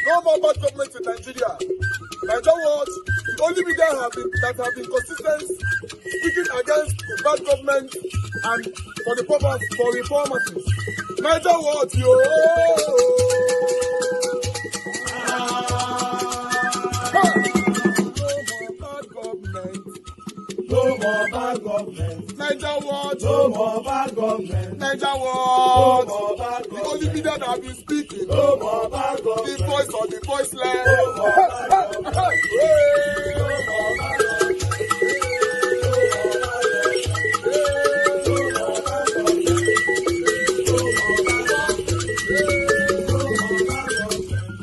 No more bad government in Nigeria. Nigeria what? The only media that have been consistent speaking against the bad government and for the purpose for reformers. Nigeria what? Yo! No more bad government. Niger what? No more bad government. Niger what? No more bad government. The only media that have been speaking. No more bad government. The voice or the voiceless. No more bad government. No more bad government.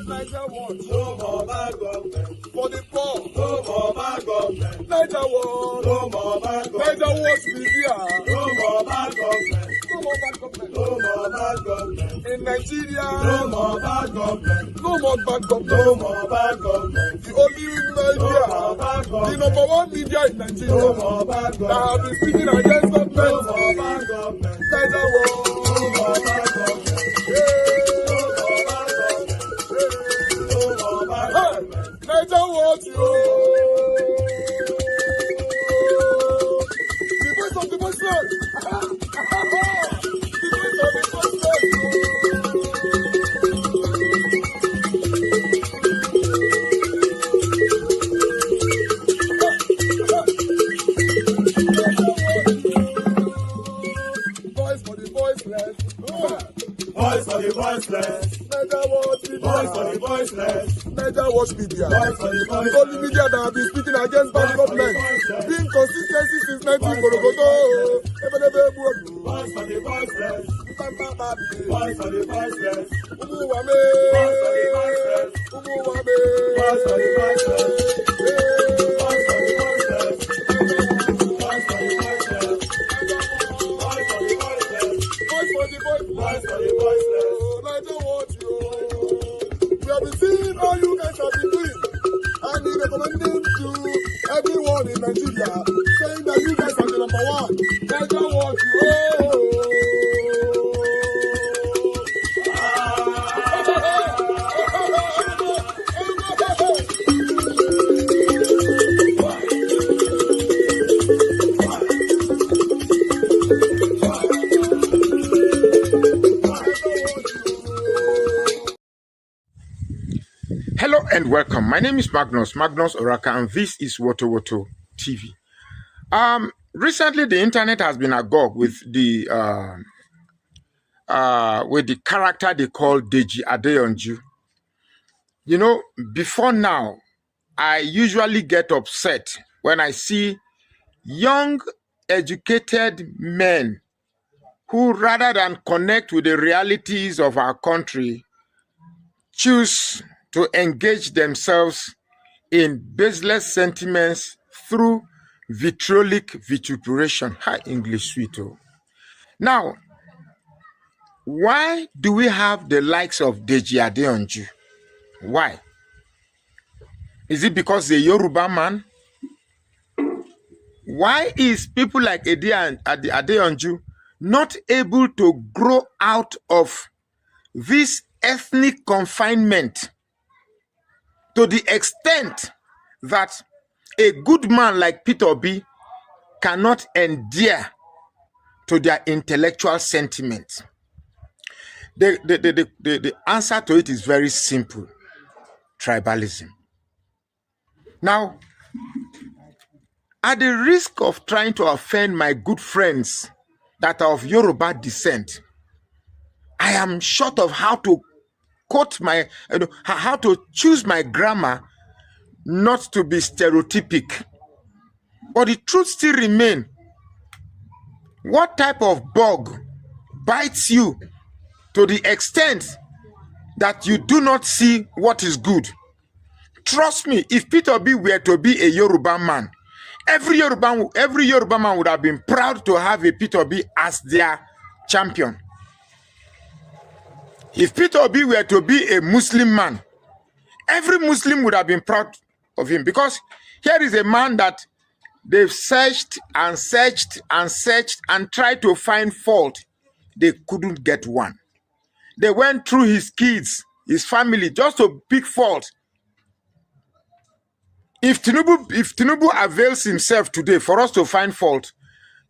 Niger what? No more bad government. For the poor. No more bad government. Niger what? No more bad government. Niger what media? No more bad government. No more bad government. No more bad government. In Nigeria. No more bad government. No more bad government. No more bad government. The only media. No more bad government. The number one media in Nigeria. No more bad government. That have been speaking against government. No more bad government. Niger what? No more bad government. Niger what you? The voice of the voiceless. The voice of the voiceless. Voice for the voiceless. Voice for the voiceless. Niger what? Voice for the voiceless. Niger watch media. The only media that have been speaking against bad government. Being consistency since 1944. Voice for the voiceless. Voice for the voiceless. Umuwame. Voice for the voiceless. Umuwame. Voice for the voiceless. Voice for the voiceless. Voice for the voiceless. Voice for the voiceless. Voice for the voiceless. Voice for the voiceless. Niger watch you. We have been seeing all you guys have been doing, and we recommending to everyone in Nigeria, saying that you guys are the number one. Niger watch you. Hello and welcome. My name is Magnus Oraka, and this is Woto TV. Recently the internet has been agog with the character they call Deji Adeyanju. You know, before now, I usually get upset when I see young, educated men who, rather than connect with the realities of our country, choose to engage themselves in baseless sentiments through vitriolic vituperation. Hi, English sweet. Now, why do we have the likes of Deji Adeyanju? Why? Is it because the Yoruba man? Why is people like Adeyanju not able to grow out of this ethnic confinement to the extent that a good man like Peter Obi cannot endear to their intellectual sentiments? The answer to it is very simple: tribalism. Now, at the risk of trying to offend my good friends that are of Yoruba descent, I am short of how to quote how to choose my grammar not to be stereotypic. But the truth still remains. What type of bug bites you to the extent that you do not see what is good? Trust me, if Peter B were to be a Yoruba man, every Yoruba man would have been proud to have a Peter B as their champion. If Peter Obi were to be a Muslim man, every Muslim would have been proud of him, because here is a man that they've searched and searched and searched and tried to find fault. They couldn't get one. They went through his kids his family, just to pick fault. If Tinubu avails himself today for us to find fault,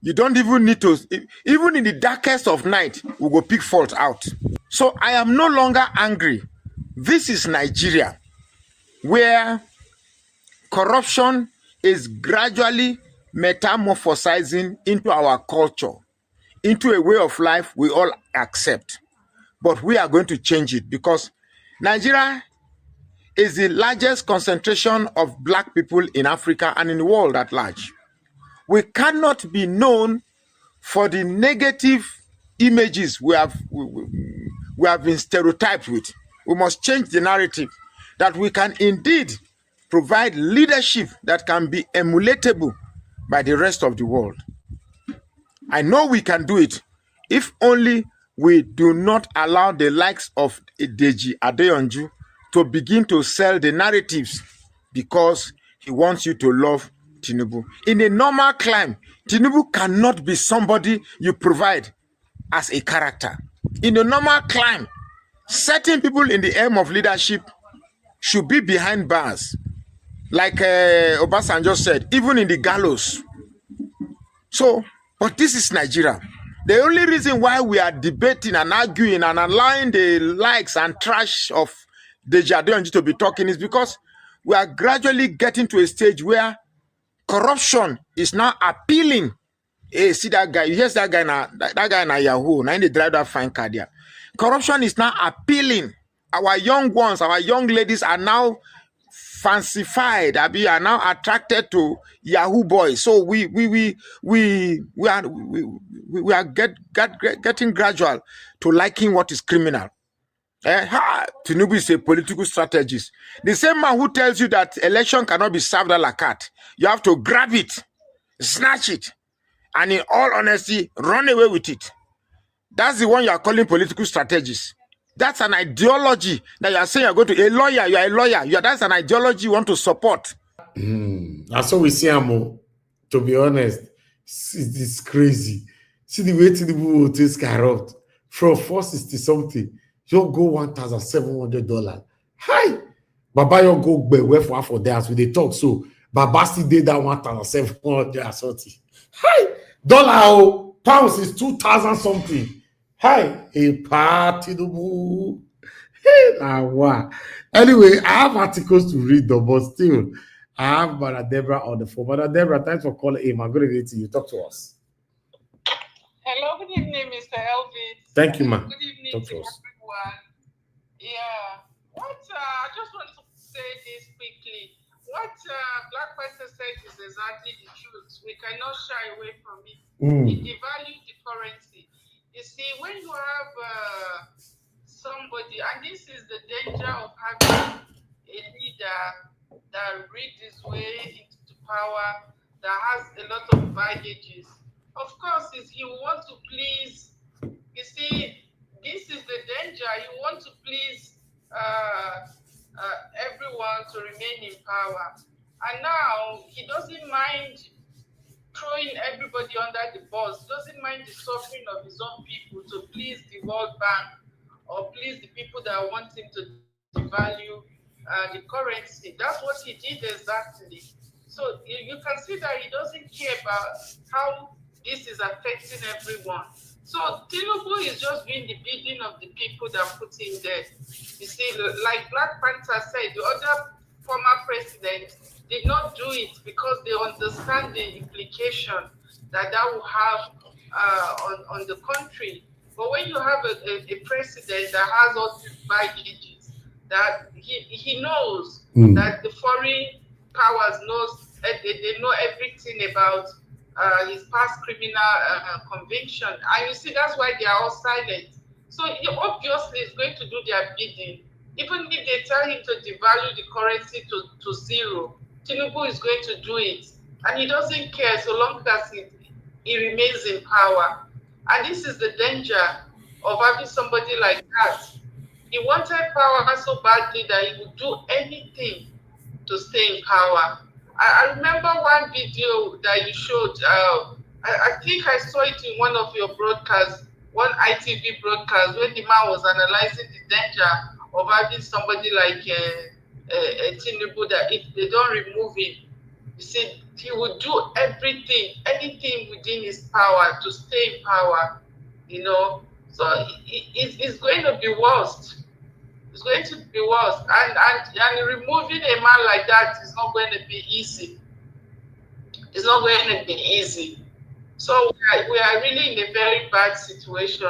you don't even need to, even in the darkest of night, we will pick fault out. So I am no longer angry. This is Nigeria, where corruption is gradually metamorphosizing into our culture, into a way of life we all accept. But we are going to change it, because Nigeria is the largest concentration of black people in Africa and in the world at large. We cannot be known for the negative images we have been stereotyped with. We must change the narrative that we can indeed provide leadership that can be emulatable by the rest of the world. I know we can do it, if only we do not allow the likes of Deji Adeyanju to begin to sell the narratives because he wants you to love Tinubu. In a normal climb, Tinubu cannot be somebody you provide as a character. In a normal climb, certain people in the aim of leadership should be behind bars. Like Obasanjo said, even in the gallows. So, but this is Nigeria. The only reason why we are debating and arguing and allowing the likes and trash of Deji Adeyanju to be talking is because we are gradually getting to a stage where corruption is now appealing. Hey, see that guy? Here's that guy now. That guy na Yahoo. Now in the drive that fine car there. Corruption is now appealing. Our young ones, our young ladies are now fancified. Are now attracted to Yahoo boys. So we are getting gradual to liking what is criminal. Tinubu is a political strategist. The same man who tells you that election cannot be served a la carte. You have to grab it, snatch it, and in all honesty, run away with it. That's the one you are calling political strategist. That's an ideology that you are saying you're going to a lawyer. You are a lawyer. That's an ideology you want to support. That's what we see, Amo. To be honest, it's crazy. See the way Tinubu is corrupt from 460 something. You go $1,700. Hi, Baba, you go where for dance with the talk. So Baba still did that 1,700 something. Hi, dollar pounds is 2,000 something. Hi, a party the move. Hey, now what? Anyway, I have articles to read though, but still, I have Mother Deborah on the phone. Mother Deborah, thanks for calling in. I'm going to get to you. Talk to us. Hello, good evening, Mr. Elvis. Thank you, ma'am. Good evening Talk to to us. everyone. Yeah. I just want to say this quickly. What Black Panther said is exactly the truth. We cannot shy away from it. It devalues the currency. You see, when you have somebody, and this is the danger of having a leader that rigged his way into power, that has a lot of baggages. Of course, you want to please. You see, this is the danger. You want to please everyone to remain in power. And now he doesn't mind throwing everybody under the bus. He doesn't mind the suffering of his own people to please the World Bank or please the people that want him to devalue the currency. That's what he did exactly. So you can see that he doesn't care about how this is affecting everyone. So Tinubu is just doing the bidding of the people that put him there. You see, like Black Panther said, the other former president did not do it because they understand the implication that will have on the country. But when you have a president that has all these baggages, that he knows that the foreign powers they know everything about his past criminal conviction, and you see that's why they are all silent. So he obviously is going to do their bidding. Even if they tell him to devalue the currency to zero, Tinubu is going to do it, and he doesn't care so long as he remains in power. And this is the danger of having somebody like that. He wanted power so badly that he would do anything to stay in power. I remember one video that you showed. I think I saw it in one of your broadcasts, one ITV broadcast, when the man was analyzing the danger of having somebody like Tinubu, that if they don't remove him, you see, he will do everything, anything within his power to stay in power, you know. So it's going to be worst. It's going to be worse. And removing a man like that is not going to be easy. It's not going to be easy. So we are really in a very bad situation.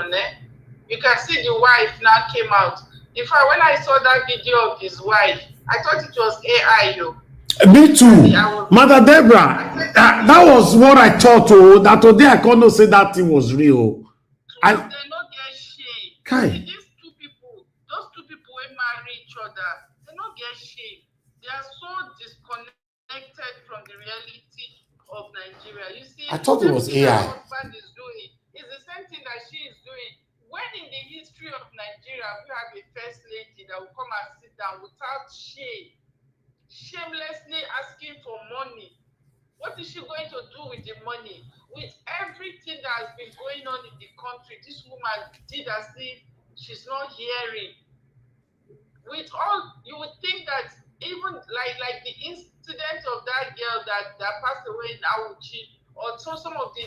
You can see the wife now came out. In fact, when I saw that video of his wife, I thought it was AI. Me too. Mother Deborah, that was what I thought. Oh, that today I couldn't say that thing was real. They not get shame. Kai. These two people, those two people who marry each other, they not get shame. They are so disconnected from the reality of Nigeria. You see, I thought it was AI. Her husband is doing is the same thing that she is doing. When in the history of Nigeria we have a first lady that will come and sit down without shame, shamelessly asking for money. What is she going to do with the money? With everything that has been going on in the country, this woman did as if she's not hearing. With all, you would think that even like the incident of that girl that passed away in Awuchi, or so some of the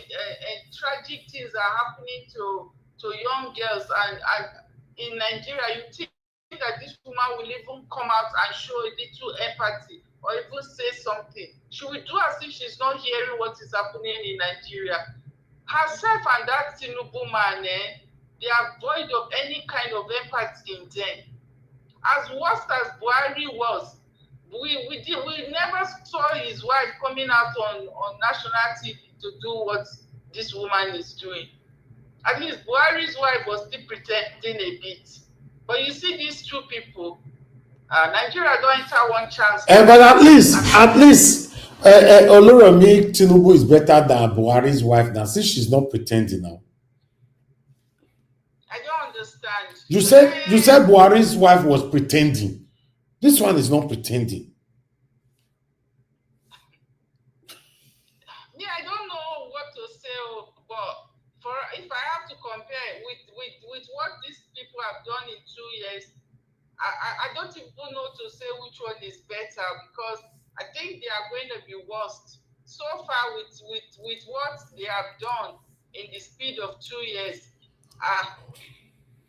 tragic things are happening to young girls and in Nigeria, you think that this woman will even come out and show a little empathy or even say something. She will do as if she's not hearing what is happening in Nigeria. Herself and that Tinubu man, they are void of any kind of empathy in them. As worst as Buhari was, we never saw his wife coming out on national TV to do what this woman is doing. At least Buhari's wife was still pretending a bit. But you see these two people, Nigeria don't enter one chance. But at least, Olorami Tinubu is better than Buhari's wife now, since she's not pretending now. I don't understand. You said Buhari's wife was pretending. This one is not pretending. Yeah, I don't know what to say, but if I have to compare with what these people have done in 2 years, I don't even know to say which one is better, because I think they are going to be worst. So far with what they have done in the speed of 2 years,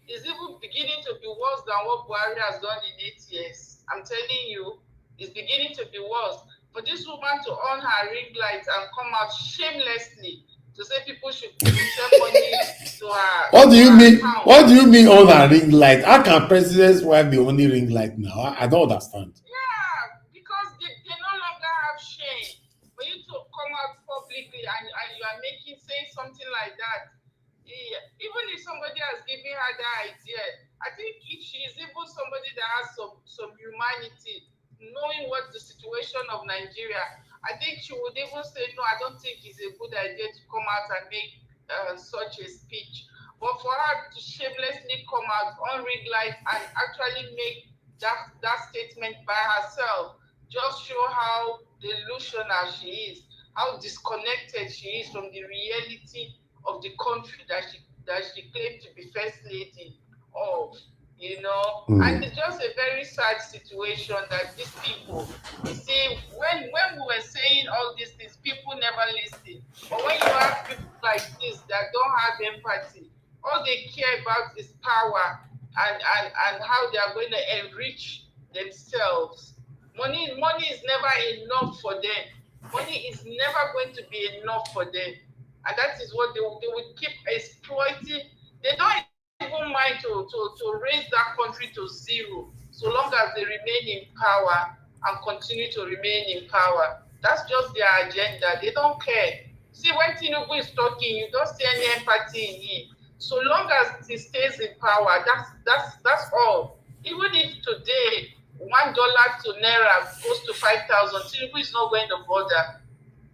it's even beginning to be worse than what Buhari has done in 8 years. I'm telling you, it's beginning to be worse. For this woman to on her ring light and come out shamelessly to say people should send money to her. What do you mean? Account. What do you mean on her ring light? How can president's wife be only ring light now? I don't understand. Yeah, because they no longer have shame. For you to come out publicly and you are saying something like that. Yeah. Even if somebody has given her that idea, I think if she is even somebody that has some humanity, knowing what the situation of Nigeria, I think she would even say, no, I don't think it's a good idea to come out and make such a speech. But for her to shamelessly come out on ring light and actually make that statement by herself, just show how delusional she is, how disconnected she is from the reality of the country that she claimed to be first lady of, you know. And it's just a very sad situation that these people, you see, when we were saying all these things, people never listen. But when you have people like this that don't have empathy, all they care about is power and how they are going to enrich themselves. Money is never enough for them. Money is never going to be enough for them. And that is what they will keep exploiting. They don't even mind to raise that country to zero, so long as they remain in power and continue to remain in power. That's just their agenda. They don't care. See, when Tinubu is talking, you don't see any empathy in him. So long as he stays in power, that's all. Even if today $1 to Naira goes to 5,000, Tinubu is not going to bother.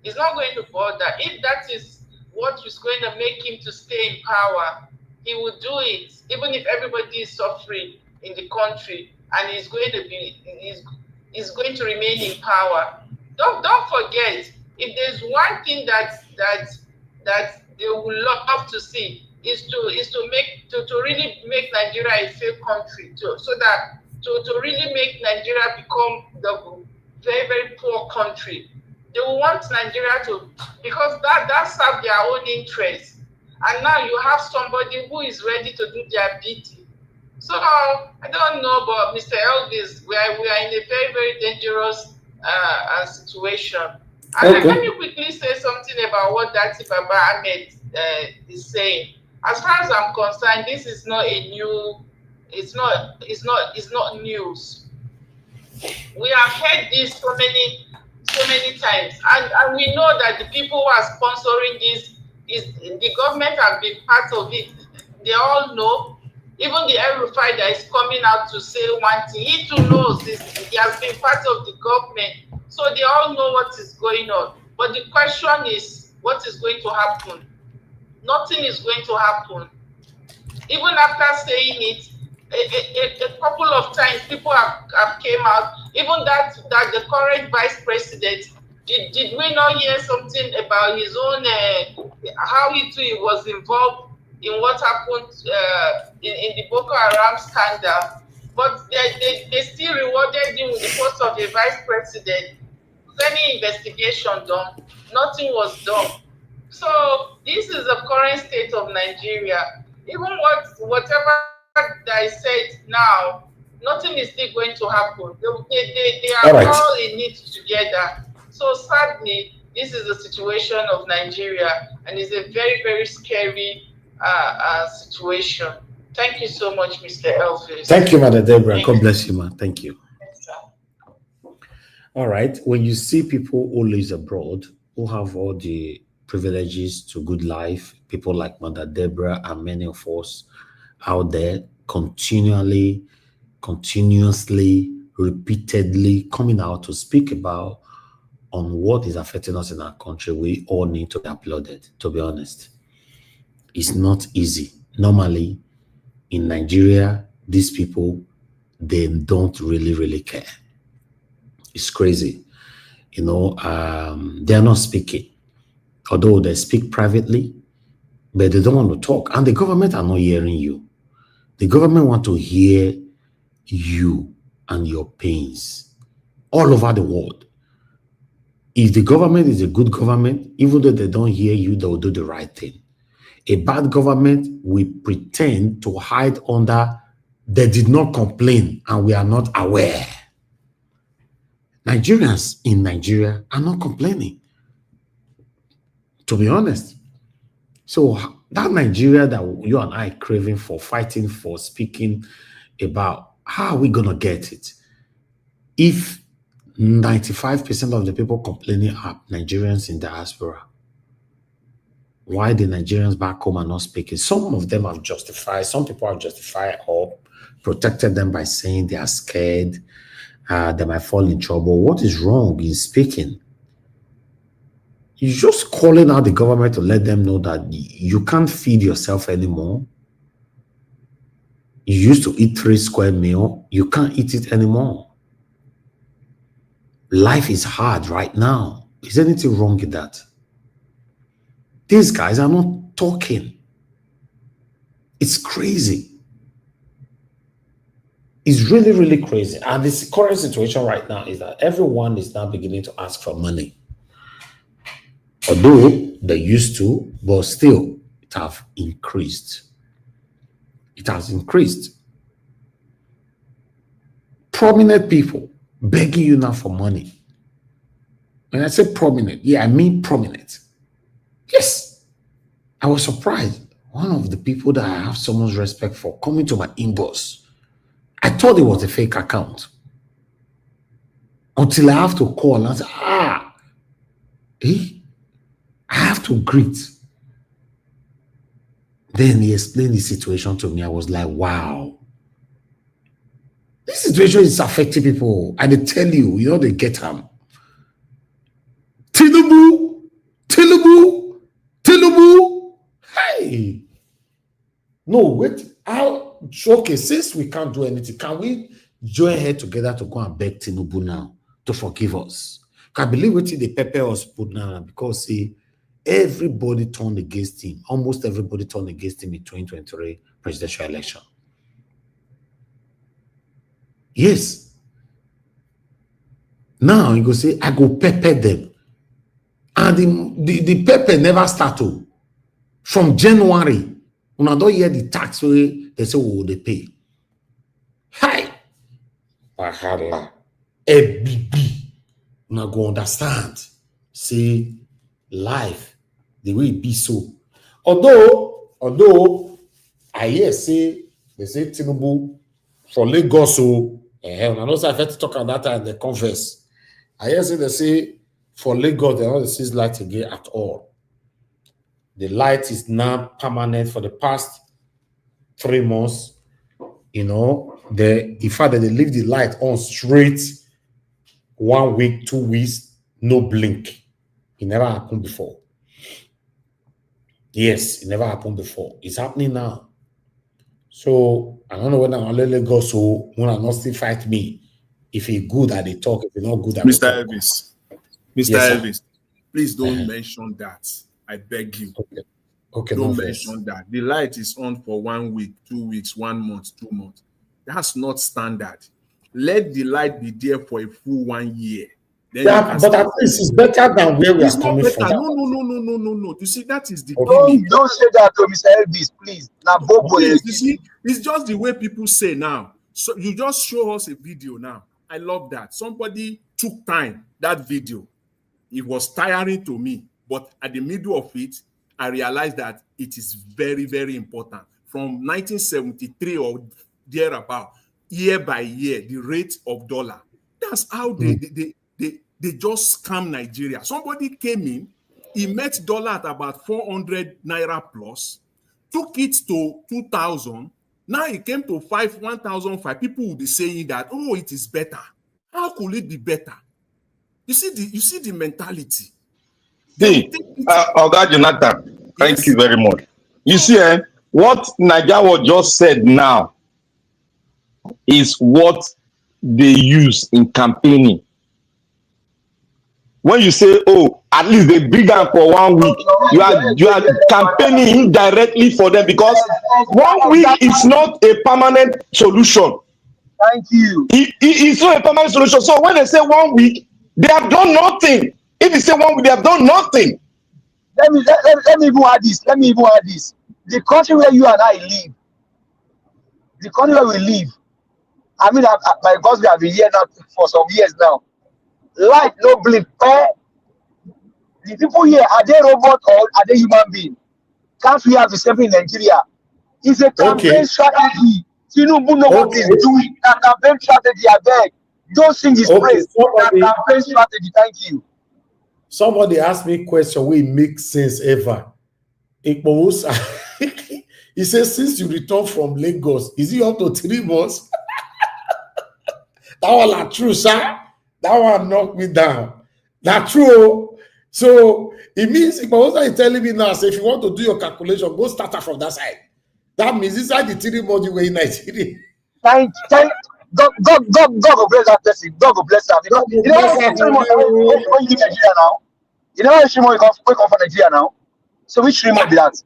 He's not going to bother. If that is what is going to make him to stay in power, he will do it, even if everybody is suffering in the country, and he's going to remain in power. Don't forget, if there's one thing that they would love to see is to really make Nigeria a fair country, so that to really make Nigeria become the very, very poor country. They want Nigeria to, because that serves their own interests. And now you have somebody who is ready to do their duty. So I don't know, but Mr. Elvis, we are in a very, very dangerous situation. And Okay. let me quickly say something about what Datti Baba-Ahmed is saying. As far as I'm concerned, this is not a new. It's not news. We have heard this so many times, and we know that the people who are sponsoring this is the government has been part of it. They all know. Even the El-Rufai that is coming out to say one thing, he too knows this. He has been part of the government, so they all know what is going on. But the question is, what is going to happen? Nothing is going to happen. Even after saying it, a couple of times people have came out. Even that the current vice president, did we not hear something about his own how he too was involved in what happened in the Boko Haram scandal? But they still rewarded him with the post of a vice president. Was any investigation done? Nothing was done. So this is the current state of Nigeria. Even whatever that I said now, nothing is still going to happen. They are all in it together. So sadly, this is the situation of Nigeria, and it's a very, very scary situation. Thank you so much, Mr. Elvis. Thank you, Mother Deborah. God bless you, man. Thank you. All right. When you see people who live abroad, who have all the privileges to good life, people like Mother Deborah and many of us out there continuously, repeatedly coming out to speak about on what is affecting us in our country, we all need to be applauded, to be honest. It's not easy. Normally, in Nigeria, these people, they don't really care. It's crazy. You know, they're not speaking. Although they speak privately, but they don't want to talk. And the government are not hearing you. The government want to hear you and your pains all over the world. If the government is a good government, even though they don't hear you, they will do the right thing. A bad government will pretend to hide under they did not complain and we are not aware. Nigerians in Nigeria are not complaining, to be honest. So that Nigeria that you and I are craving for, fighting for, speaking about, how are we going to get it? If 95% of the people complaining are Nigerians in diaspora, why the Nigerians back home are not speaking? Some of them have justified, some people have justified or protected them by saying they are scared, they might fall in trouble. What is wrong in speaking? You're just calling out the government to let them know that you can't feed yourself anymore. You used to eat 3 square meal. You can't eat it anymore. Life is hard right now. Is anything wrong with that? These guys are not talking. It's crazy. It's really crazy. And this current situation right now is that everyone is now beginning to ask for money. Although they used to, but still, it has increased. It has increased. Prominent people begging you now for money. When I say prominent, yeah, I mean prominent. Yes. I was surprised. One of the people that I have so much respect for coming to my inbox, I thought it was a fake account. Until I have to call and say, I have to greet. Then he explained the situation to me. I was like, wow. This situation is affecting people. And they tell you, they get them. Tinubu. Hey. No, wait. Okay, since we can't do anything, can we join head together to go and beg Tinubu now to forgive us? Can I believe what the pepper us put now? Because see, everybody turned against him. Almost everybody turned against him in 2023 presidential election. Yes. Now you go say, I go pepper them. And the pepper never started. From January, when I don't hear the tax way, they say, oh, they pay. Hi. Bahala. ABB. Now go understand. See, life, the way it be so. Although I hear say, they say Tinubu for Lagos, so, and I know I have to talk about that in the converse. I hear say they say for Lagos, they don't see light again at all. The light is now permanent for the past 3 months. You know, the fact that they leave the light on straight 1 week, 2 weeks, no blink. It never happened before. Yes, it never happened before. It's happening now. So I don't know when I'm let it go. So when I not still fight me, if he good at the talk, if he not good at Mr. the talk. Elvis, Yes, Elvis, please don't mention that. I beg you. Okay, Don't no mention that. The light is on for 1 week, 2 weeks, 1 month, 2 months. That's not standard. Let the light be there for a full 1 year. Then yeah, but at least it's better than where we are coming from. No. You see, that is the Don't say that to Mr. Elvis, please. Now, Bobo, you see, it's just the way people say now. So you just show us a video now. I love that. Somebody took time, that video. It was tiring to me, but at the middle of it, I realized that it is very, very important. From 1973 or thereabout, year by year, the rate of dollar. That's how they just scam Nigeria. Somebody came in, he met dollar at about 400 naira plus, took it to 2,000. Now it came to 1,005. People will be saying that, oh, it is better. How could it be better? You see the mentality. Oga Jonathan, thank you very much. You see, what Najawa just said now is what they use in campaigning. When you say, oh, at least they bring them for 1 week, you are campaigning indirectly for them, because 1 week is not a permanent solution. Thank you. It's not a permanent solution. So when they say 1 week, they have done nothing. If you say 1 week, they have done nothing. Let me even add this. The country where you and I live, the country where we live, I mean, my husband have been here now for some years now. Light, no blink. The people here, are they robot or are they human beings? Can't we have the same thing in Nigeria? It's a campaign strategy. Tinubu know what he's doing. A campaign strategy, I beg. Don't sing his praise. Campaign strategy, thank you. Somebody asked me a question where it makes sense ever. He says, since you returned from Lagos, is it up to 3 months? That one is true, sir. That one knocked me down. That's true. So it means if Ipowosa is telling me now, say if you want to do your calculation, go start from that side. That means inside the 3 months you were in Nigeria. Thank God will bless that person. God will bless her. Because you know 3 months when you leave Nigeria now. You know 3 months you come from Nigeria now. So which 3 months be that?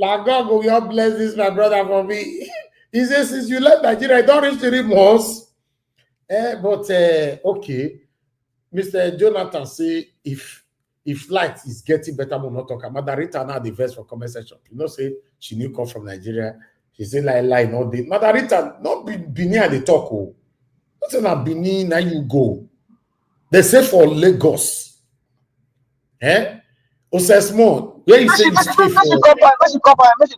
Like God will bless this, my brother, for me. He says, since you left Nigeria, don't reach 3 months. Okay, Mr. Jonathan say if light is getting better, we'll not talk about Madarita now the verse for comment section. You know, say she knew come from Nigeria. She say lie, no dey. Madarita not be near the talk. Oh, not say na Benin, now you go. They say for Lagos. Osesmo, where you say you stay for? Make she come by and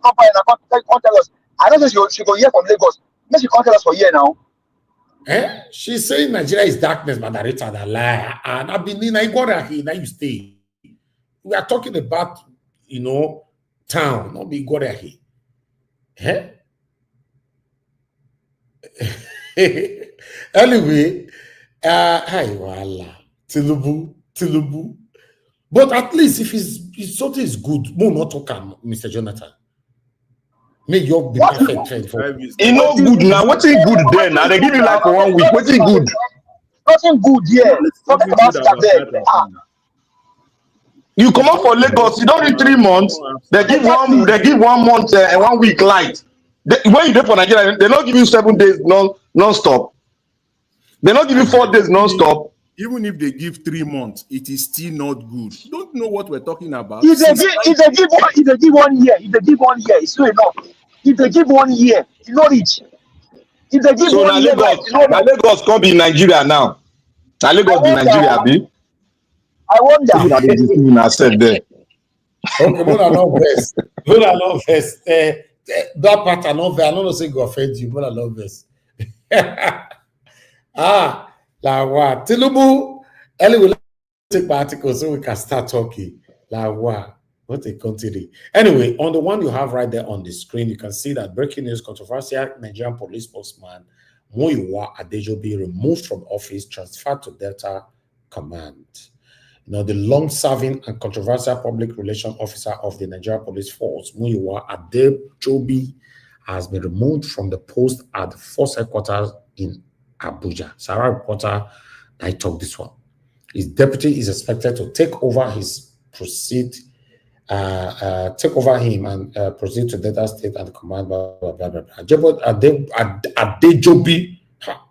tell us. I don't say she go here from Lagos. Make she come tell us for here now. She's saying Nigeria is darkness, Madarita, that lie. And I've been in Igora, now you stay. We are talking about, town, not be Igora here. Anyway, hi, voila. Tinubu. But at least if it's something is good, more not talk, Mr. Jonathan. May your be perfect trend for it. No good now. What's it good then? Now they give you like for 1 week. What's it good? Nothing good here. Talking about that. You come up for Lagos, you don't need 3 months. They give 1 month and 1 week light. When you go for Nigeria, they don't give you 7 days non-stop. They're not giving 4 days non-stop. Even if they give 3 months, it is still not good. Don't know what we're talking about. If they give 1 year, it's not enough. If they give 1 year, it's not rich. If they give So 1 year, now Lagos can't be in Nigeria now. Now Lagos be Nigeria, be. I wonder. Okay, but not best. But I love best. That part I love. I don't say go offend you, but I love best. La what? Tinubu. Anyway, let's take my article so we can start talking. La what a country. Anyway, on the one you have right there on the screen, you can see that breaking news: controversial Nigerian police spokesman Muyiwa Adejobi removed from office, transferred to Delta Command. You know, the long-serving and controversial public relations officer of the Nigerian Police Force, Muyiwa Adejobi, has been removed from the post at the force headquarters in Abuja. Sarah reporter, I talk this one. His deputy is expected to take over him and proceed to Delta State and command. Blah, blah, blah, blah. Adejobi,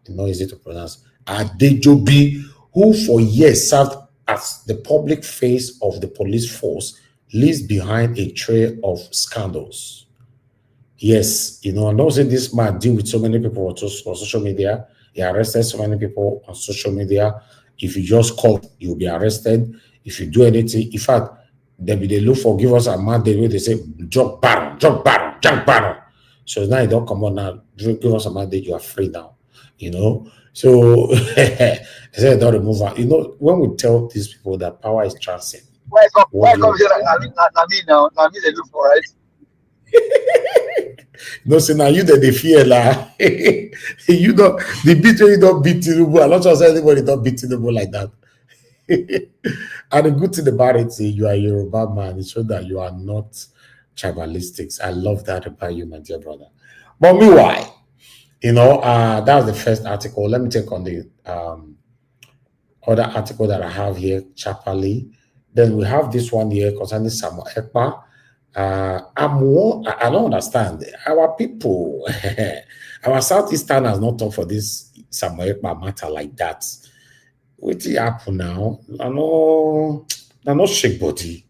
not easy to pronounce. Adejobi, who for years served as the public face of the police force, leaves behind a trail of scandals. Yes, you know, I know that this man deal with so many people on social media. He arrested so many people on social media. If you just call, you'll be arrested. If you do anything, in fact, they look for give us a mandate where they say jump barrel. So now you don't come on now, give us a mandate, you are free now. You know, so I said don't remove her. You know, when we tell these people that power is transient. Why come here? I mean they look for right. No, so now you that they fear la. You don't the beat you don't beat Tinubu. I'm not sure anybody don't beat Tinubu like that. And the good thing about it is you are a Yoruba man. It shows that you are not tribalistics. I love that about you, my dear brother. But meanwhile, you know, that was the first article. Let me take on the other article that I have here, Chapali. Then we have this one here concerning Samuel Ekpa. I don't understand. Our people, our Southeasterners not talk for this Samuel Ekpa matter like that. What's happen now? I not shake body.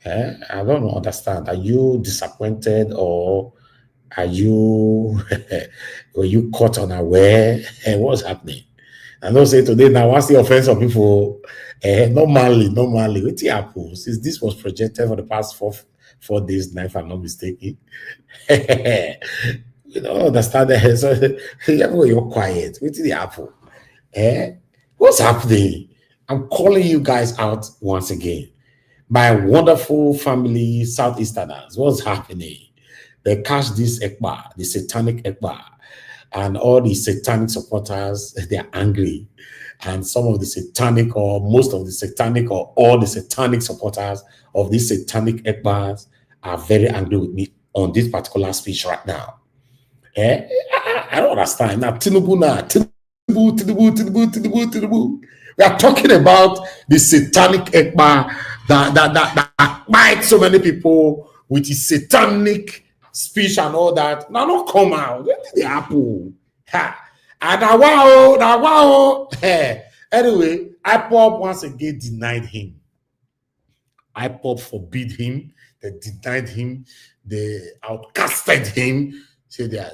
I don't understand. Are you disappointed or are you were you caught unaware? What's happening? I don't say today now. What's the offense of people? Normally. What's happen? Since this was projected for the past four days now, if I'm not mistaken. You don't understand that. So you're quiet. What's the apple? What's happening? I'm calling you guys out once again. My wonderful family Southeasterners, what's happening? They catch this Ekpa, the satanic Ekpa, and all the satanic supporters, they're angry. And some of the satanic or most of the satanic or all the satanic supporters of these satanic Ekpas are very angry with me on this particular speech right now. I don't understand. Now, Tinubu. We are talking about the satanic Ekpa that bites so many people with his satanic speech and all that. Now, don't come out. Where did the apple? Anyway, IPOB once again denied him. IPOB forbid him. They denied him. They outcasted him. Say they are,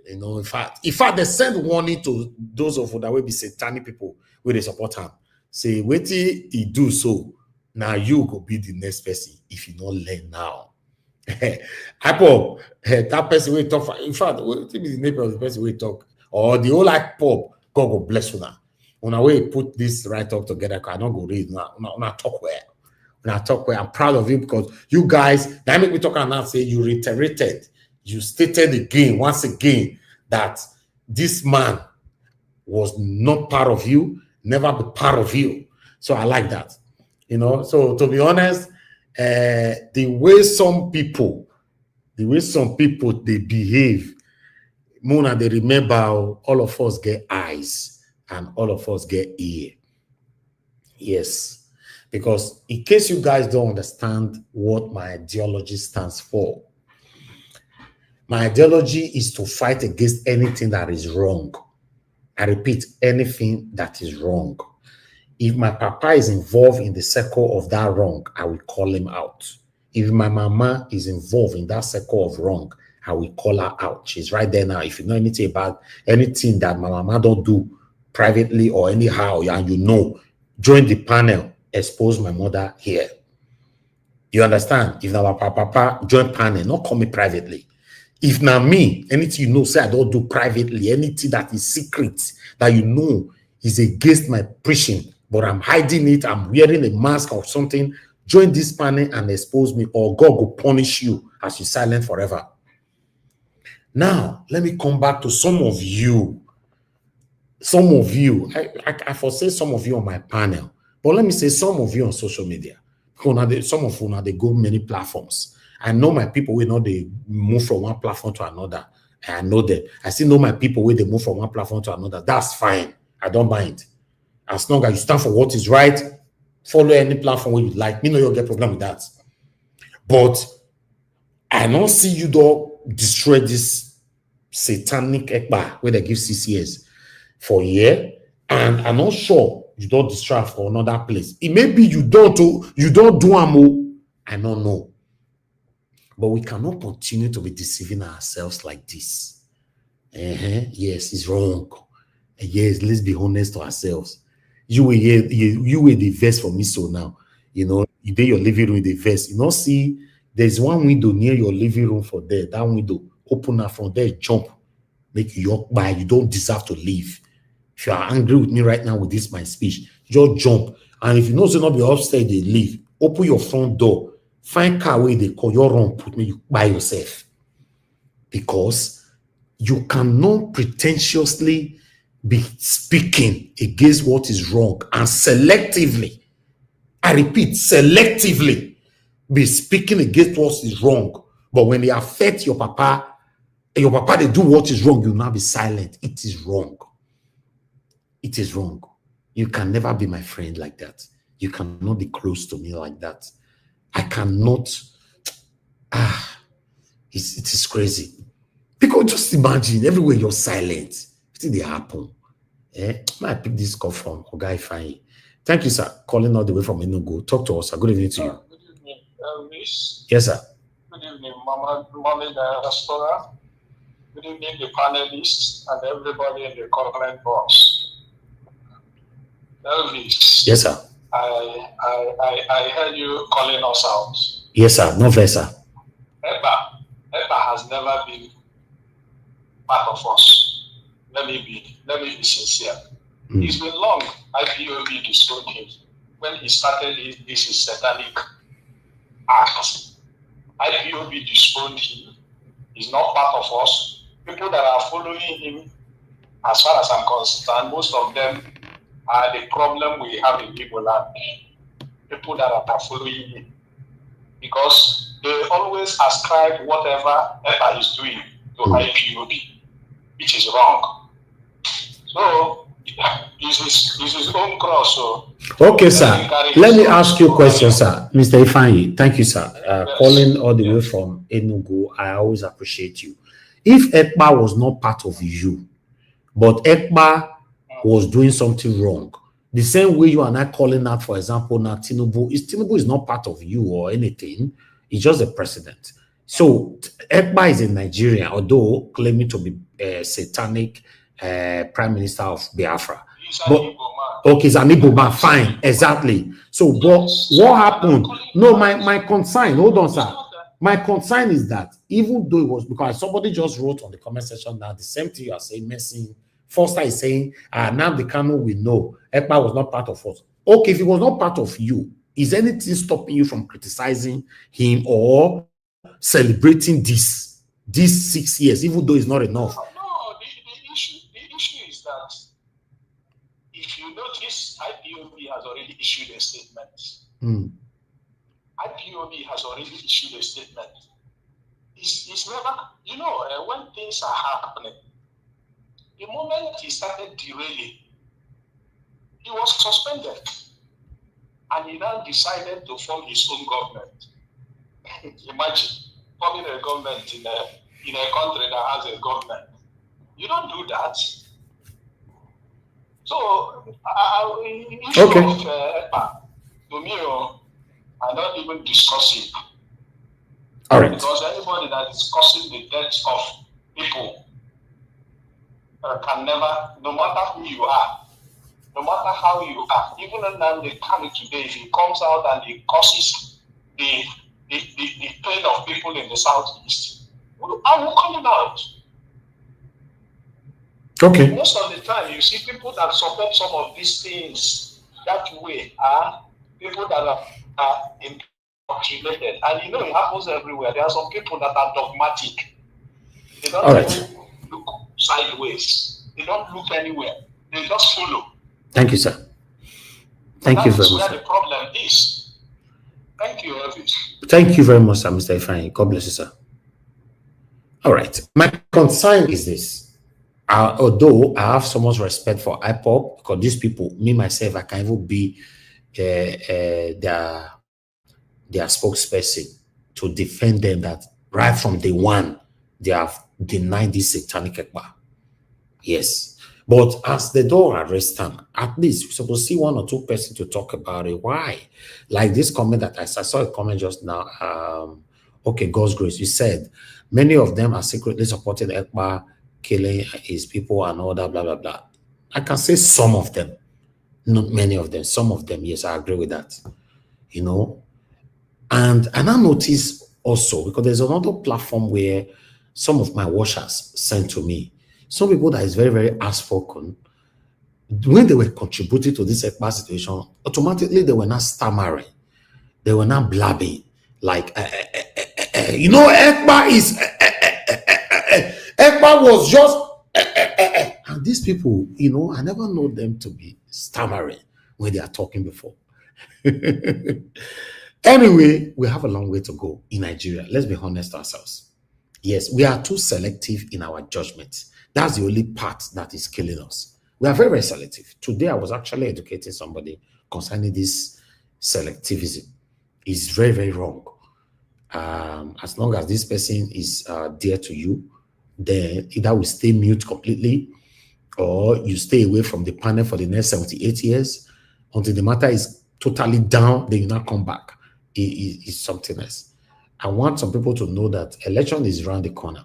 you know, in fact, they send warning to those of that will be satanic people where they support him. Say, wait till he do so. Now you go be the next person if you don't learn now. IPOB, that person will talk. In fact, what be the name of the person will talk? Or the whole IPOB, God go bless you now. When I put this right up together, I don't go read now. Talk where. When I talk where, I'm proud of you because you guys, that make me talk and now say you reiterated. You stated again, once again, that this man was not part of you, never be part of you. So I like that. You know, so to be honest, the way some people they behave, Mona, they remember all of us get eyes and all of us get ear. Yes. Because in case you guys don't understand what my ideology stands for, my ideology is to fight against anything that is wrong. I repeat, anything that is wrong. If my papa is involved in the circle of that wrong, I will call him out. If my mama is involved in that circle of wrong, I will call her out. She's right there now. If you know anything about anything that my mama don't do privately or anyhow, and you know, join the panel, expose my mother here. You understand? If now my papa join panel, not call me privately. If now me, anything you know, say I don't do privately, anything that is secret that you know is against my preaching, but I'm hiding it, I'm wearing a mask or something, join this panel and expose me, or God will punish you as you silent forever. Now, let me come back to some of you. I foresee some of you on my panel, but let me say some of you on social media. Some of you, they go many platforms. I know my people will know they move from one platform to another. I know them. I still know my people where they move from one platform to another. That's fine. I don't mind. As long as you stand for what is right, follow any platform where you like. Me know you'll get problem with that. But I don't see you though destroy this satanic ekba where they give CCS for a year. And I'm not sure you don't destroy for another place. It may be you don't do ammo. I don't know. But we cannot continue to be deceiving ourselves like this. Yes, it's wrong. Yes, let's be honest to ourselves. You were the verse for me so now. You know, you did your living room with the verse. You know, see, there's one window near your living room for there. That window, open up from there, jump, make you walk by. You don't deserve to leave. If you are angry with me right now with this my speech, just jump. And if you know so not be upstairs, they leave. Open your front door. Find car where they call your own, put me by yourself. Because you cannot pretentiously be speaking against what is wrong and selectively, I repeat, selectively be speaking against what is wrong. But when they affect your papa, and your papa they do what is wrong, you now be silent. It is wrong. It is wrong. You can never be my friend like that. You cannot be close to me like that. I cannot. It is crazy. Because just imagine everywhere you're silent. What did happen? I pick this call from Ogai Fine. Thank you, sir. Calling all the way from Enugu. Talk to us, sir. Good evening to you. Good evening, Elvis. Yes, sir. Good evening, Mommy Diaspora. Good evening, the panelists and everybody in the comment box. Elvis. Yes, sir. I heard you calling us out. Yes, sir. No fair, sir. EPA has never been part of us. Let me be sincere. It's been long. IPOB disowned him when he started this satanic act. IPOB disowned him. He's not part of us. People that are following him, as far as I'm concerned, most of them are the problem we have in Igbo land. People that are following him. Because they always ascribe whatever EPA is doing to IPOB, which is wrong. So, it's his own cross. So okay, sir. Let me ask you a question, sir. Mr. Ifeanyi, thank you, sir. Yes. Calling all the way from Enugu, I always appreciate you. If EPA was not part of you, but EPA was doing something wrong, the same way you are not calling out, for example, now Tinubu is not part of you or anything. He's just a president. So EPA is in Nigeria, although claiming to be satanic prime minister of Biafra. But okay, it's an Igbo man, fine, exactly. So but what happened? No, my concern, hold on, sir. My concern is that even though it was because somebody just wrote on the comment section now the same thing you are saying, messing. Foster is saying, now the Kano we know EPA was not part of us. Okay, if it was not part of you, is anything stopping you from criticizing him or celebrating this 6 years, even though it's not enough? No, the issue is that if you notice, IPOB has already issued a statement. IPOB has already issued a statement. It's never, when things are happening, the moment he started derailing, he was suspended. And he now decided to form his own government. Imagine forming a government in a country that has a government. You don't do that. So, Okay. To me, I don't even discuss it. All right. Because anybody that is causing the death of people can never, no matter who you are, no matter how you are, even when they come today, if he comes out and he causes the pain of people in the southeast, I will call him out. Okay. Most of the time, you see people that support some of these things that way are people that are indoctrinated. And you know, it happens everywhere. There are some people that are dogmatic. They don't even look sideways. They don't look anywhere. They just follow. Thank you, sir. Thank you very much. That's where the problem is. Thank you, Elvis. Thank you very much, sir, Mr. Ifeanyi. God bless you, sir. All right. My concern is this. Although I have so much respect for IPOP, because these people, me myself, I can even be their spokesperson to defend them that right from day one, they have denied this satanic ekpa. Yes. But as the door arrest them, at least we're supposed to see one or two persons to talk about it. Why? Like this comment that I saw a comment just now. Okay, God's grace. You said many of them are secretly supporting ekpa, killing his people and all that, blah, blah, blah. I can say some of them, not many of them, some of them. Yes, I agree with that. You know, and I notice also, because there's another platform where some of my watchers sent to me, some people that is very, very outspoken, when they were contributing to this ECPA situation, automatically they were not stammering, they were not blabbing, like, you know, ECPA is, ECPA was just, and these people, you know, I never know them to be stammering when they are talking before. Anyway, we have a long way to go in Nigeria. Let's be honest ourselves. Yes, we are too selective in our judgments. That's the only part that is killing us. We are very, very selective. Today, I was actually educating somebody concerning this selectivism. It's very, very wrong. As long as this person is dear to you, then either we stay mute completely or you stay away from the panel for the next 78 years until the matter is totally down, then you not come back. It's something else. I want some people to know that election is around the corner.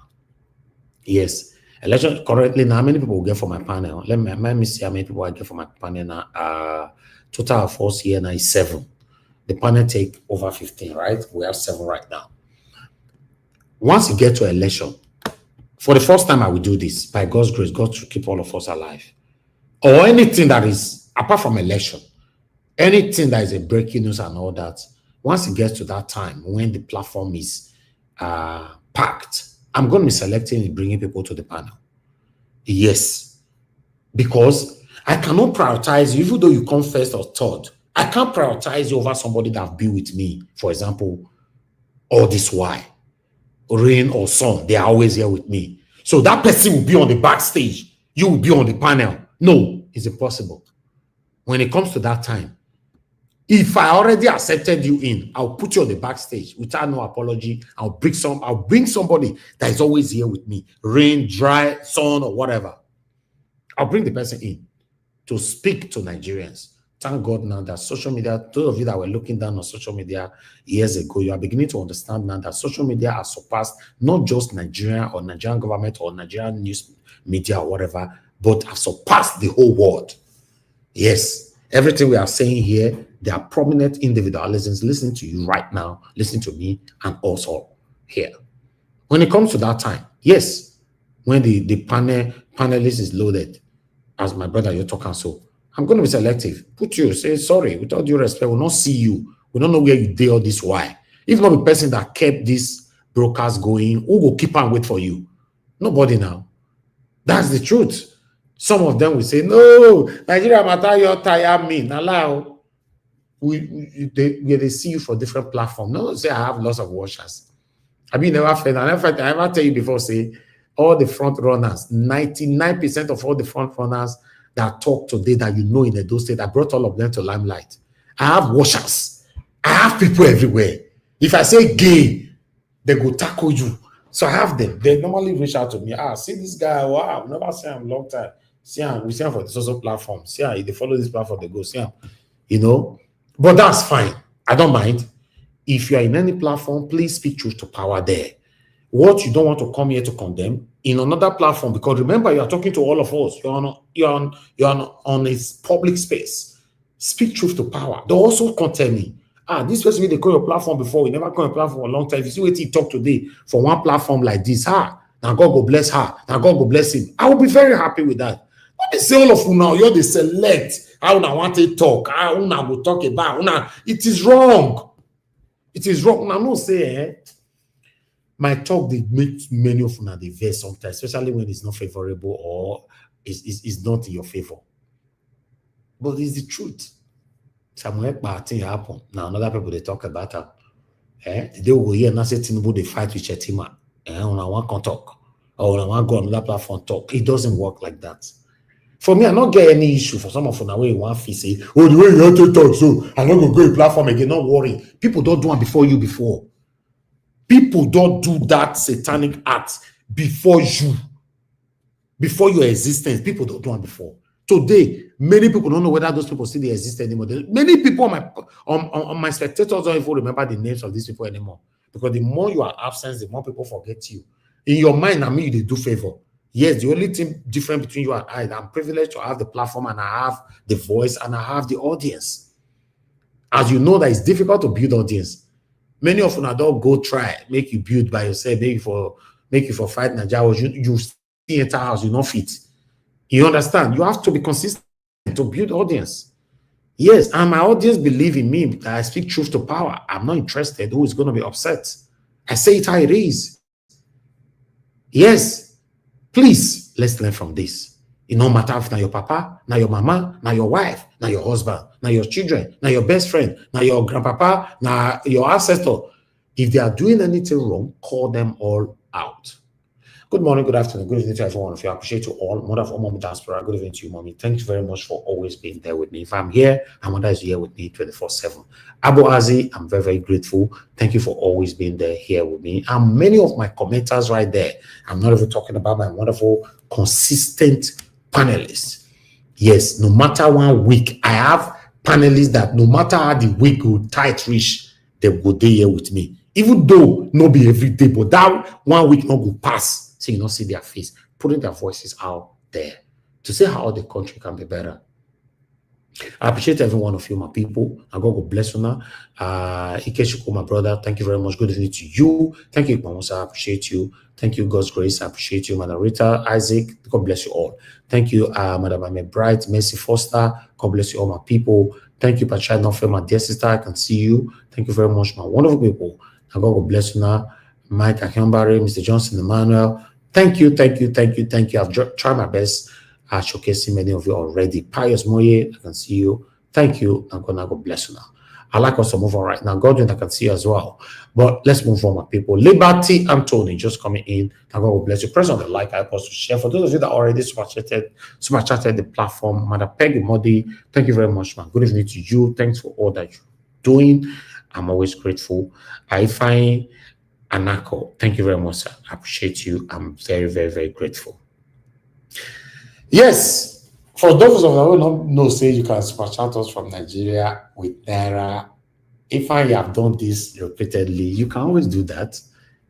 Yes, election currently now, how many people will get for my panel? Let me see how many people I get for my panel now. Total of us here now is 7. The panel take over 15, right? We have 7 right now. Once you get to election, for the first time I will do this, by God's grace, God to keep all of us alive. Or anything that is, apart from election, anything that is a breaking news and all that, once it gets to that time, when the platform is packed, I'm going to be selecting and bringing people to the panel. Yes. Because I cannot prioritize you, even though you come first or third. I can't prioritize you over somebody that be with me. For example, all this while, rain or sun, they are always here with me. So that person will be on the backstage. You will be on the panel. No, it's impossible. When it comes to that time, if I already accepted you in, I'll put you on the backstage without no apology. I'll bring somebody that is always here with me. Rain, dry, sun, or whatever. I'll bring the person in to speak to Nigerians. Thank God now that social media, those of you that were looking down on social media years ago, you are beginning to understand now that social media has surpassed not just Nigeria or Nigerian government or Nigerian news media or whatever, but have surpassed the whole world. Yes, everything we are saying here, there are prominent individuals listening to you right now, listening to me, and also here. When it comes to that time, yes, when the panelist is loaded, as my brother you're talking so, I'm going to be selective. Put you, say sorry, with all due respect, we'll not see you. We don't know where you did all this why. If not the person that kept this broadcast going, who will keep and wait for you? Nobody now. That's the truth. Some of them will say, no, Nigeria matter, you tire me. Allow. They see you for different platforms. No, say I have lots of watchers. I mean, I never tell you before, say, all the front runners, 99% of all the front runners that talk today that you know in Edo State, I brought all of them to limelight. I have watchers. I have people everywhere. If I say gay, they go tackle you. So I have them. They normally reach out to me. See this guy, wow, I've never seen him in a long time. See, we see for the social platform. See, if they follow this platform, they go see, you know. But that's fine. I don't mind. If you are in any platform, please speak truth to power there. What you don't want to come here to condemn in another platform, because remember, you are talking to all of us. You're on a public space. Speak truth to power. They also content me. This person they call your platform before. We never call your platform for a long time. If you see what he talk today for one platform like this, now God go bless her. Now God go bless him. I will be very happy with that. Let me say all of you now, you're the select. How I want to talk. How I will talk about. It is wrong. It is wrong. I'm not saying my talk they make many of you the verse sometimes, especially when it's not favorable or is not in your favor. But it's the truth. Somewhere bad thing happen. Now another people they talk about them. They will go here and say Tinubu they fight with Chetima. On one can talk. Or on one go on another platform talk. It doesn't work like that. For me, I don't get any issue for some of you now where you want to say, the way you have to talk, so I'm not going to go to platform again. Don't worry. People don't do it before you before. People don't do that satanic act before you. Before your existence. People don't do it before. Today, many people don't know whether those people still exist anymore. Many people on my spectators don't even remember the names of these people anymore. Because the more you are absent, the more people forget you. In your mind, I mean, they do favor. Yes, the only thing different between you and I'm privileged to have the platform and I have the voice and I have the audience. As you know that it's difficult to build audience. Many of you don't go try, make you build by yourself, make you for fight Nigeria. You see enter house, you not fit. You understand? You have to be consistent to build audience. Yes, and my audience believe in me that I speak truth to power. I'm not interested who is going to be upset. I say it how it is. Yes. Please, let's learn from this. It no matter if now your papa, now your mama, now your wife, now your husband, now your children, now your best friend, now your grandpapa, now your ancestor. If they are doing anything wrong, call them all out. Good morning, good afternoon, good evening to everyone. If you appreciate you all, mother of all mommy Diaspora, good evening to you, mommy. Thank you very much for always being there with me. If I'm here, my mother is here with me 24/7. Abu Azi, I'm very, very grateful. Thank you for always being there here with me. And many of my commenters right there. I'm not even talking about my wonderful, consistent panelists. Yes, no matter 1 week, I have panelists that no matter how the week will tight reach, they will be here with me. Even though not be every day, but that 1 week not go pass. So you don't see their face, putting their voices out there to say how the country can be better. I appreciate every one of you, my people. I God bless you now. Ikeshuko, my brother, thank you very much. Good evening to you. Thank you, Pamusa. I appreciate you. Thank you, God's grace. I appreciate you, Madam Rita, Isaac. God bless you all. Thank you, Madam Ahmed Bright, Mercy Foster. God bless you all, my people. Thank you, Patricia Nofel, my dear sister. I can see you. Thank you very much, my wonderful people. I God bless you now. Mike Akambare, Mr. Johnson, Emmanuel. Thank you. I've tried my best at showcasing many of you already. Pius Moye, I can see you. Thank you. I'm gonna go bless you now. I like us to move on right now. Godwin, I can see you as well. But let's move on, my people. Liberty Anthony just coming in. I'm gonna bless you. Press on the like icon to share. For those of you that already super chatted the platform, Mother Peggy Modi, thank you very much, man. Good evening to you. Thanks for all that you're doing. I'm always grateful. I find Anako, thank you very much, sir. I appreciate you. I'm very, very, very grateful. Yes, for those of you who don't know, say you can super chat us from Nigeria with Naira. If I have done this repeatedly, you can always do that.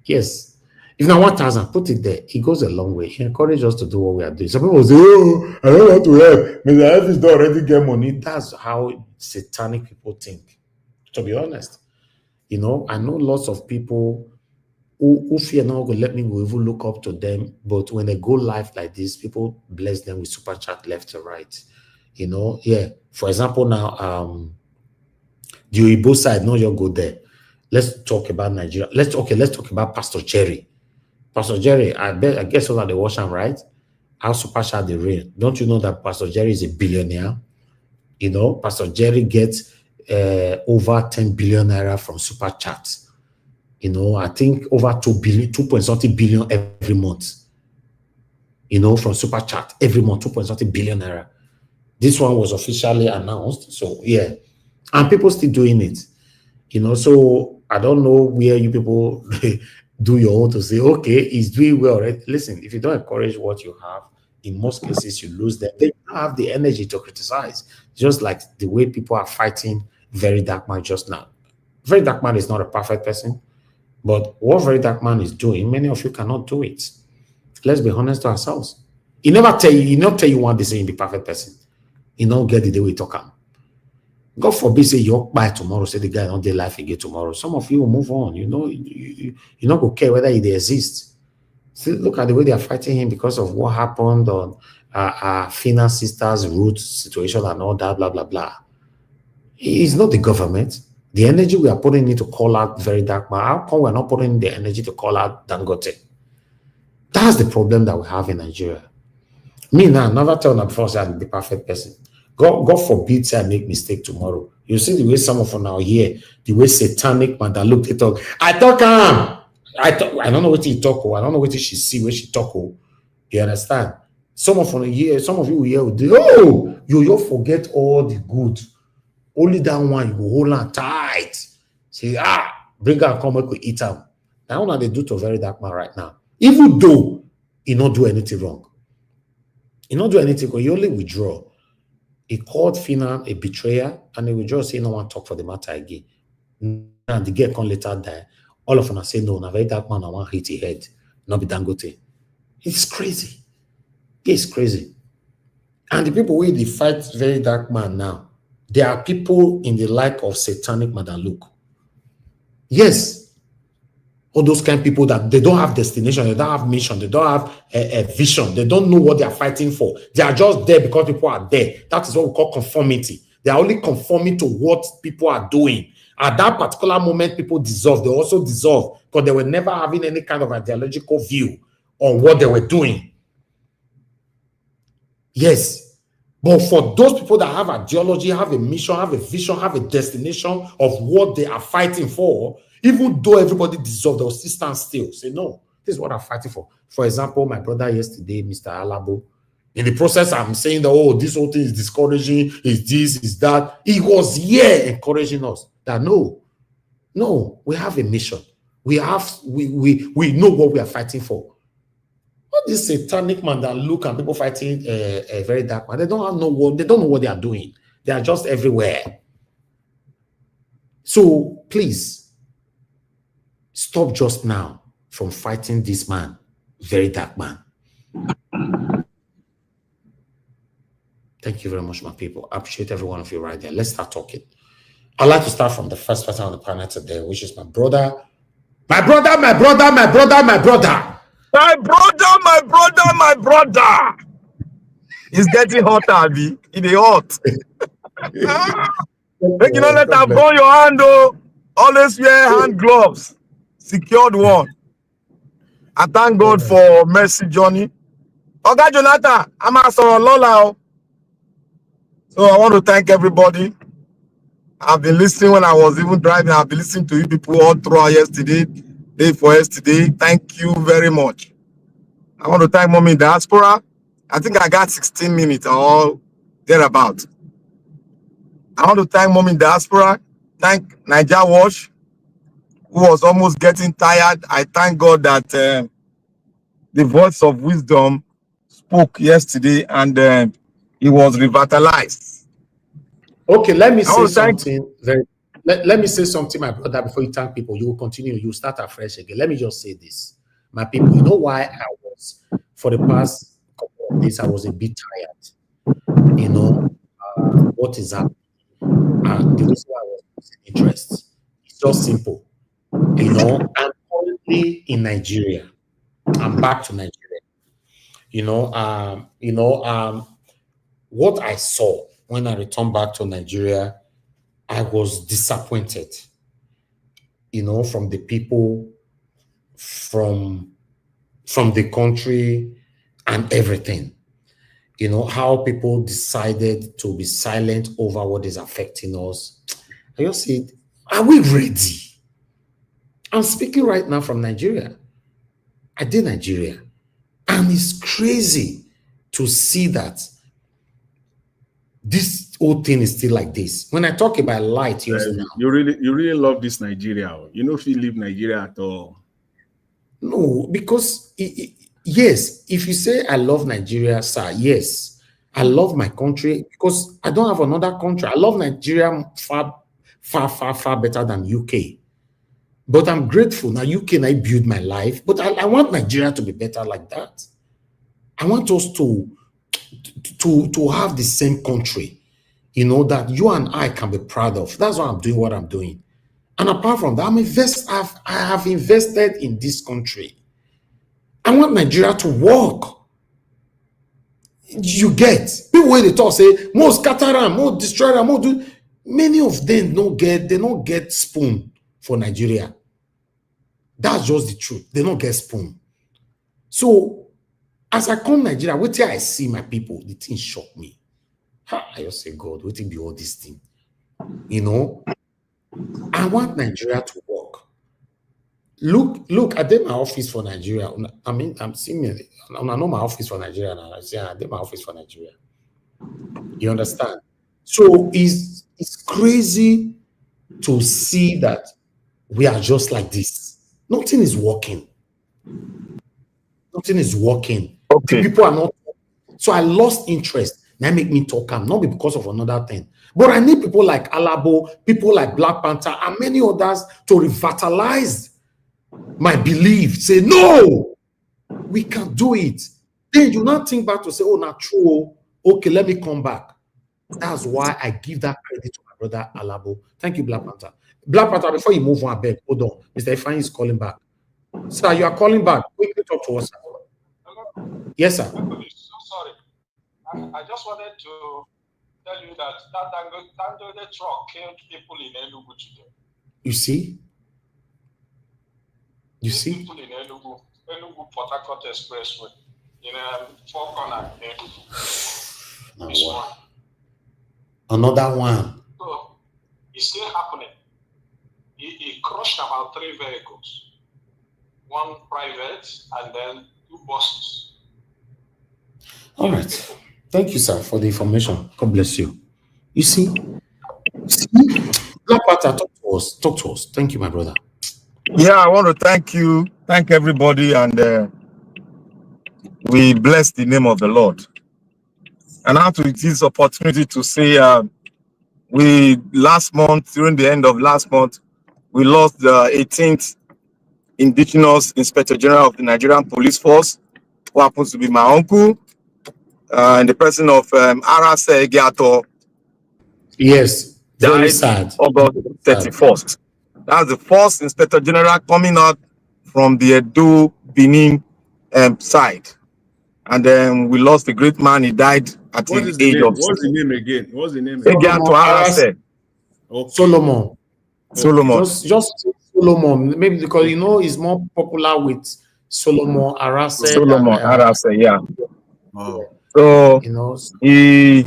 Yes. If now 1,000, put it there. It goes a long way. It encourages us to do what we are doing. Some people say, oh, I don't want to help. Maybe I don't already get money. That's how satanic people think. To be honest, I know lots of people who fear not going to let me go even look up to them, but when they go live like this, people bless them with super chat left and right. Yeah. For example, now the Igbo side, no, you go there. Let's talk about Nigeria. Let's talk about Pastor Jerry. Pastor Jerry, I guess so that they watch him, right? How super chat they reign. Don't you know that Pastor Jerry is a billionaire? Pastor Jerry gets over 10 billion naira from super chats. I think over 2 billion, 2.something billion every month. From super chat every month, 2.something billion naira. This one was officially announced. So yeah, and people still doing it. So I don't know where you people do your own to say, okay, he's doing well, right? Listen, if you don't encourage what you have, in most cases you lose them. They don't have the energy to criticize, just like the way people are fighting Very Dark Man just now. Very Dark Man is not a perfect person, but what Very Dark Man is doing, many of you cannot do it. Let's be honest to ourselves. He never tell you, he not tell you one day say you be perfect person. He not get the way he talk him. God forbid say you're by tomorrow, say the guy don't dey life again tomorrow. Some of you will move on. You know, you not go care whether they exist. See, look at the way they are fighting him because of what happened on Fina sister's root situation and all that, blah, blah, blah. It's not the government. The energy we are putting into call out Very Dark Man, how come we're not putting the energy to call out Dangote? That's the problem that we have in Nigeria. Me now, never tell them before say I'm the perfect person. God forbid say I make mistake tomorrow. You see the way some of them now here, the way satanic man that look, they talk. I don't know what he talk. I don't know what she see, where she talk. You understand? Some of you here will do, oh, you forget all the good. Only that one you go hold on tight. Say, bring her, come we eat them. That's what they do to Very Dark Man right now. Even though he not do anything wrong. He not do anything wrong, he only withdraw. He called Fina a betrayer, and he withdraw, say no one talk for the matter again. And the girl come later die. All of them say no, na Very Dark Man, I want hit his head, not be Dangote. It's crazy. It's crazy. And the people who they fight Very Dark Man now, there are people in the like of satanic Madam Luke. Yes. All those kind of people that they don't have destination, they don't have mission, they don't have a vision, they don't know what they are fighting for. They are just there because people are there. That is what we call conformity. They are only conforming to what people are doing. At that particular moment, people dissolve. They also dissolve because they were never having any kind of ideological view on what they were doing. Yes. But for those people that have ideology, have a mission, have a vision, have a destination of what they are fighting for, even though everybody dissolved, they'll still stand still. Say, no, this is what I'm fighting for. For example, my brother yesterday, Mr. Alabo, in the process, I'm saying that, oh, this whole thing is discouraging, is this, is that. He was here encouraging us that no, we have a mission. We know what we are fighting for. What this satanic man that look at people fighting a Very Dark Man, they don't know what they are doing. They are just everywhere. So please stop just now from fighting this man, Very Dark Man. Thank you very much, my people. I appreciate every one of you right there. Let's start talking. I'd like to start from the first person on the planet today, which is my brother. My brother. It's getting hotter, Abi. It is hot. Make you not let that burn your hand, though. Always wear hand gloves. Secured one. I thank God for Mercy Johnny. Okay, Jonathan, I'm asking Lola. So I want to thank everybody. I've been listening when I was even driving. I've been listening to you people all throughout yesterday, day for yesterday. Thank you very much. I want to thank Mommy Diaspora. I think I got 16 minutes or thereabout. I want to thank Mommy Diaspora. Thank Niger Wash, who was almost getting tired. I thank God that the voice of wisdom spoke yesterday and he was revitalized. Okay, let me say something. Let me say something, my brother, before you thank people. You will continue. You start afresh again. Let me just say this. My people, you know why I was, for the past couple of days, I was a bit tired. You know, what is happening? And the reason why I was losing interest, it's just simple. You know, I'm currently in Nigeria. I'm back to Nigeria. What I saw when I returned back to Nigeria, I was disappointed, you know, from the people, from the country and everything. You know, how people decided to be silent over what is affecting us. I just said, are we ready? I'm speaking right now from Nigeria. I did Nigeria. And it's crazy to see that this whole thing is still like this. When I talk about light, you really love this Nigeria. You know if you leave Nigeria at all. No, because yes, if you say I love Nigeria, sir, yes, I love my country because I don't have another country. I love Nigeria far, far, far, far better than UK. But I'm grateful. Now UK and I build my life, but I want Nigeria to be better like that. I want us to have the same country, you know, that you and I can be proud of. That's why I'm doing what I'm doing. And apart from that, I have invested in this country. I want Nigeria to work. You get people when they talk say more scatter am, more destroy am, more do. Many of them don't get spoon for Nigeria. That's just the truth. They don't get spoon. So as I come Nigeria, wait till I see my people, the thing shock me. I just say, God, what be all this thing? You know, I want Nigeria to work. Look, I did my office for Nigeria. I mean, I'm seeing it. I know my office for Nigeria now. I say I did my office for Nigeria. You understand? So it's crazy to see that we are just like this. Nothing is working. Nothing is working. Okay. People are not. So I lost interest. That make me talk calm, not because of another thing. But I need people like Alabo, people like Black Panther, and many others to revitalize my belief. Say, no, we can do it. Then you not think back to say, oh, not true. Okay, let me come back. That's why I give that credit to my brother Alabo. Thank you, Black Panther. Black Panther, before you move on, I beg, hold on. Mr. Ifeanyi is calling back. Sir, you are calling back. Quickly talk to us. Yes, sir. So sorry. I just wanted to tell you that Dangote truck killed people in Enugu today. You see? You see? People in Enugu Port Harcourt Expressway in a four corner Enugu. This one. Another one. So it's still happening. He crushed about 3 vehicles, 1 private and then 2 buses. All right. Thank you, sir, for the information. God bless you. You see? Black Panther, talk to us. Talk to us. Thank you, my brother. Yeah, I want to thank you. Thank everybody. And we bless the name of the Lord. And I have to use this opportunity to say last month, during the end of last month, we lost the 18th Indigenous Inspector General of the Nigerian Police Force, who happens to be my uncle, and the person of Arase Egiato. Yes, very died sad. August 31st. That's the first Inspector General coming out from the Edo Benin side. And then we lost a great man. He died at the age of 60. What's the name again? What's the name? Egiato Arase. Okay. Solomon. Solomon. Just Solomon. Maybe because you know he's more popular with Solomon Arase. Solomon Arase, yeah. Oh. So you know, he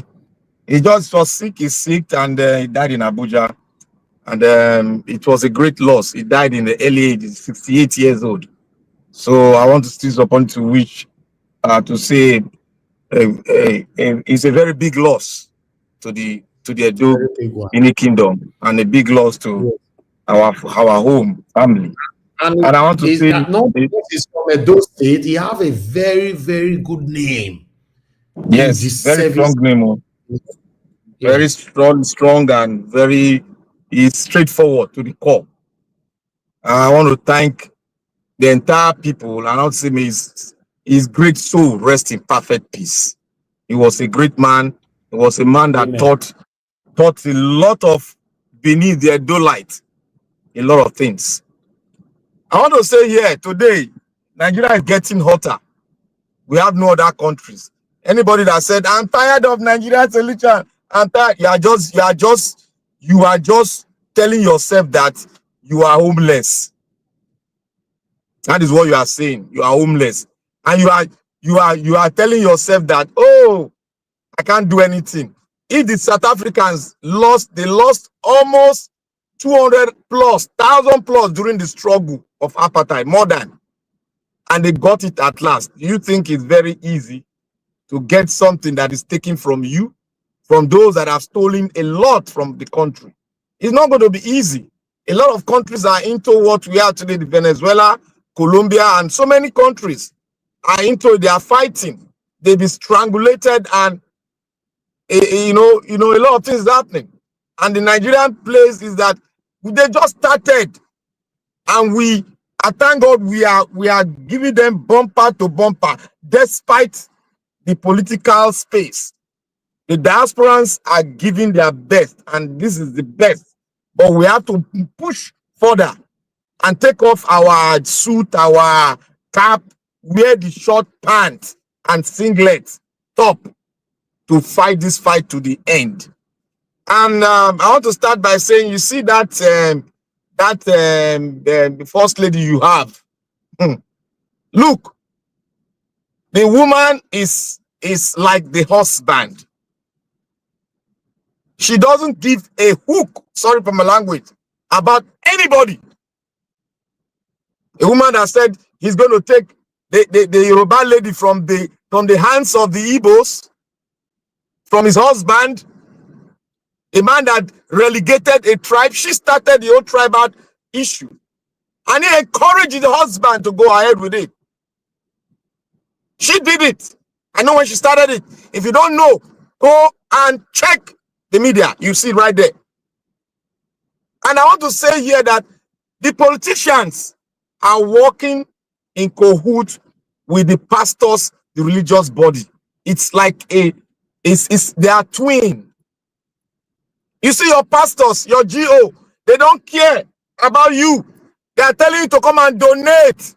just was sick. He's sick, and he died in Abuja. And it was a great loss. He died in the early ages, 68 years old. So I want to seize upon to which to say it's a very big loss to the Edo Benin Kingdom, and a big loss to our home family. And I want to say, not because he's from Edo State, he have a very, very good name. Yes, very strong name. Very strong, and very straightforward to the core. I want to thank the entire people, and I want to say his great soul rest in perfect peace. He was a great man. He was a man that taught a lot of beneath the Edolite, a lot of things. I want to say here today, Nigeria is getting hotter. We have no other countries. Anybody that said, I'm tired of Nigeria solution, I'm tired, you are just telling yourself that you are homeless. That is what you are saying. You are homeless. And you are telling yourself that, oh, I can't do anything. If the South Africans they lost almost 200,000 plus during the struggle of apartheid, more than, and they got it at last. Do you think it's very easy to get something that is taken from you, from those that have stolen a lot from the country? It's not going to be easy. A lot of countries are into what we are today, Venezuela, Colombia, and so many countries. are into it, they are fighting. They've been strangulated, and you know, a lot of things happening. And the Nigerian place is that they just started, and thank God we are giving them bumper to bumper, despite the political space. The diasporans are giving their best, and this is the best. But we have to push further and take off our suit, our cap, wear the short pants and singlet top to fight this fight to the end. And I want to start by saying, you see that the first lady you have. Look, the woman is like the husband. She doesn't give a hook, sorry for my language, about anybody. A woman that said he's going to take the Yoruba lady from the hands of the Igbos, from his husband, a man that relegated a tribe. She started the whole tribal issue, and he encouraged the husband to go ahead with it. She did it. I know when she started it. If you don't know, go and check the media. You see right there. And I want to say here that the politicians are working in cahoots with the pastors, the religious body. It's like they are twin. You see your pastors, your GO, they don't care about you. They are telling you to come and donate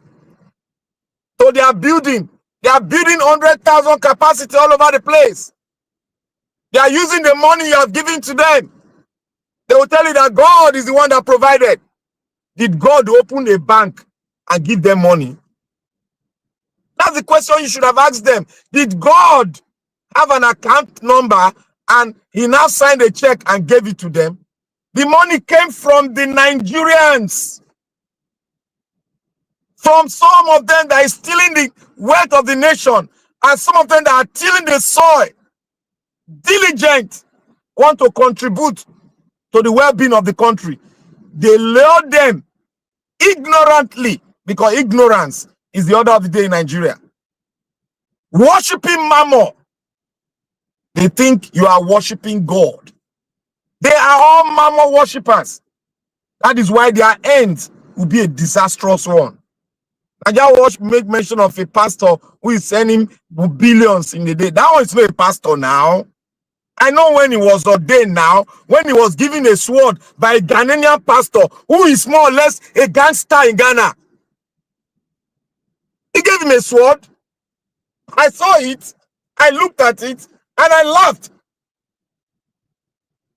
to their building. They are building 100,000 capacity all over the place. They are using the money you have given to them. They will tell you that God is the one that provided. Did God open a bank and give them money? That's the question you should have asked them. Did God have an account number and he now signed a check and gave it to them? The money came from the Nigerians. From some of them that is stealing the wealth of the nation, and some of them that are tilling the soil, diligent, want to contribute to the well-being of the country. They lure them ignorantly, because ignorance is the order of the day in Nigeria. Worshipping Mammon. They think you are worshiping God. They are all Mammon worshippers. That is why their end will be a disastrous one. I just make mention of a pastor who is sending billions in a day. That one is not a pastor now. I know when he was ordained now, when he was given a sword by a Ghanaian pastor who is more or less a gangster in Ghana. He gave him a sword. I saw it, I looked at it, and I laughed.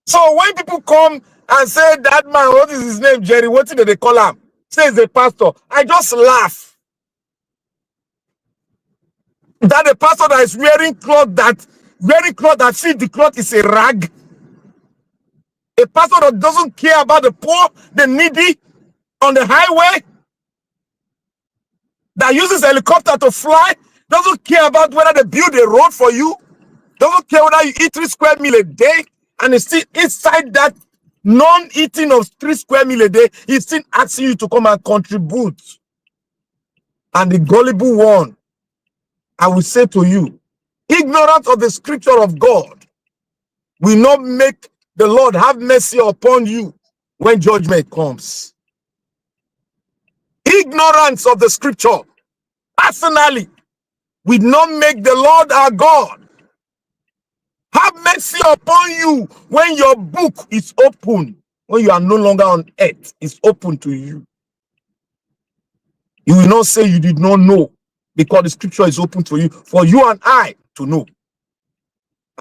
So when people come and say that man, what is his name, Jerry, what did they call him? Says a pastor, I just laugh. That a pastor that is wearing cloth that see the cloth is a rag. A pastor that doesn't care about the poor, the needy on the highway, that uses helicopter to fly, doesn't care about whether they build a road for you, doesn't care whether you eat 3 square meal a day, and it's still inside that non-eating of 3 square meal a day, he's still asking you to come and contribute. And the gullible one, I will say to you, ignorant of the scripture of God will not make the Lord have mercy upon you when judgment comes. Ignorance of the scripture personally will not make the Lord our God have mercy upon you when your book is open, when you are no longer on earth, it's open to you. You will not say you did not know, because the scripture is open to you, for you and I to know.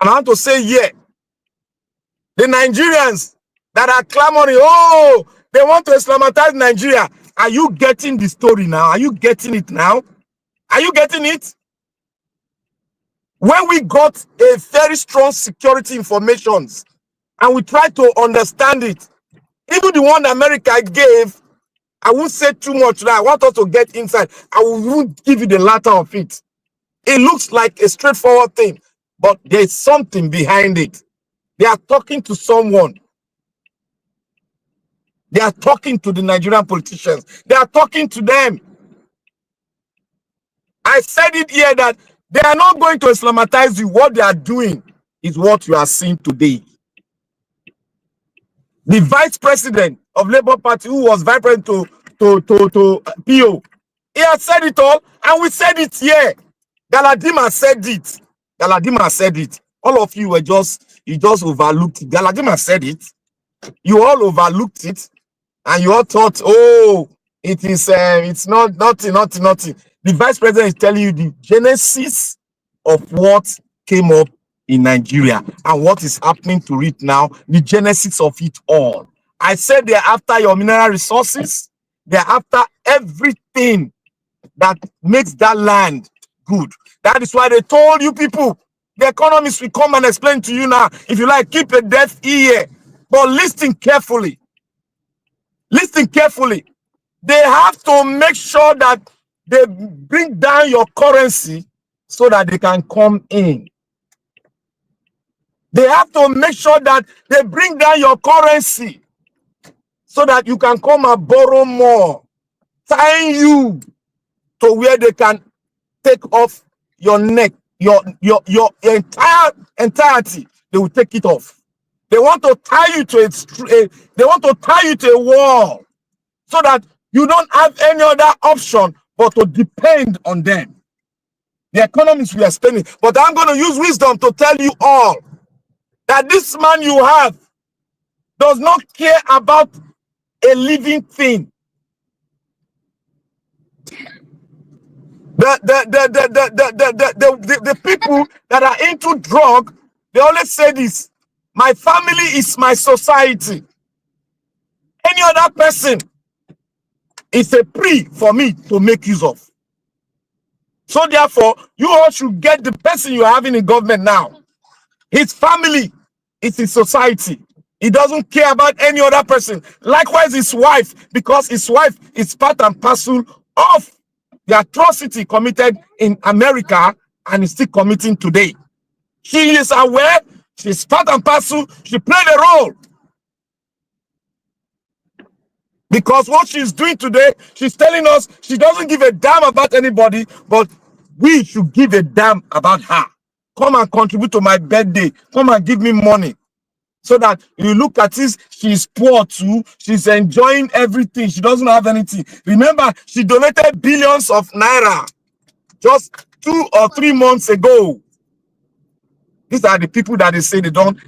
And I want to say here, the Nigerians that are clamoring, oh, they want to Islamatize Nigeria. Are you getting the story now? Are you getting it now? Are you getting it? When we got a very strong security informations and we tried to understand it, even the one America gave, I won't say too much now. I want us to get inside. I won't give you the latter of it. It looks like a straightforward thing, but there's something behind it. They are talking to someone. They are talking to the Nigerian politicians. They are talking to them. I said it here that they are not going to Islamatize you. What they are doing is what you are seeing today. The vice president of Labour Party, who was vice president to PO, he has said it all, and we said it here. Galadima said it. Galadima said it. All of you you just overlooked it. Galadima said it. You all overlooked it, and you all thought, oh, it's nothing. The vice president is telling you the genesis of what came up in Nigeria and what is happening to it now, the genesis of it all. I said they're after your mineral resources, they're after everything that makes that land good. That is why they told you people, the economists will come and explain to you now. If you like, keep a deaf ear, but listen carefully. Listen carefully. They have to make sure that they bring down your currency so that they can come in. They have to make sure that they bring down your currency so that you can come and borrow more, tying you to where they can take off your neck, your entirety. They will take it off. They want to tie you to a wall so that you don't have any other option but to depend on them. The economists we are spending, but I'm going to use wisdom to tell you all that this man you have does not care about a living thing. The people that are into drug, they always say this: my family is my society. Any other person is a prey for me to make use of. So therefore, you all should get the person you are having in government now. His family is his society. He doesn't care about any other person. Likewise, his wife, because his wife is part and parcel of the atrocity committed in America and is still committing today. She is aware, she's part and parcel, she played a role. Because what she's doing today, she's telling us she doesn't give a damn about anybody, but we should give a damn about her. Come and contribute to my birthday. Come and give me money. So that you look at this, she's poor too. She's enjoying everything. She doesn't have anything. Remember, she donated billions of naira just 2 or 3 months ago. These are the people that they say they don't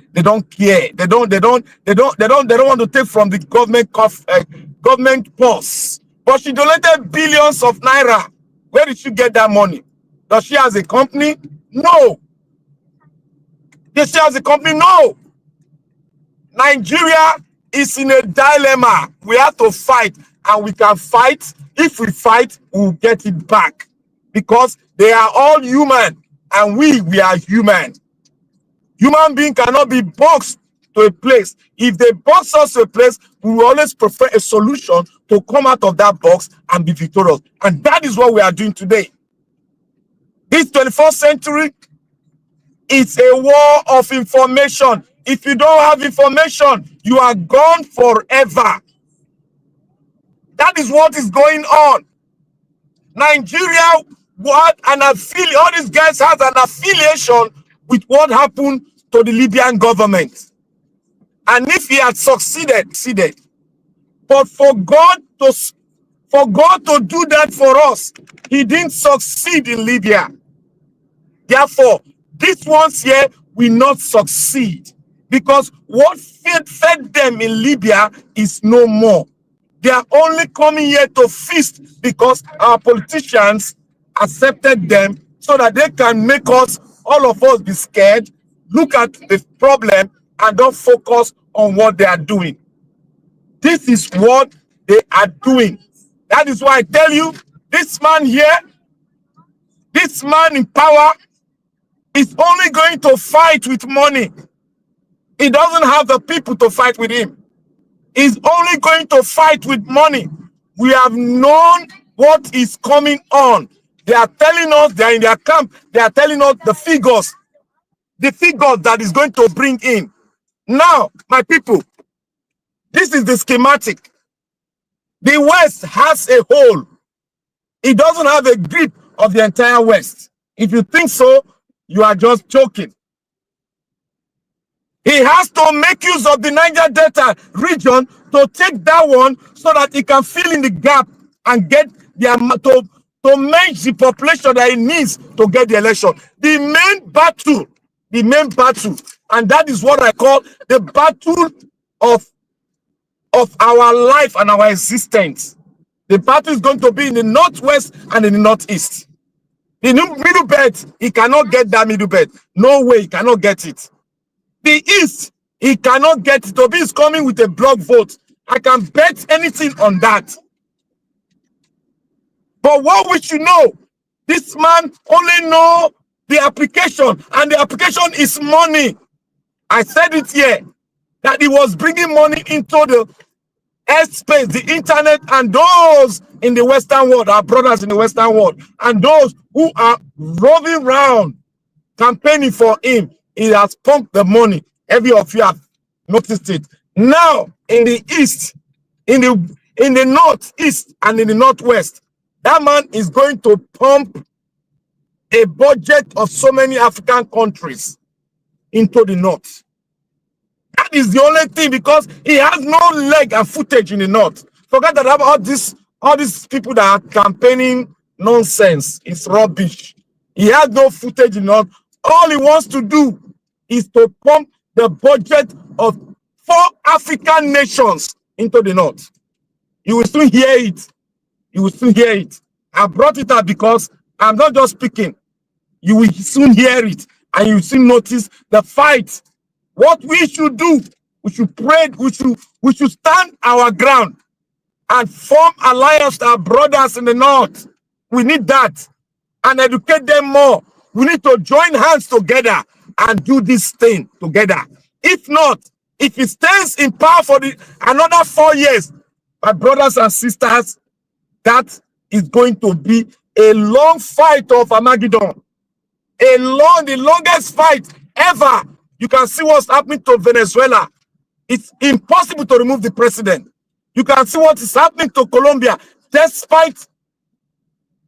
care. They don't want to take from the government purse. But she donated billions of naira. Where did she get that money? Does she have a company? No. Does she have a company? No. Nigeria is in a dilemma. We have to fight, and we can fight. If we fight, we'll get it back, because they are all human, and we are human. Human being cannot be boxed to a place. If they box us to a place, we will always prefer a solution to come out of that box and be victorious. And that is what we are doing today. This 21st century is a war of information. If you don't have information, you are gone forever. That is what is going on. Nigeria, what an affiliate, all these guys have an affiliation with what happened to the Libyan government. And if he had succeeded, but for God to do that for us, he didn't succeed in Libya. Therefore, these ones here will not succeed, because what fed them in Libya is no more. They are only coming here to feast because our politicians accepted them so that they can make us, all of us, be scared, look at the problem, and don't focus on what they are doing. This is what they are doing. That is why I tell you, this man here, this man in power, is only going to fight with money. He doesn't have the people to fight with him. He's only going to fight with money. We have known what is coming on. They are telling us, they are in their camp, they are telling us the figures that is going to bring in. Now, my people, this is the schematic. The West has a hole. It doesn't have a grip of the entire West. If you think so, you are just joking. He has to make use of the Niger Delta region to take that one so that he can fill in the gap and get the to match the population that he needs to get the election. The main battle, and that is what I call the battle of our life and our existence. The battle is going to be in the northwest and in the northeast. The middle belt, he cannot get that middle belt. No way, he cannot get it. The east, he cannot get it. Obi is coming with a block vote. I can bet anything on that. But what we should know, this man only know the application, and the application is money. I said it here, that he was bringing money into the airspace, the internet, and those in the Western world, our brothers in the Western world, and those who are roving around campaigning for him. He has pumped the money. Every of you have noticed it. Now, in the east, in the northeast, and in the northwest, that man is going to pump a budget of so many African countries into the north. That is the only thing, because he has no leg and footage in the north. Forget that about all these people that are campaigning nonsense. It's rubbish. He has no footage in the north. All he wants to do is to pump the budget of 4 African nations into the north. You will soon hear it. You will soon hear it. I brought it up because I'm not just speaking. You will soon hear it, and you will soon notice the fight. What we should do, we should pray, we should stand our ground and form alliance with our brothers in the north. We need that, and educate them more. We need to join hands together and do this thing together. If not, if he stays in power for another 4 years, my brothers and sisters, that is going to be a long fight of Armageddon. The longest fight ever. You can see what's happening to Venezuela. It's impossible to remove the president. You can see what is happening to Colombia, despite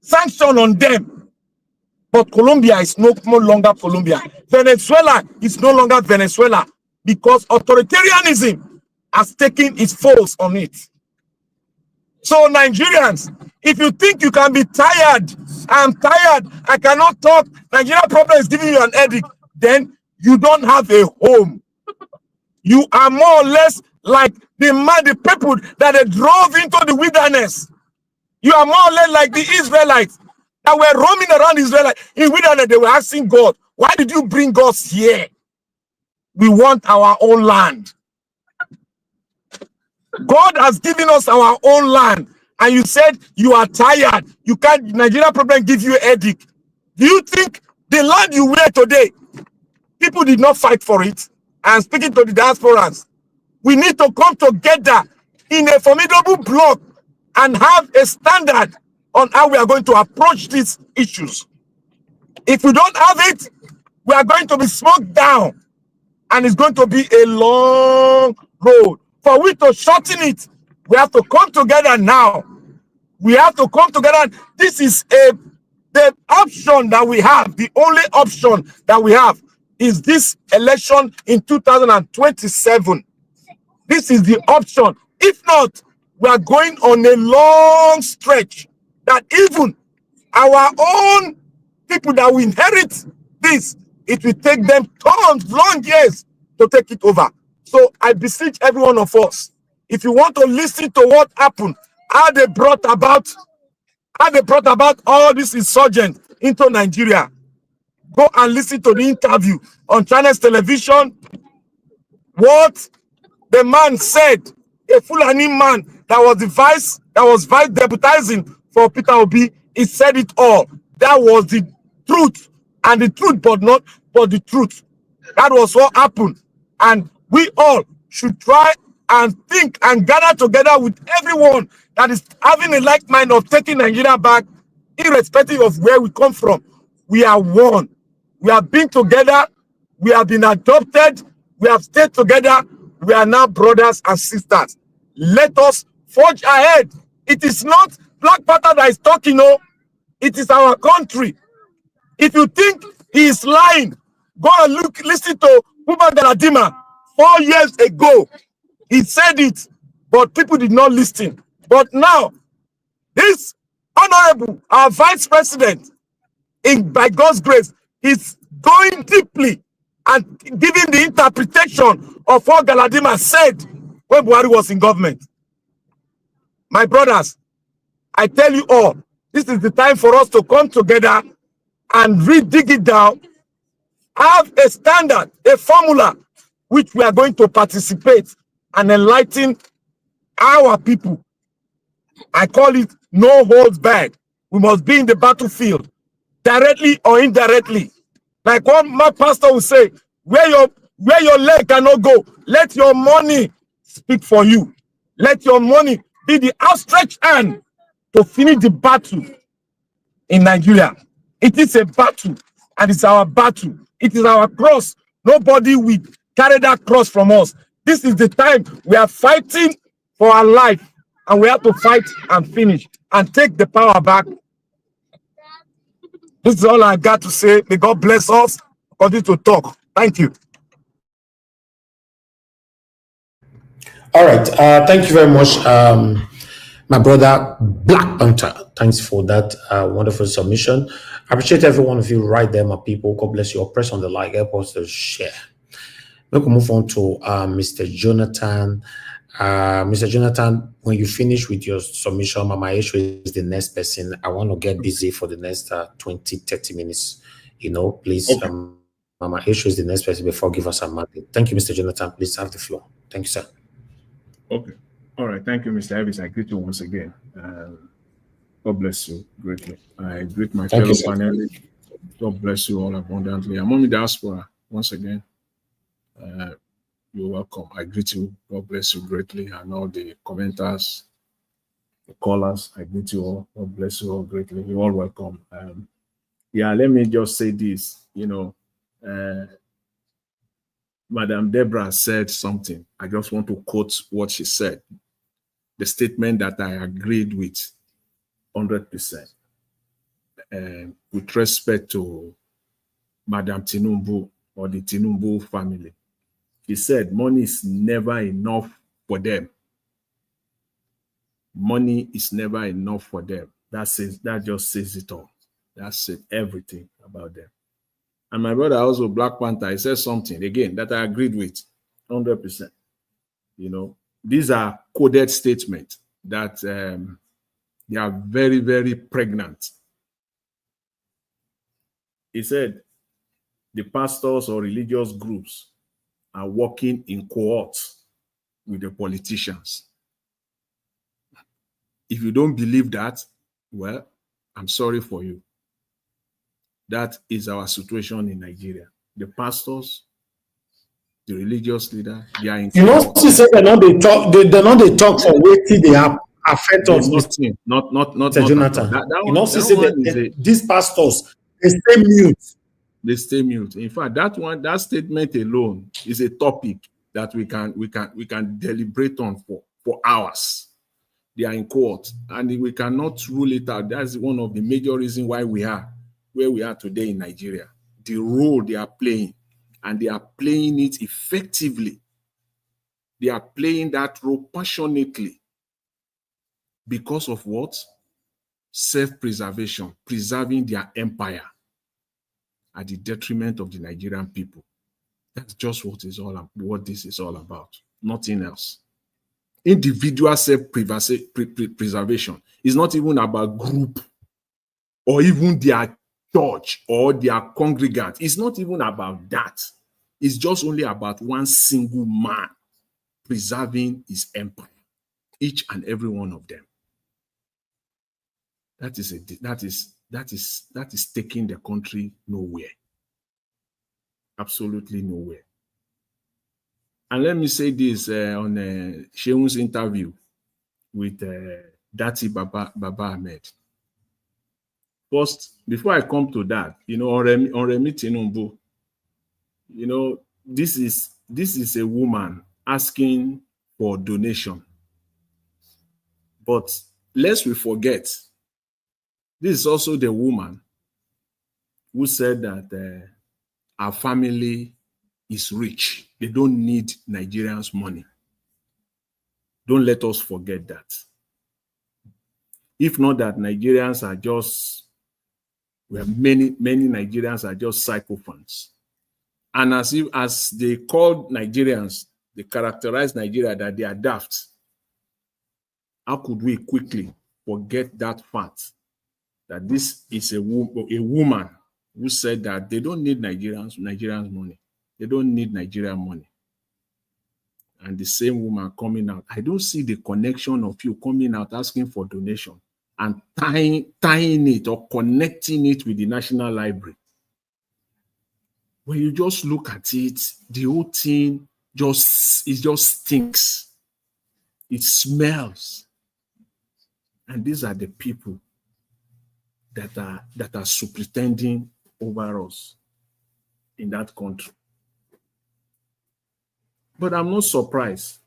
sanction on them. But Colombia is no longer Colombia. Venezuela is no longer Venezuela, because authoritarianism has taken its force on it. So Nigerians, if you think you can be tired, I'm tired, I cannot talk, Nigeria problem is giving you an headache, then you don't have a home. You are more or less like the people that they drove into the wilderness. You are more or less like the Israelites that were roaming around Israel in wilderness. They were asking God, why did you bring us here? We want our own land. God has given us our own land, and you said you are tired. You can't. Nigeria problem give you a headache. Do you think the land you wear today, people did not fight for it? And speaking to the diasporans, we need to come together in a formidable block and have a standard on how we are going to approach these issues. If we don't have it, we are going to be smoked down, and it's going to be a long road. For we to shorten it, we have to come together now. We have to come together. This is the option that we have. The only option that we have is this election in 2027. This is the option. If not, we are going on a long stretch that even our own people that will inherit this, it will take them long years to take it over. So I beseech every one of us, if you want to listen to what happened, how they brought about all this insurgent into Nigeria, go and listen to the interview on China's television. What the man said, a Fulani man that was vice deputizing for Peter Obi, he said it all. That was the truth, and the truth, but the truth. That was what happened, and we all should try and think and gather together with everyone that is having a like mind of taking Nigeria back, irrespective of where we come from. We are one. We have been together. We have been adopted. We have stayed together. We are now brothers and sisters. Let us forge ahead. It is not Black Panther that is talking, no. It is our country. If you think he is lying, go and listen to Uba Galadima 4 years ago. He said it, but people did not listen. But now, this honorable, our vice president, by God's grace, is going deeply and giving the interpretation of what Galadima said when Buhari was in government. My brothers, I tell you all, this is the time for us to come together and dig it down, have a standard, a formula, which we are going to participate and enlighten our people. I call it no holds barred. We must be in the battlefield, directly or indirectly. Like what my pastor will say, where your leg cannot go, let your money speak for you. Let your money be the outstretched hand to finish the battle in Nigeria. It is a battle, and it's our battle. It is our cross. Nobody will carry that cross from us. This is the time we are fighting for our life, and we have to fight and finish and take the power back. This is all I got to say. May God bless us. Continue to talk. Thank you. All right. Thank you very much, my brother Black Panther. Thanks for that wonderful submission. I appreciate every one of you right there, my people. God bless you. Press on the like, help us to share. We'll move on to Mr. Jonathan. Mr. Jonathan, when you finish with your submission, Mama Esho is the next person. I want to get busy for the next 20-30 minutes. Please, okay. Mama Esho is the next person before give us a mandate. Thank you, Mr. Jonathan. Please have the floor. Thank you, sir. Okay. All right. Thank you, Mr. Elvis. I greet you once again. God bless you greatly. I greet my fellow panelists. God bless you all abundantly. I'm on the Diaspora once again. You're welcome. I greet you. God bless you greatly. And all the commenters, the callers, I greet you all. God bless you all greatly. You're all welcome. Let me just say this. Madam Deborah said something. I just want to quote what she said. The statement that I agreed with 100%. With respect to Madam Tinubu or the Tinubu family. He said money is never enough for them. Money is never enough for them. That just says it all. That said everything about them. And my brother also, Black Panther, he said something again that I agreed with 100%. These are coded statements that they are very, very pregnant. He said the pastors or religious groups are working in cohorts with the politicians. If you don't believe that, well, I'm sorry for you. That is our situation in Nigeria. The pastors, the religious leader, they are in cohorts. She said they're not they talk for waiting they have affect us. Not Jonathan. She said that these pastors they stay mute. They stay mute. In fact, that statement alone is a topic that we can deliberate on for hours. They are in court, and we cannot rule it out. That's one of the major reasons why we are where we are today in Nigeria. The role they are playing, and they are playing it effectively. They are playing that role passionately because of what? Self-preservation, preserving their empire at the detriment of the Nigerian people. That's just what this is all about. Nothing else. Individual self-preservation is not even about group or even their church or their congregant. It's not even about that. It's just only about one single man preserving his empire, each and every one of them. That is taking the country nowhere. Absolutely nowhere. And let me say this on Sheun's interview with Datti Baba-Ahmed. First, before I come to that, on Remi Tinubu, this is a woman asking for donation. But lest we forget This is also the woman who said that our family is rich. They don't need Nigerians' money. Don't let us forget that. If not that Nigerians are just, many Nigerians are just psychophants. And as they call Nigerians, they characterize Nigeria that they are daft. How could we quickly forget that fact that this is a woman who said that they don't need Nigerians money. They don't need Nigerian money. And the same woman coming out. I don't see the connection of you coming out asking for donation and tying it or connecting it with the National Library. When you just look at it, the whole thing just stinks. It smells. And these are the people that are superintending over us in that country. But I'm not surprised.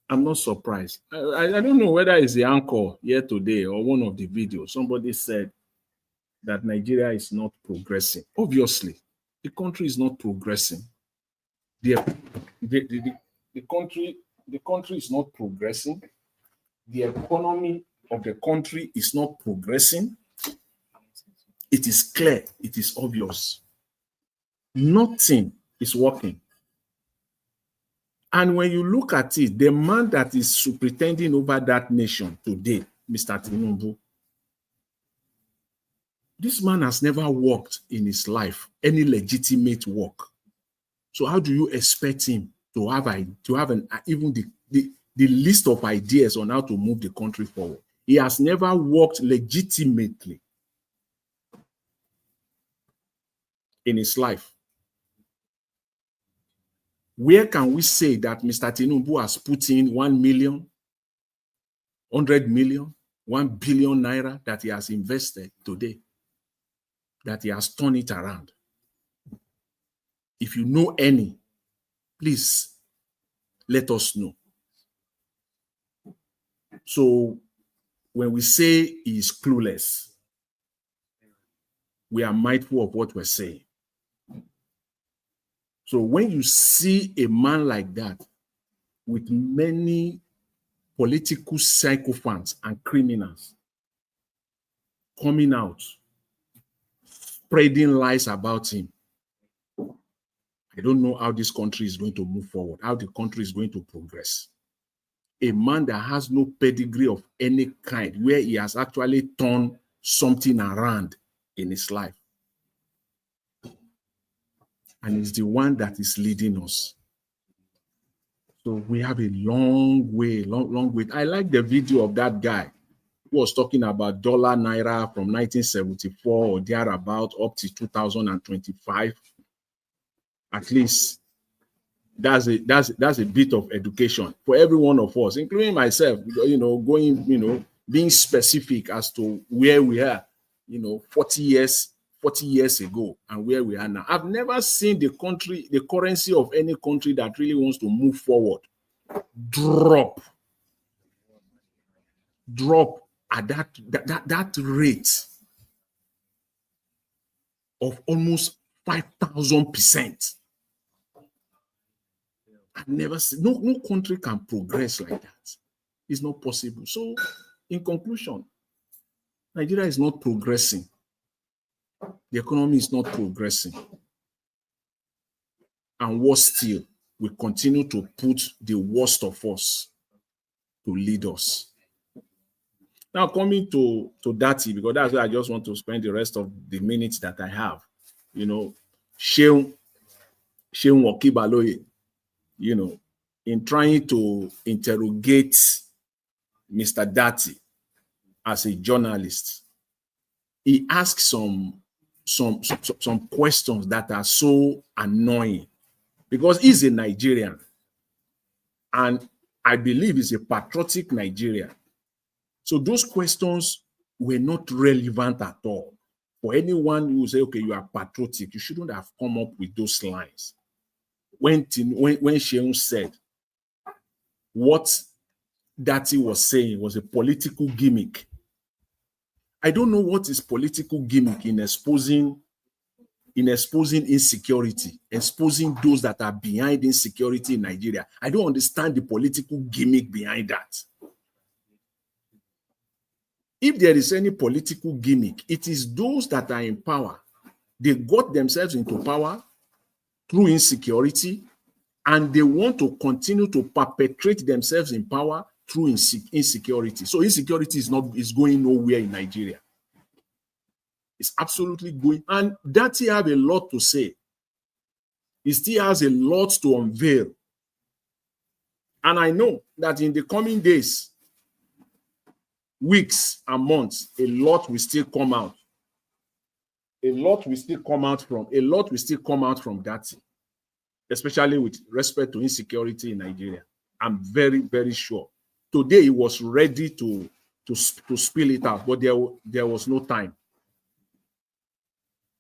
I'm not surprised. I don't know whether it's the anchor here today or one of the videos. Somebody said that Nigeria is not progressing. Obviously, the country is not progressing. The country is not progressing. The economy of the country is not progressing. It is clear. It is obvious. Nothing is working. And when you look at it, the man that is superintending over that nation today, Mr. Tinubu, this man has never worked in his life any legitimate work. So how do you expect him to have even the list of ideas on how to move the country forward? He has never worked legitimately in his life. Where can we say that Mr. Tinubu has put in 1 million, 100 million, 1 billion naira that he has invested today, that he has turned it around? If you know any, please let us know. So when we say he is clueless, we are mindful of what we're saying. So when you see a man like that with many political sycophants and criminals coming out, spreading lies about him, I don't know how this country is going to move forward, how the country is going to progress. A man that has no pedigree of any kind, where he has actually turned something around in his life. And it's the one that is leading us. So we have a long way. I like the video of that guy who was talking about dollar naira from 1974 or thereabout up to 2025. At least that's a bit of education for every one of us, including myself, being specific as to where we are, 40 years ago and where we are now. I've never seen the currency of any country that really wants to move forward drop at that rate of almost 5,000%. I've never seen, no country can progress like that. It's not possible. So in conclusion, Nigeria is not progressing. The economy is not progressing. And worse still, we continue to put the worst of us to lead us. Now coming to Datti, because that's where I just want to spend the rest of the minutes that I have. Sheun Wakibaloye, in trying to interrogate Mr. Datti as a journalist, he asked some questions that are so annoying because he's a Nigerian and I believe he's a patriotic Nigerian. So those questions were not relevant at all. For anyone who say, okay, you are patriotic, you shouldn't have come up with those lines. When Sheun said what Datti was saying was a political gimmick, I don't know what is political gimmick in exposing insecurity, exposing those that are behind insecurity in Nigeria. I don't understand the political gimmick behind that. If there is any political gimmick, it is those that are in power. They got themselves into power through insecurity, and they want to continue to perpetrate themselves in power through insecurity. So insecurity is going nowhere in Nigeria. It's absolutely going, and Datti have a lot to say. He still has a lot to unveil. And I know that in the coming days, weeks and months, a lot will still come out. A lot will still come out from Datti, especially with respect to insecurity in Nigeria. I'm very, very sure. Today he was ready to spill it out, but there was no time.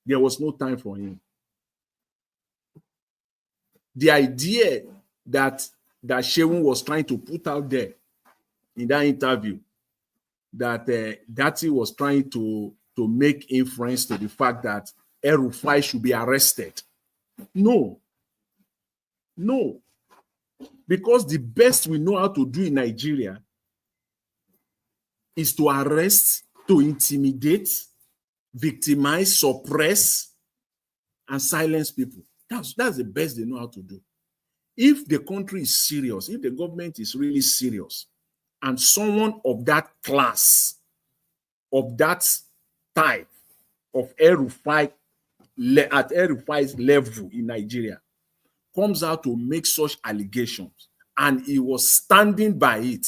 There was no time for him. The idea that Shewun was trying to put out there in that interview, that Datti was trying to make inference to the fact that El-Rufai should be arrested. No. Because the best we know how to do in Nigeria is to arrest, to intimidate, victimize, suppress, and silence people. That's the best they know how to do. If the country is serious, if the government is really serious, and someone of that class, of that type, of El-Rufai, at El-Rufai's level in Nigeria, comes out to make such allegations, and he was standing by it,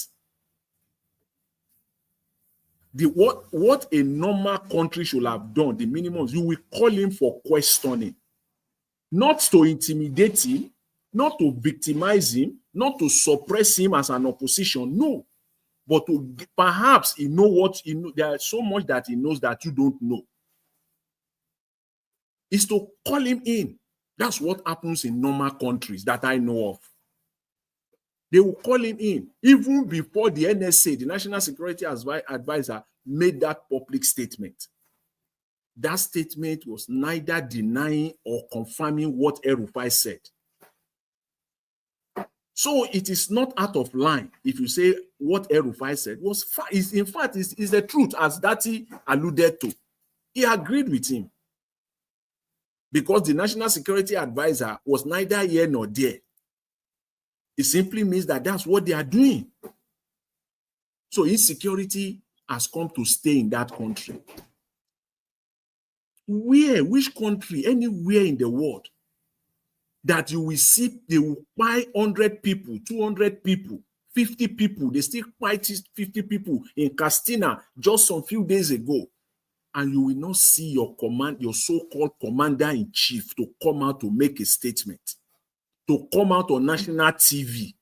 what a normal country should have done, the minimum, you will call him for questioning, not to intimidate him, not to victimize him, not to suppress him as an opposition, no, but to perhaps he know what he know. There's so much that he knows that you don't know. Is to call him in. That's what happens in normal countries that I know of. They will call him in even before the NSA, the National Security Advisor, made that public statement. That statement was neither denying or confirming what El-Rufai said. So it is not out of line if you say what El-Rufai said is the truth, as Datti alluded to. He agreed with him because the National Security Advisor was neither here nor there. It simply means that that's what they are doing. So insecurity has come to stay in that country. Which country, anywhere in the world, that you will see, they will buy 100 people, 200 people, 50 people, they still buy 50 people in Castina just some few days ago, and you will not see your so-called commander-in-chief to come out to make a statement, to come out on national TV.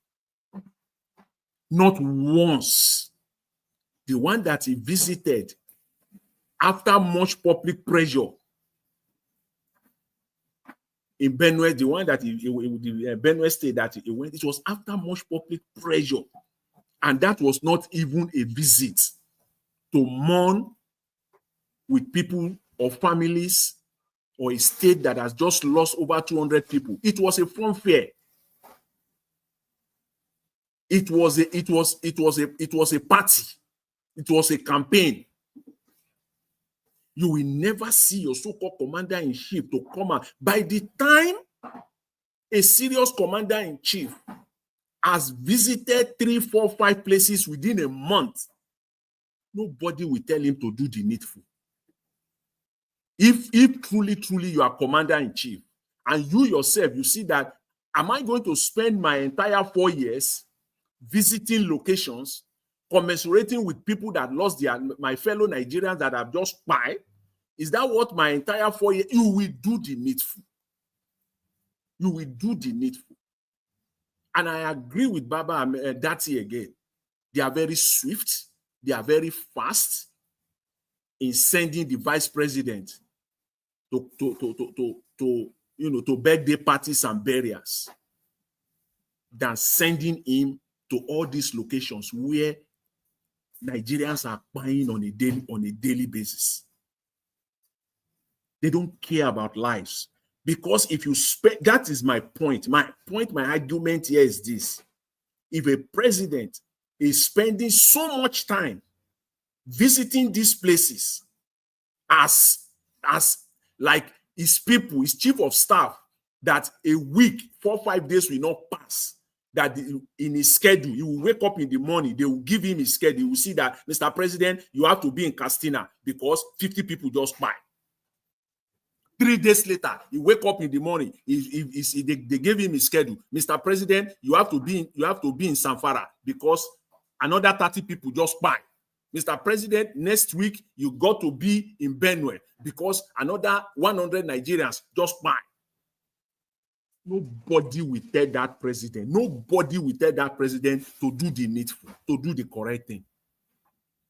Not once. The one that he visited after much public pressure in Benue, the one that the Benue state that he went, it was after much public pressure. And that was not even a visit to mourn with people or families or a state that has just lost over 200 people. It was a fanfare. It was a party. It was a campaign. You will never see your so-called commander-in-chief to come out. By the time a serious commander-in-chief has visited 3, 4, 5 places within a month, nobody will tell him to do the needful. If truly you are commander-in-chief, and you yourself, you see that, am I going to spend my entire 4 years visiting locations, commiserating with people that lost my fellow Nigerians that have just died? Is that what my entire 4 years? You will do the needful. You will do the needful. And I agree with Baba-Ahmed, Datti again. They are very swift. They are very fast in sending the vice president to birthday parties and burials than sending him to all these locations where Nigerians are buying on a daily basis. They don't care about lives. Because if you spend, that is my point. My argument here is this. If a president is spending so much time visiting these places as like his people, his chief of staff, that a week, 4 or 5 days will not pass, that in his schedule, he will wake up in the morning, they will give him his schedule. He will see that, Mr. President, you have to be in Castina because 50 people just buy. 3 days later, he wake up in the morning. They gave him his schedule. Mr. President, you have to be in Sanfara because another 30 people just buy. Mr. President, next week you got to be in Benue because another 100 Nigerians just buy. Nobody will tell that president. Nobody will tell that president to do the needful, to do the correct thing.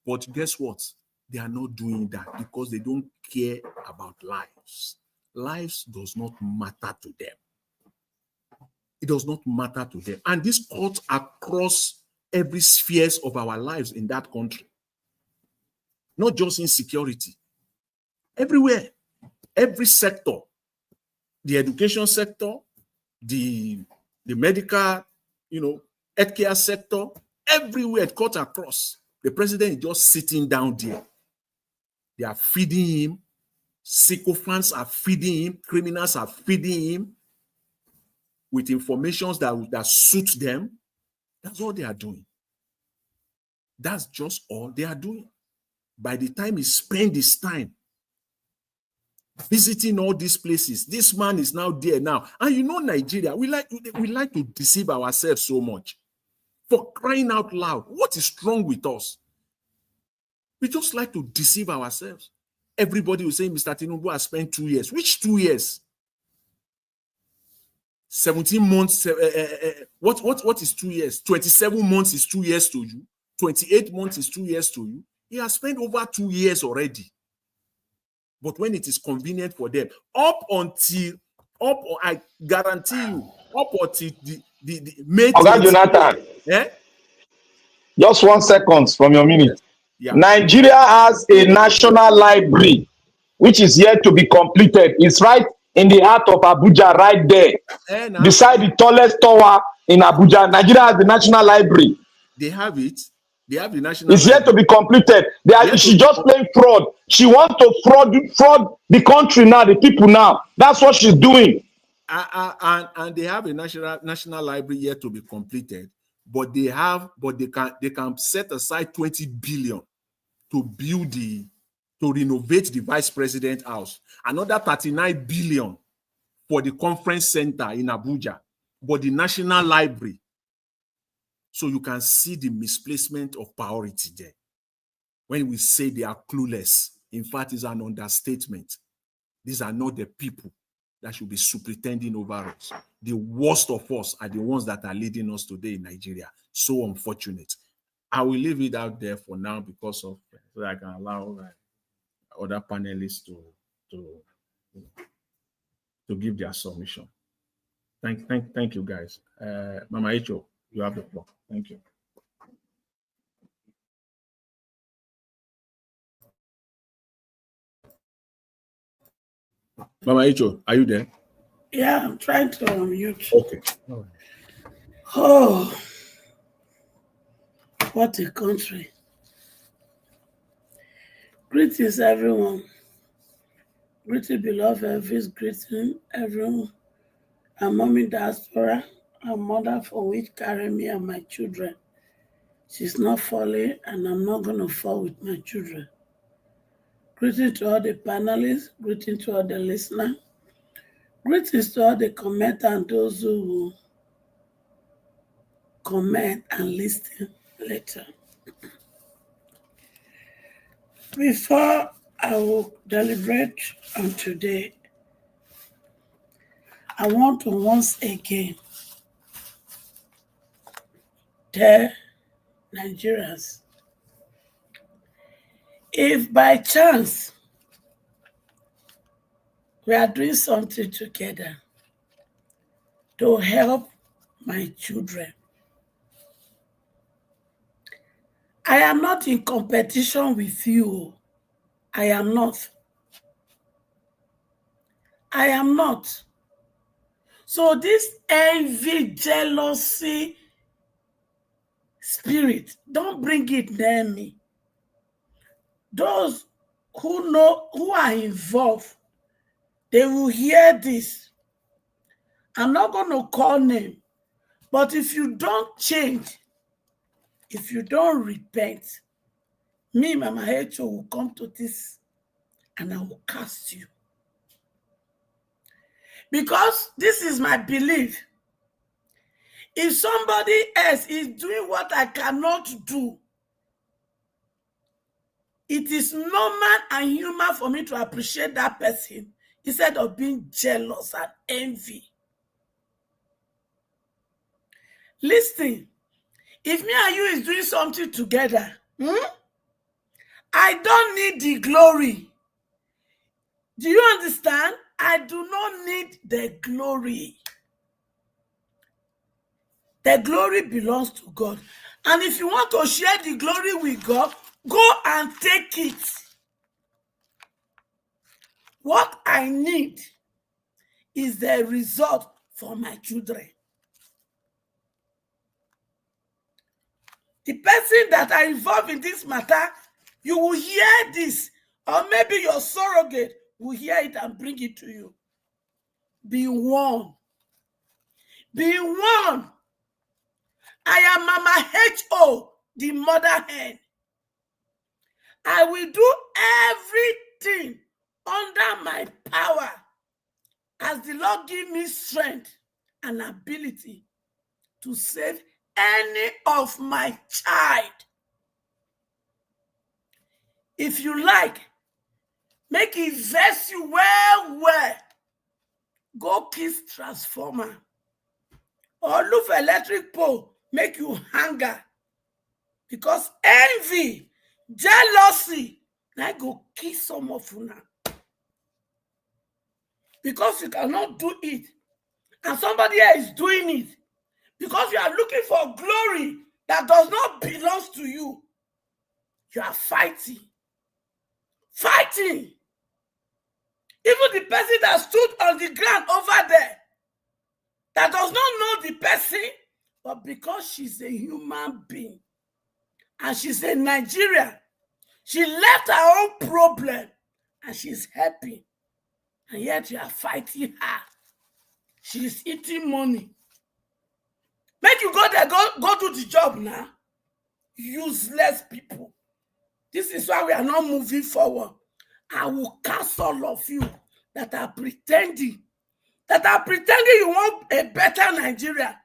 But guess what? They are not doing that because they don't care about lives. Lives does not matter to them. It does not matter to them. And this cuts across every spheres of our lives in that country. Not just in security. Everywhere. Every sector. The education sector, the medical, healthcare sector, everywhere it cuts across. The president is just sitting down there. They are feeding him. Sycophants are feeding him. Criminals are feeding him with information that suits them. That's all they are doing. That's just all they are doing. By the time he spends his time visiting all these places, this man is now there now. And Nigeria, we like to deceive ourselves so much. For crying out loud, what is wrong with us? We just like to deceive ourselves. Everybody will say, Mr. Tinubu has spent 2 years. Which 2 years? 17 months. What is 2 years? 27 months is 2 years to you. 28 months is 2 years to you. He has spent over 2 years already. But when it is convenient for them, I guarantee you, up until the May. Okay, Jonathan. Just 1 second from your minute. Yeah. Nigeria has a national library, which is yet to be completed. It's right in the heart of Abuja, right there, beside the tallest tower in Abuja. Nigeria has the national library. They have it. They have the national. It's yet to be completed. She's just playing fraud. She wants to fraud the country now, the people now. That's what she's doing. And they have a national library yet to be completed. But they can set aside 20 billion to renovate the vice president house. Another 39 billion for the conference center in Abuja. But the national library. So you can see the misplacement of priority there. When we say they are clueless, in fact, it's an understatement. These are not the people that should be superintending over us. The worst of us are the ones that are leading us today in Nigeria. So unfortunate. I will leave it out there for now because of so that I can allow other panelists to give their submission. Thank you, guys. Mama Icho, you have the floor. Thank you. Mama Icho, are you there? Yeah, I'm trying to unmute. Okay. Oh, what a country. Greetings, everyone. Greeting, beloved Elvis. Greeting, everyone. I'm Mommy Diaspora. I'm mother for which carry me and my children. She's not falling, and I'm not going to fall with my children. Greetings to all the panelists. Greetings to all the listeners. Greetings to all the commenters and those who will comment and listen later. Before I will deliberate on today, I want to once again tell Nigerians, if by chance we are doing something together to help my children, I am not in competition with you. I am not. I am not. So this envy, jealousy spirit, don't bring it near me. Those who know, who are involved, they will hear this. I'm not going to call name, but if you don't change, if you don't repent, me, Mama Hecho, will come to this and I will cast you. Because this is my belief. If somebody else is doing what I cannot do, it is normal and human for me to appreciate that person instead of being jealous and envy. Listen, if me and you is doing something together, I don't need the glory. Do you understand? I do not need the glory. The glory belongs to God. And if you want to share the glory with God, go and take it. What I need is the result for my children. The person that are involved in this matter, you will hear this, or maybe your surrogate will hear it and bring it to you. Be warned. Be warned. I am Mama H.O., the mother hen. I will do everything under my power as the Lord give me strength and ability to save any of my child. If you like, make it vex you well. Go kiss transformer or look for electric pole, make you hunger. Because envy, jealousy, I go kiss some of you now. Because you cannot do it, and somebody else is doing it. Because you are looking for glory that does not belong to you. You are fighting. Fighting. Even the person that stood on the ground over there, that does not know the person, but because she's a human being, and she's a Nigerian, she left her own problem, and she's happy. And yet you are fighting her. She's eating money. Make you go there, go do the job now. Useless people. This is why we are not moving forward. I will cast all of you that are pretending you want a better Nigeria.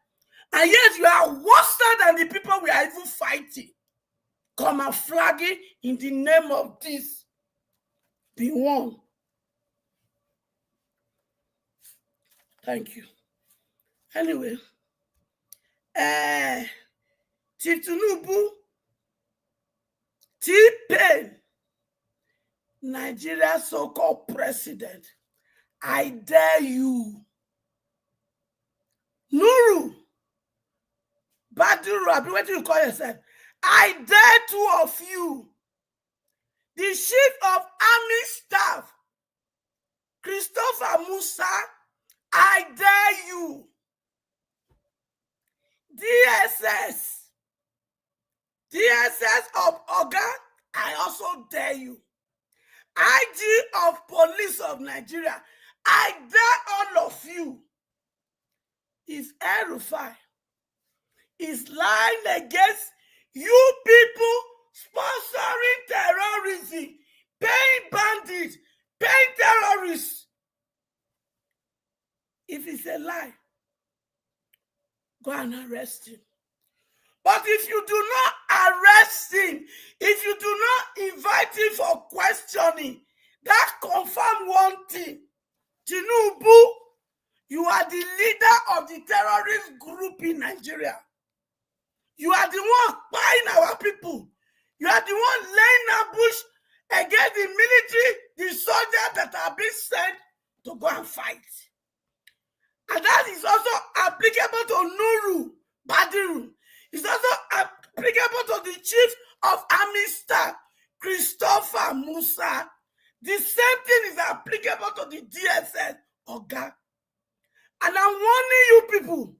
And yet you are worse than the people we are even fighting. Come and flag it in the name of this. Be one. Thank you. Anyway, Chief Tinubu, T-Pain, Nigeria's so-called president, I dare you. Nuru, Baduru, what do you call yourself? I dare two of you. The chief of army staff, Christopher Musa, I dare you. DSS of Oga, I also dare you. IG of Police of Nigeria, I dare all of you. If El-Rufai is lying against you people sponsoring terrorism, paying bandits, paying terrorists, if it's a lie, go and arrest him. But if you do not arrest him, if you do not invite him for questioning, that confirms one thing. Tinubu, you are the leader of the terrorist group in Nigeria. You are the one buying our people. You are the one laying ambush against the military, the soldiers that are being sent to go and fight. And that is also applicable to Nuru Badiru. It's also applicable to the chief of The same thing is applicable to the DSS, Oga. And I'm warning you people,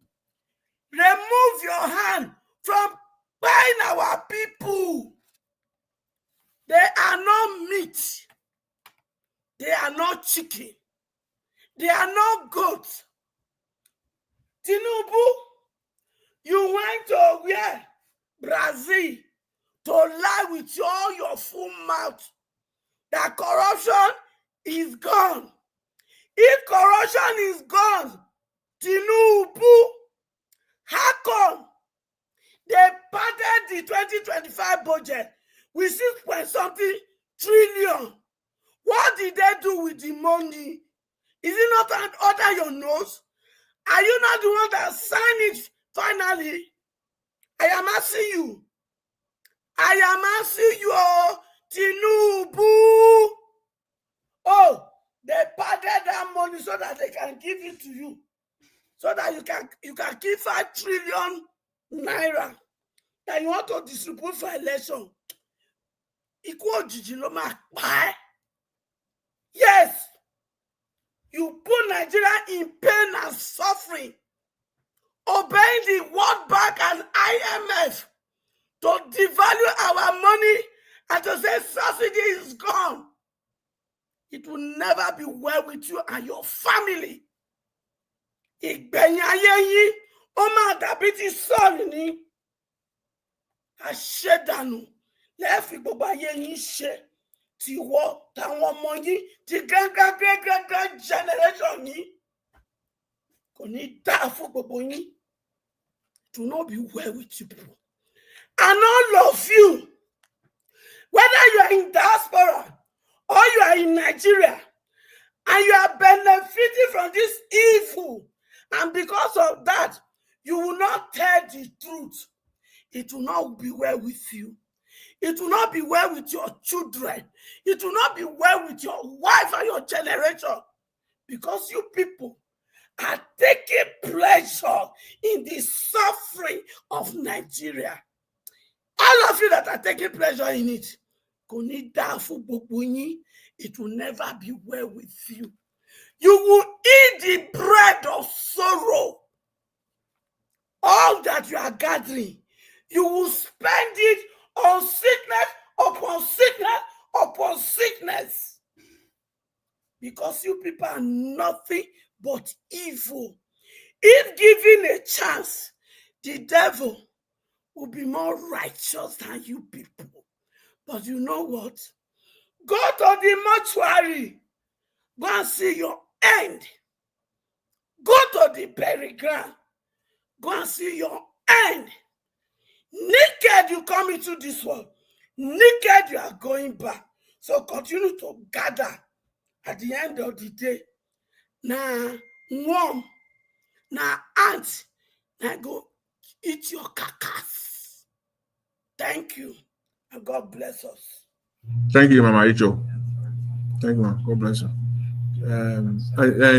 remove your hand from buying our people. They are not meat. They are not chicken. They are not goats. Tinubu, you went to where? Brazil, to lie with all your full mouth that corruption is gone. If corruption is gone, Tinubu, how come they padded the 2025 budget with 6-point-something trillion? What did they do with the money? Is it not under your nose? Are you not the one that signed it finally? I am asking you. I am asking you, Tinubu. Oh, they padded that money so that they can give it to you. So that you can keep 5 trillion naira that you want to distribute for election. Yes, you put Nigeria in pain and suffering, obeying the World Bank and IMF to devalue our money and to say subsidy is gone. It will never be well with you and your family. Ìgbẹ̀yìn ayé yín, ó máa dàbí ti Sọ́ọ̀lù ni. Àṣedànù lẹ́ẹ̀fì gbogbo ayé yín ṣe. Tiwọ táwọn ọmọ yín ti gángan generation yín. Kò ní dáa fún gbogbo yín. It will not be well with you people. And all of you, whether you are in diaspora or you are in Nigeria, and you are benefiting from this evil, and because of that, you will not tell the truth, it will not be well with you. It will not be well with your children. It will not be well with your wife and your generation, because you people are taking pleasure in the suffering of Nigeria. All of you that are taking pleasure in it, it will never be well with you. You will eat the bread of sorrow. All that you are gathering, you will spend it on sickness upon sickness upon sickness. Because you people are nothing but evil. If given a chance, the devil will be more righteous than you people. But you know what? Go to the mortuary. Go and see your end. Go to the burial ground. Go and see your end. Naked you come into this world. Naked you are going back. So continue to gather. At the end of the day, now warm, now ant, now go eat your carcass. Thank you, and God bless us. Thank you, Mama Icho. Thank you, God bless you.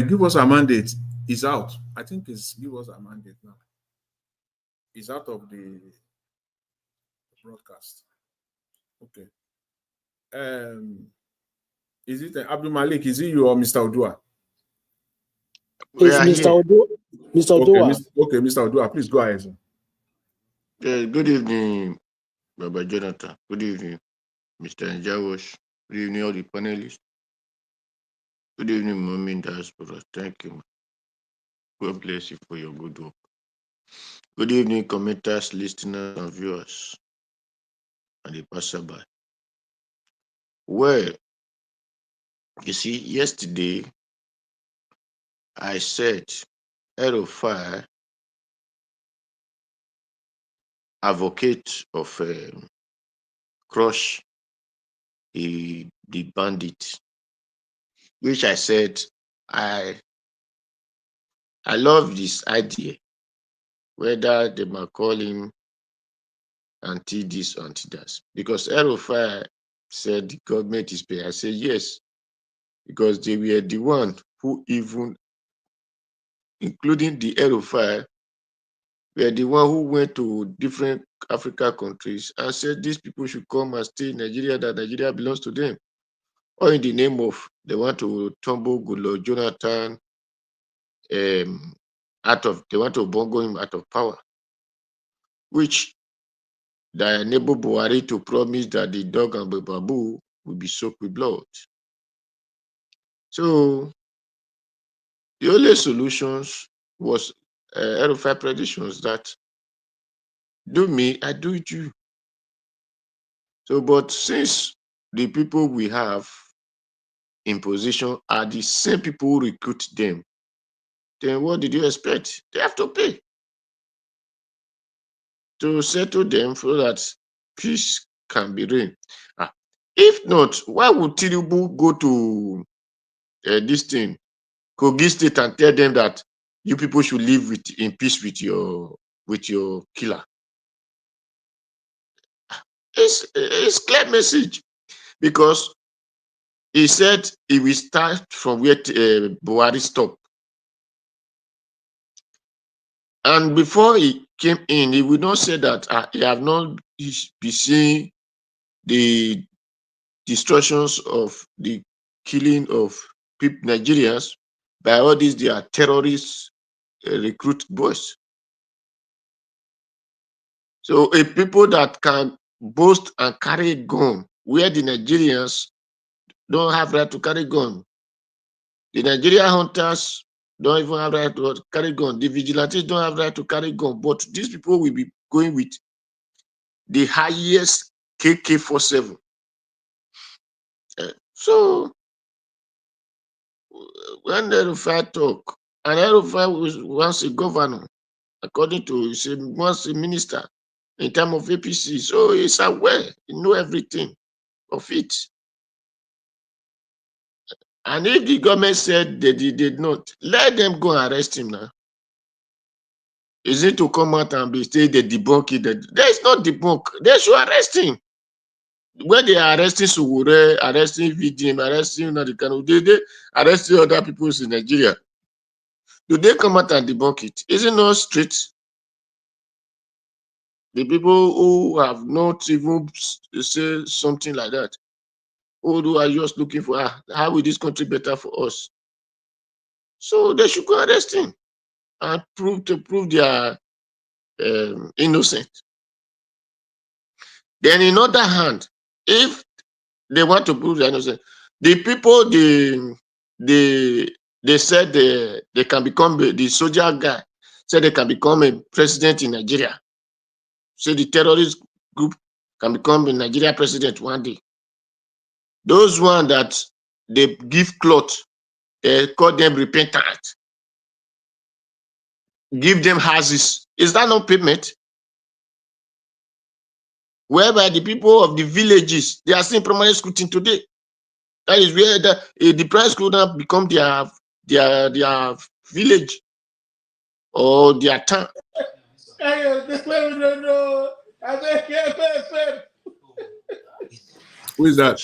Give us a mandate. It's out. I think it's give us a mandate now. It's out of the broadcast. Okay. Is it Abdul Malik? Is it you or Mr. Odua? It's Mr. Odua. Mr. Odua. Okay, Mr. Odua, please go ahead, sir. Good evening, Baba Jonathan. Good evening, Mr. Njawash. Good evening, all the panelists. Good evening, Mommy Diaspora. Thank you. God bless you for your good work. Good evening, commenters, listeners, and viewers, and the passerby. Well, you see, yesterday I said El-Rufai, advocate of crush the bandit, which I said I love this idea, whether they might call him anti this or anti that, because El-Rufai said the government is paying. I said yes, because they were the one who even, including the El-Rufai, were the one who went to different African countries and said these people should come and stay in Nigeria, that Nigeria belongs to them. or in the name of they want to tumble Goodluck Jonathan they want to bongo him out of power, which they enable Buhari to promise that the dog and the babu will be soaked with blood. So the only solutions was El-Rufai predictions that do me, I do you. So, but since the people we have in position are the same people who recruit them, then what did you expect? They have to pay to settle them so that peace can be reigned. If not, why would Tinubu go to this thing, Kogi State, and tell them that you people should live in peace with your killer? It's clear message, because he said he will start from where Buhari stopped. And before he came in, he would not say that he have not be seeing the destructions of the killing of people, Nigerians, by all these their terrorists recruit boys. So a people that can boast and carry a gun, where the Nigerians don't have right to carry gun. The Nigerian hunters don't even have right to carry gun. The vigilantes don't have right to carry gun. But these people will be going with the highest KK-47. So when El-Rufai talk, and El-Rufai was once a governor, according to he once a minister in terms of APC, so he's aware, he know everything of it. And if the government said they did not, let them go and arrest him now. Is it to come out and be say they debunk it? There is not debunk. They should arrest him. When they are arresting Sugure, arresting VDM, arresting they arresting other people in Nigeria, do they come out and debunk it? Is it not straight? The people who have not even say something like that, who are just looking for how will this country better for us? So they should go arrest him and prove their innocent. Then, in other hand, if they want to prove their innocent, the people they said they can become the soldier guy said they can become a president in Nigeria. So the terrorist group can become a Nigeria president one day. Those ones that they give cloth, they call them repentant. Give them houses. Is that not payment? Whereby the people of the villages, they are still in primary school till today. That is where the primary school now become their village or their town. Who is that?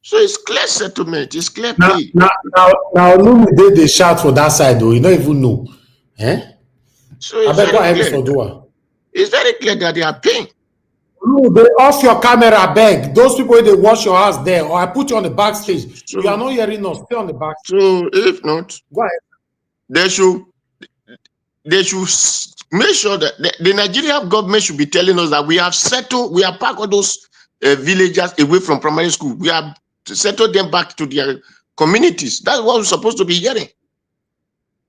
So it's clear settlement. It's clear pay. Now, look, they shout for that side though. You don't even know. So I bet go ahead, Mr. Dua. It's very clear that they are paying. Look, they off your camera, beg. Those people, they watch your house there, or I put you on the backstage. So, you are not hearing us. Stay on the back. So if not, go ahead. They should make sure that the Nigerian government should be telling us that we have settled, we have packed all those villagers away from primary school. We have settled them back to their communities. That's what we're supposed to be hearing.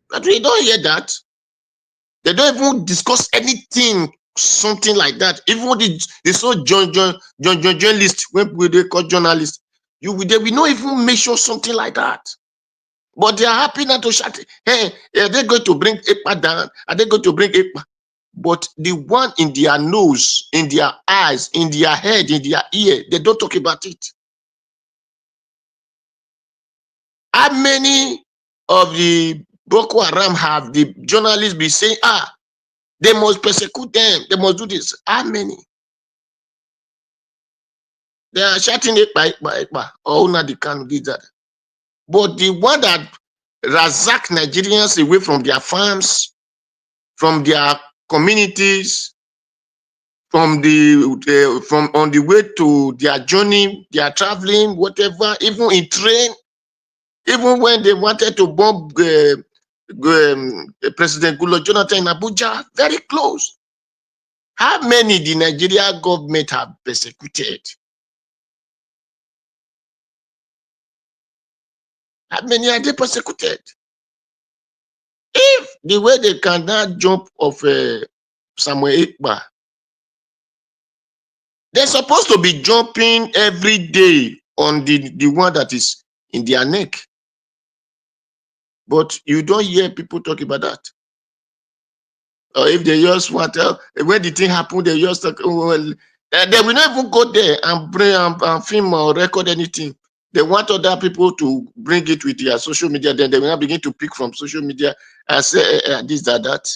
But we don't hear that. They don't even discuss anything, something like that. Even they saw journalists, when they call journalists, they will not even mention something like that. But they are happy not to shout, hey, are they going to bring EPA down? Are they going to bring EPA? But the one in their nose, in their eyes, in their head, in their ear, they don't talk about it. How many of the Boko Haram have the journalists be saying, they must persecute them, they must do this? How many? They are shouting EPA, or they can do that. But the one that razak Nigerians away from their farms, from their communities, from the from on the way to their journey, they are traveling, whatever, even in train, even when they wanted to bomb President Goodluck Jonathan in Abuja, very close. How many the Nigeria government have persecuted? How many are they persecuted? If the way they cannot jump off Samuel Ekpa, they're supposed to be jumping every day on the one that is in their neck. But you don't hear people talk about that. Or if they just want to, when the thing happened, they just talk, oh, well, they will not even go there and bring and film or record anything. They want other people to bring it with their social media. Then they will not begin to pick from social media and say this, that.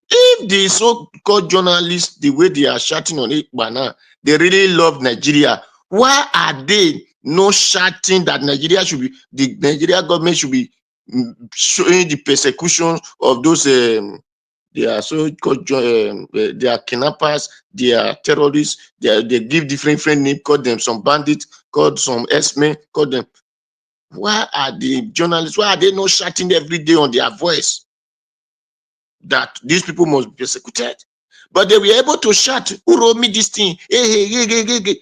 If the so-called journalists, the way they are shouting on it, now, they really love Nigeria, why are they not shouting that Nigeria should be, the Nigeria government should be showing the persecution of those they are so-called they are kidnappers, they are terrorists, they give different names, call them some bandits, call some S-men, call them. Why are the journalists, why are they not shouting every day on their voice that these people must be persecuted? But they were able to shout, who wrote me this thing? Hey.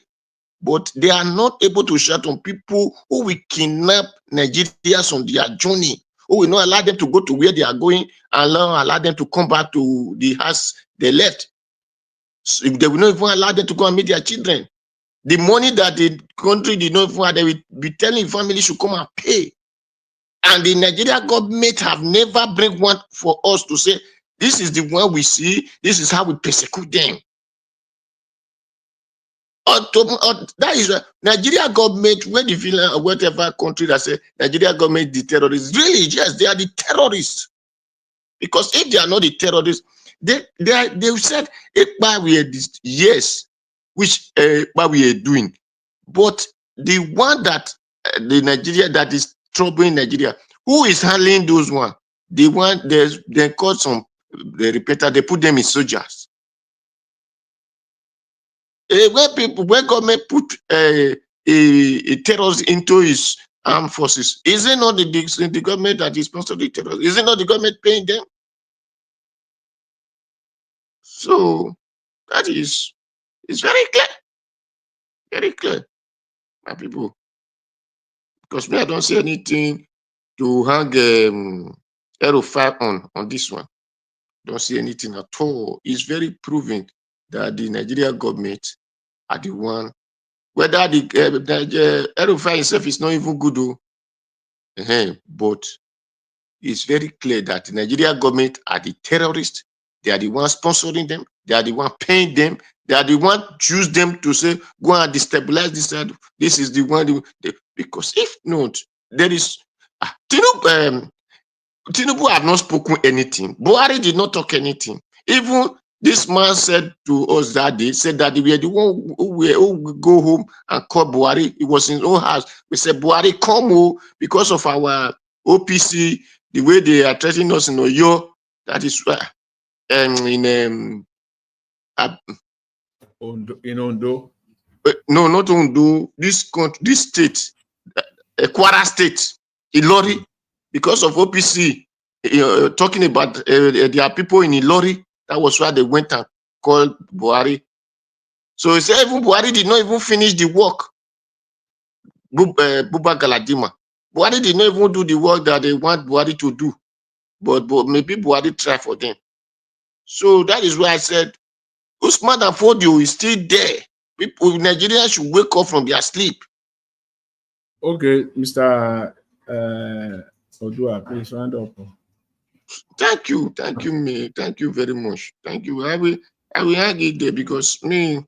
But they are not able to shout on people who will kidnap Nigerians on their journey, who will not allow them to go to where they are going and allow them to come back to the house they left. So if they will not even allow them to go and meet their children, the money that the country did not even have, they will be telling families should come and pay. And the Nigeria government have never bring one for us to say, this is the one we see, this is how we persecute them. That is Nigeria government, when you feel whatever country that say Nigeria government the terrorists, really, yes, they are the terrorists. Because if they are not the terrorists, they said we are this, yes, which what we are doing. But the one that the Nigeria that is troubling Nigeria, who is handling those one? The one they call some the repeater, they put them in soldiers. When government put a terrorist into his armed forces, is it not the government that is sponsoring the terrorists? Is it not the government paying them? So that is, it's very clear, my people. Because me, I don't see anything to hang El-Rufai on this one. Don't see anything at all. It's very proven that the Nigeria government are the one. Whether the El-Rufai himself is not even good, but it's very clear that the Nigeria government are the terrorists. They are the ones sponsoring them. They are the one paying them. They are the one choose them to say, go and destabilize this side. This is the one. Because if not, there is Tinubu have not spoken anything. Buhari did not talk anything. Even this man said to us that day, said that we are the one who go home and call Buhari. It was in his own house. We said, Buhari, come home because of our OPC, the way they are treating us in Oyo. That is in Ondo. No, not Ondo. This country, this state, Kwara State, Ilori, because of OPC, talking about there are people in Ilori. That was why they went and called Buhari. So he said even Buhari did not even finish the work. Buba Galadima. Buhari did not even do the work that they want Buhari to do. But maybe Buhari try for them. So that is why I said Usman Afodio is still there. People in Nigeria should wake up from their sleep. Okay, Mr. Odua, please round up. Thank you, me. Thank you very much. Thank you. I will hang it there because me,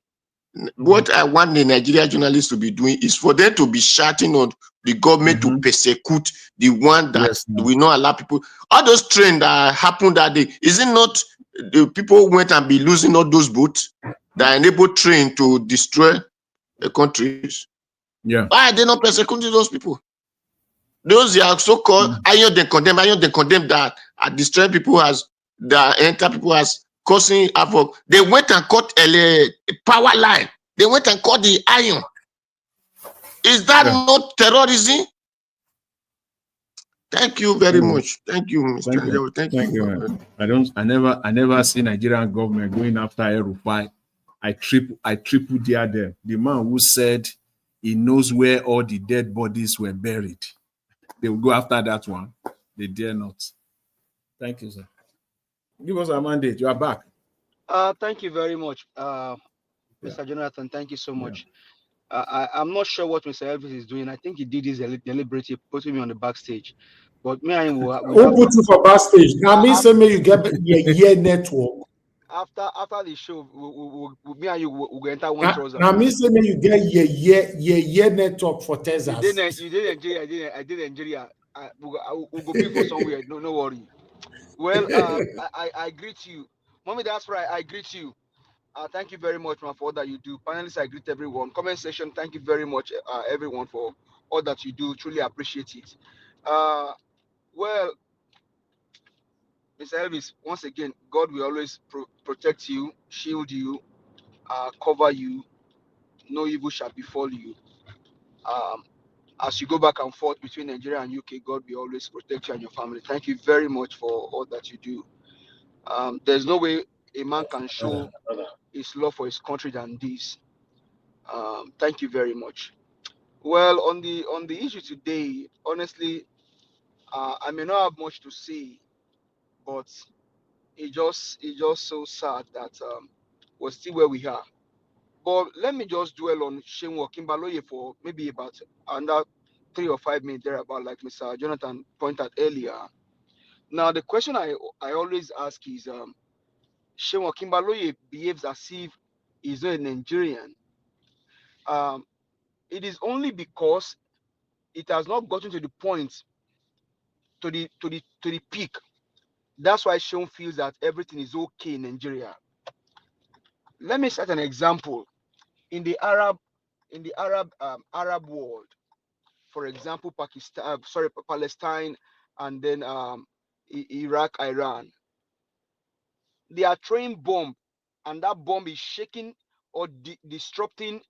what I want the Nigeria journalists to be doing is for them to be shouting on the government to persecute the one that will not allow people. All those trends that happened that day, is it not the people went and be losing all those boats that enable train to destroy the countries? Yeah. Why are they not persecuting those people? Those are so-called iron they condemn that are destroying people as that enter people as causing havoc. They went and cut a power line. They went and cut the iron. Is that not terrorism? Thank you very much. Thank you, Mr. Ajawo. Thank you. Man. I never see Nigerian government going after El-Rufai. I triple dare them. The man who said he knows where all the dead bodies were buried. They will go after that one. They dare not. Thank you, sir. Give us a mandate. You are back. Thank you very much, Mr. Jonathan. Thank you so much. I'm not sure what Mr. Elvis is doing. I think he did this deliberately, putting me on the backstage. But me and him who put you for backstage? Now me say me you get your network. After the show, me and you will enter one trouser. Now me say me you get your network for Texas. You did Nigeria. I did Nigeria. We'll go pay for somewhere. No worry. Well, I greet you, Mommy. That's right. I greet you. Thank you very much, man, for all that you do. Panelists, I greet everyone. Comment section, thank you very much, everyone, for all that you do. Truly appreciate it. Well, Mr. Elvis, once again, God will always protect you, shield you, cover you. No evil shall befall you. As you go back and forth between Nigeria and UK, God will always protect you and your family. Thank you very much for all that you do. There's no way a man can show his love for his country than this. Thank you very much. Well, on the issue today, honestly, I may not have much to say, but it's just so sad that we're still where we are. But let me just dwell on Shenwo Kimbaloye for maybe about under 3 or 5 minutes there, about like Mr. Jonathan pointed out earlier. Now, the question I always ask is, Shenwo Kimbaloye behaves as if he's not a Nigerian. It is only because it has not gotten to the point, to the peak. That's why Sean feels that everything is okay in Nigeria. Let me set an example. In the Arab world, for example, Palestine, and then Iraq, Iran, they are throwing bomb, and that bomb is shaking or disrupting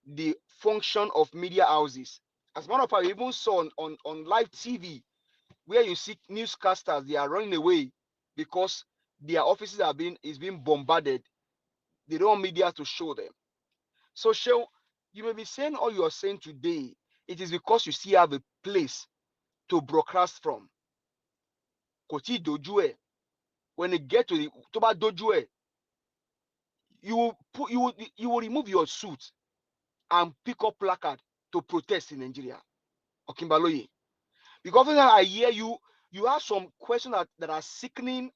the function of media houses. As a matter of fact, we even saw on live TV, where you see newscasters, they are running away because their offices is being bombarded. They don't want media to show them. So, Shew, you may be saying all you are saying today, it is because you still have a place to broadcast from. Koti Dojue, when you get to the Toba Dojue, you will remove your suit and pick up placard to protest in Nigeria. Okimbaloye. Because when I hear you have some questions that are sickening,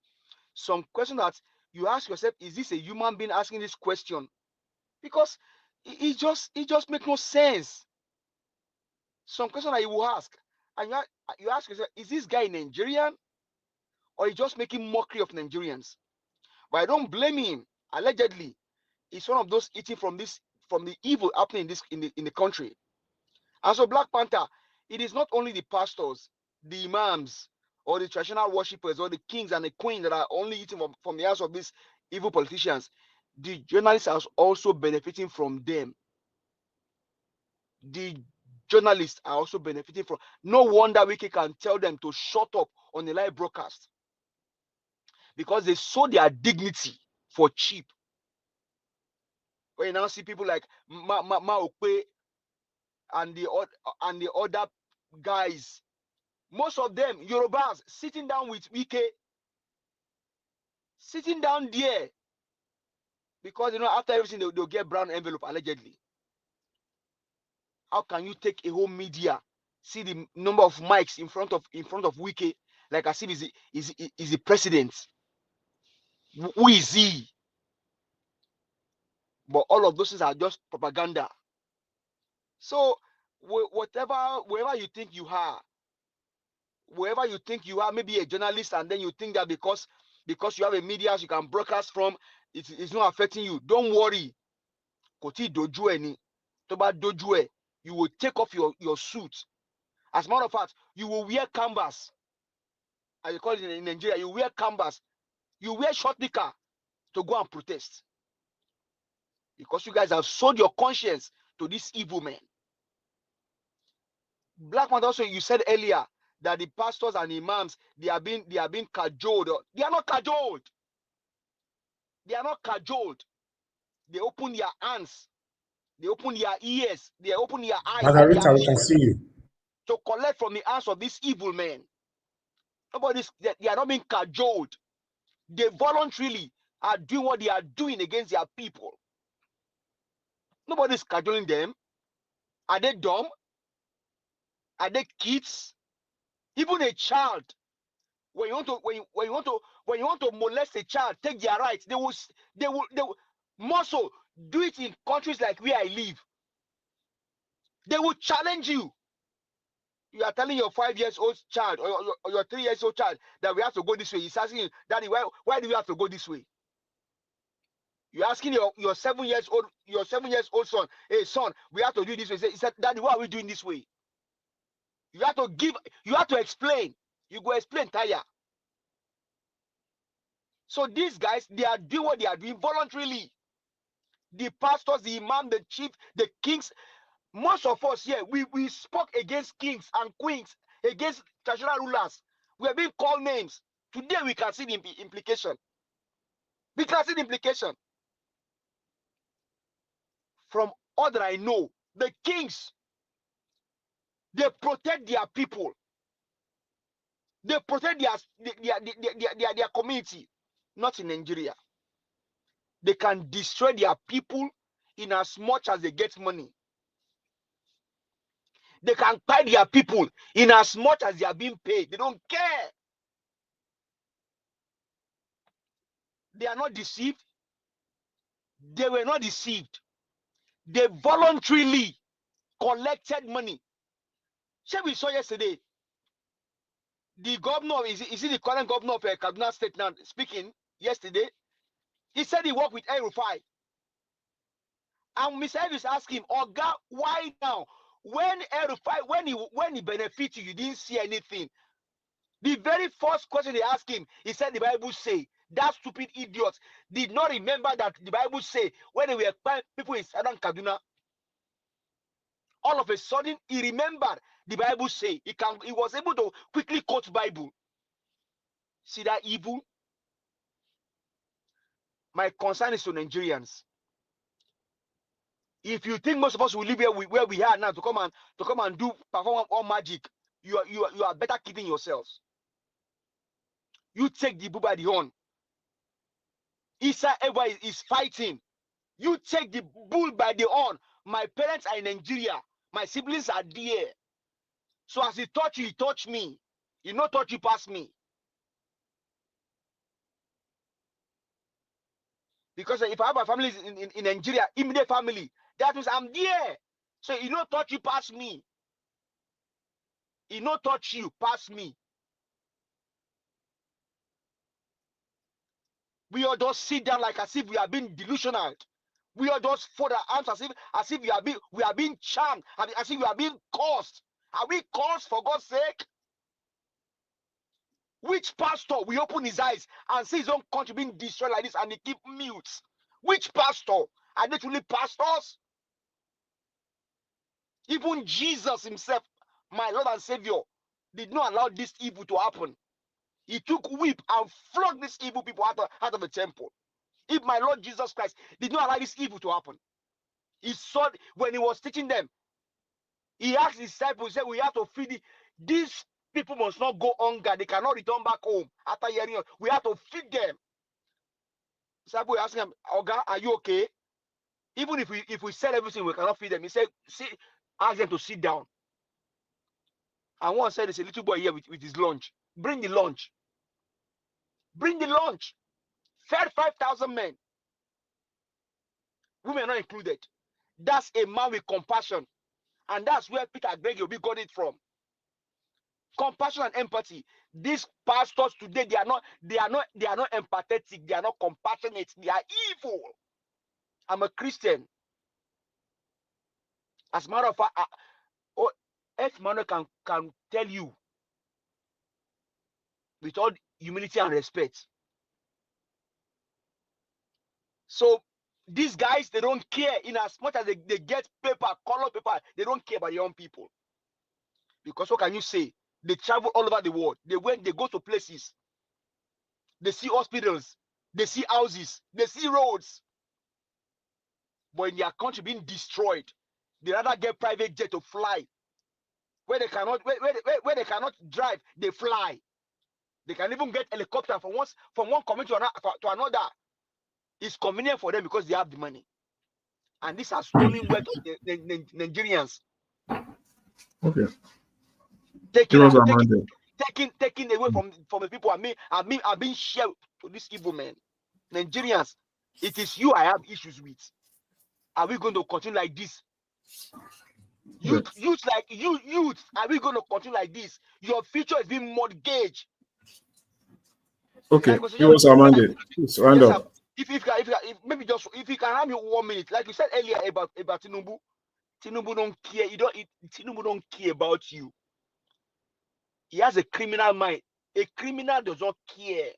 some questions that you ask yourself, is this a human being asking this question? Because it just makes no sense. Some question that you will ask, and you ask yourself, is this guy Nigerian, or he's just making mockery of Nigerians? But I don't blame him. Allegedly, he's one of those eating from the evil happening in the country. And so Black Panther, it is not only the pastors, the imams, or the traditional worshippers, or the kings and the queens that are only eating from the hands of these evil politicians. The journalists are also benefiting from them. The journalists are also benefiting from. No wonder Wiki can tell them to shut up on the live broadcast, because they sold their dignity for cheap. When you now see people like Ma Okwe and the other guys, most of them Yorubas, sitting down with Wike, sitting down there, because after everything they'll get brown envelope allegedly. How can you take a whole media, see the number of mics in front of Wike, like as if he's the president? Who is he? But all of those things are just propaganda. So wherever you think you are, maybe a journalist, and then you think that because you have a media you can broadcast from, it's not affecting you. Don't worry. Koti dojue ni, toba dojue, you will take off your suit. As a matter of fact, you will wear canvas. As you call it in Nigeria, you wear canvas. You wear short knicker. to go and protest. Because you guys have sold your conscience to this evil man. Black man, also you said earlier that the pastors and imams they are being cajoled. They are not cajoled. They are not cajoled. They open their hands, they open their ears, they open their eyes and their Margarita, we can see you. to collect from the hands of this evil man. They are not being cajoled. They voluntarily are doing what they are doing against their people. Nobody's cajoling them. Are they dumb? Are they kids? Even a child, when you want to molest a child, take their rights. They will more so do it in countries like where I live. They will challenge you. You are telling your 5 years old child or your 3 years old child that we have to go this way. He's asking you, Daddy, why do we have to go this way? You're asking your 7 years old son, hey son, we have to do this way. He said, Daddy, why are we doing this way? You have to explain. You go explain, tire. So these guys, they are doing what they are doing voluntarily. The pastors, the imam, the chief, the kings, most of us here, we spoke against kings and queens, against traditional rulers. We are being called names. Today we can see the implication. We can see the implication. From all that I know, the kings, they protect their people. They protect their community. Not in Nigeria. They can destroy their people in as much as they get money. They can buy their people in as much as they are being paid. They don't care. They are not deceived. They were not deceived. They voluntarily collected money. Shall we saw yesterday? The governor, is it the current governor of Kaduna State now speaking yesterday? He said he worked with El-Rufai. And Mr. Elvis asked him, Oga, why now? When El-Rufai, when he benefited, you didn't see anything. The very first question they asked him, he said the Bible say, that stupid idiot did not remember that the Bible say when they were people in Southern Kaduna. All of a sudden, he remembered the Bible say. He was able to quickly quote Bible. See that evil? My concern is to Nigerians. If you think most of us will live where we are now to come and perform all magic, you are better kidding yourselves. You take the bull by the horn. Isa ever is fighting. You take the bull by the horn. My parents are in Nigeria. My siblings are there. So as he touch you, he touch me. He not touch you past me. Because if I have a family in Nigeria, immediate family, that means I'm there. So he not touch you past me. He not touch you past me. We all just sit down like as if we are being delusional. We all just fold our arms as if we are being charmed, as if we are being cursed. Are we cursed for God's sake? Which pastor will open his eyes and see his own country being destroyed like this and he keep mute? Which pastor? Are they truly pastors? Even Jesus himself, my Lord and Savior, did not allow this evil to happen. He took whip and flogged these evil people out of the temple. If my Lord Jesus Christ did not allow this evil to happen, he saw when he was teaching them, he asked his disciples, he said, we have to feed these people must not go hunger. They cannot return back home after hearing us. We have to feed them. Disciples asking him, Oga, are you okay? Even if we sell everything, we cannot feed them. He said, ask them to sit down. And one said, there's a little boy here with his lunch. Bring the lunch. Bring the lunch. Fed 5,000 men. Women not included. That's a man with compassion. And that's where Peter Gregory got it from. Compassion and empathy. These pastors today, they are not empathetic, they are not compassionate, they are evil. I'm a Christian. As a matter of fact, Manuel can tell you with all humility and respect. So these guys, they don't care. In as much as they get paper, color paper, they don't care about young people. Because what can you say? They travel all over the world. They go to places. They see hospitals. They see houses. They see roads. But in their country being destroyed, they rather get private jet to fly. Where they cannot drive, they fly. They can even get helicopter from one community to another. It's convenient for them because they have the money. And this has stolen wealth of the Nigerians. Okay. Taking away from the people are being shared to this evil man. Nigerians, it is you I have issues with. Are we going to continue like this? Youth, are we going to continue like this? Your future is being mortgaged. Okay, give us our mandate. Please round up. If you can have me 1 minute, like you said earlier about Tinubu. Tinubu don't care. Tinubu don't care about you. He has a criminal mind. A criminal does not care.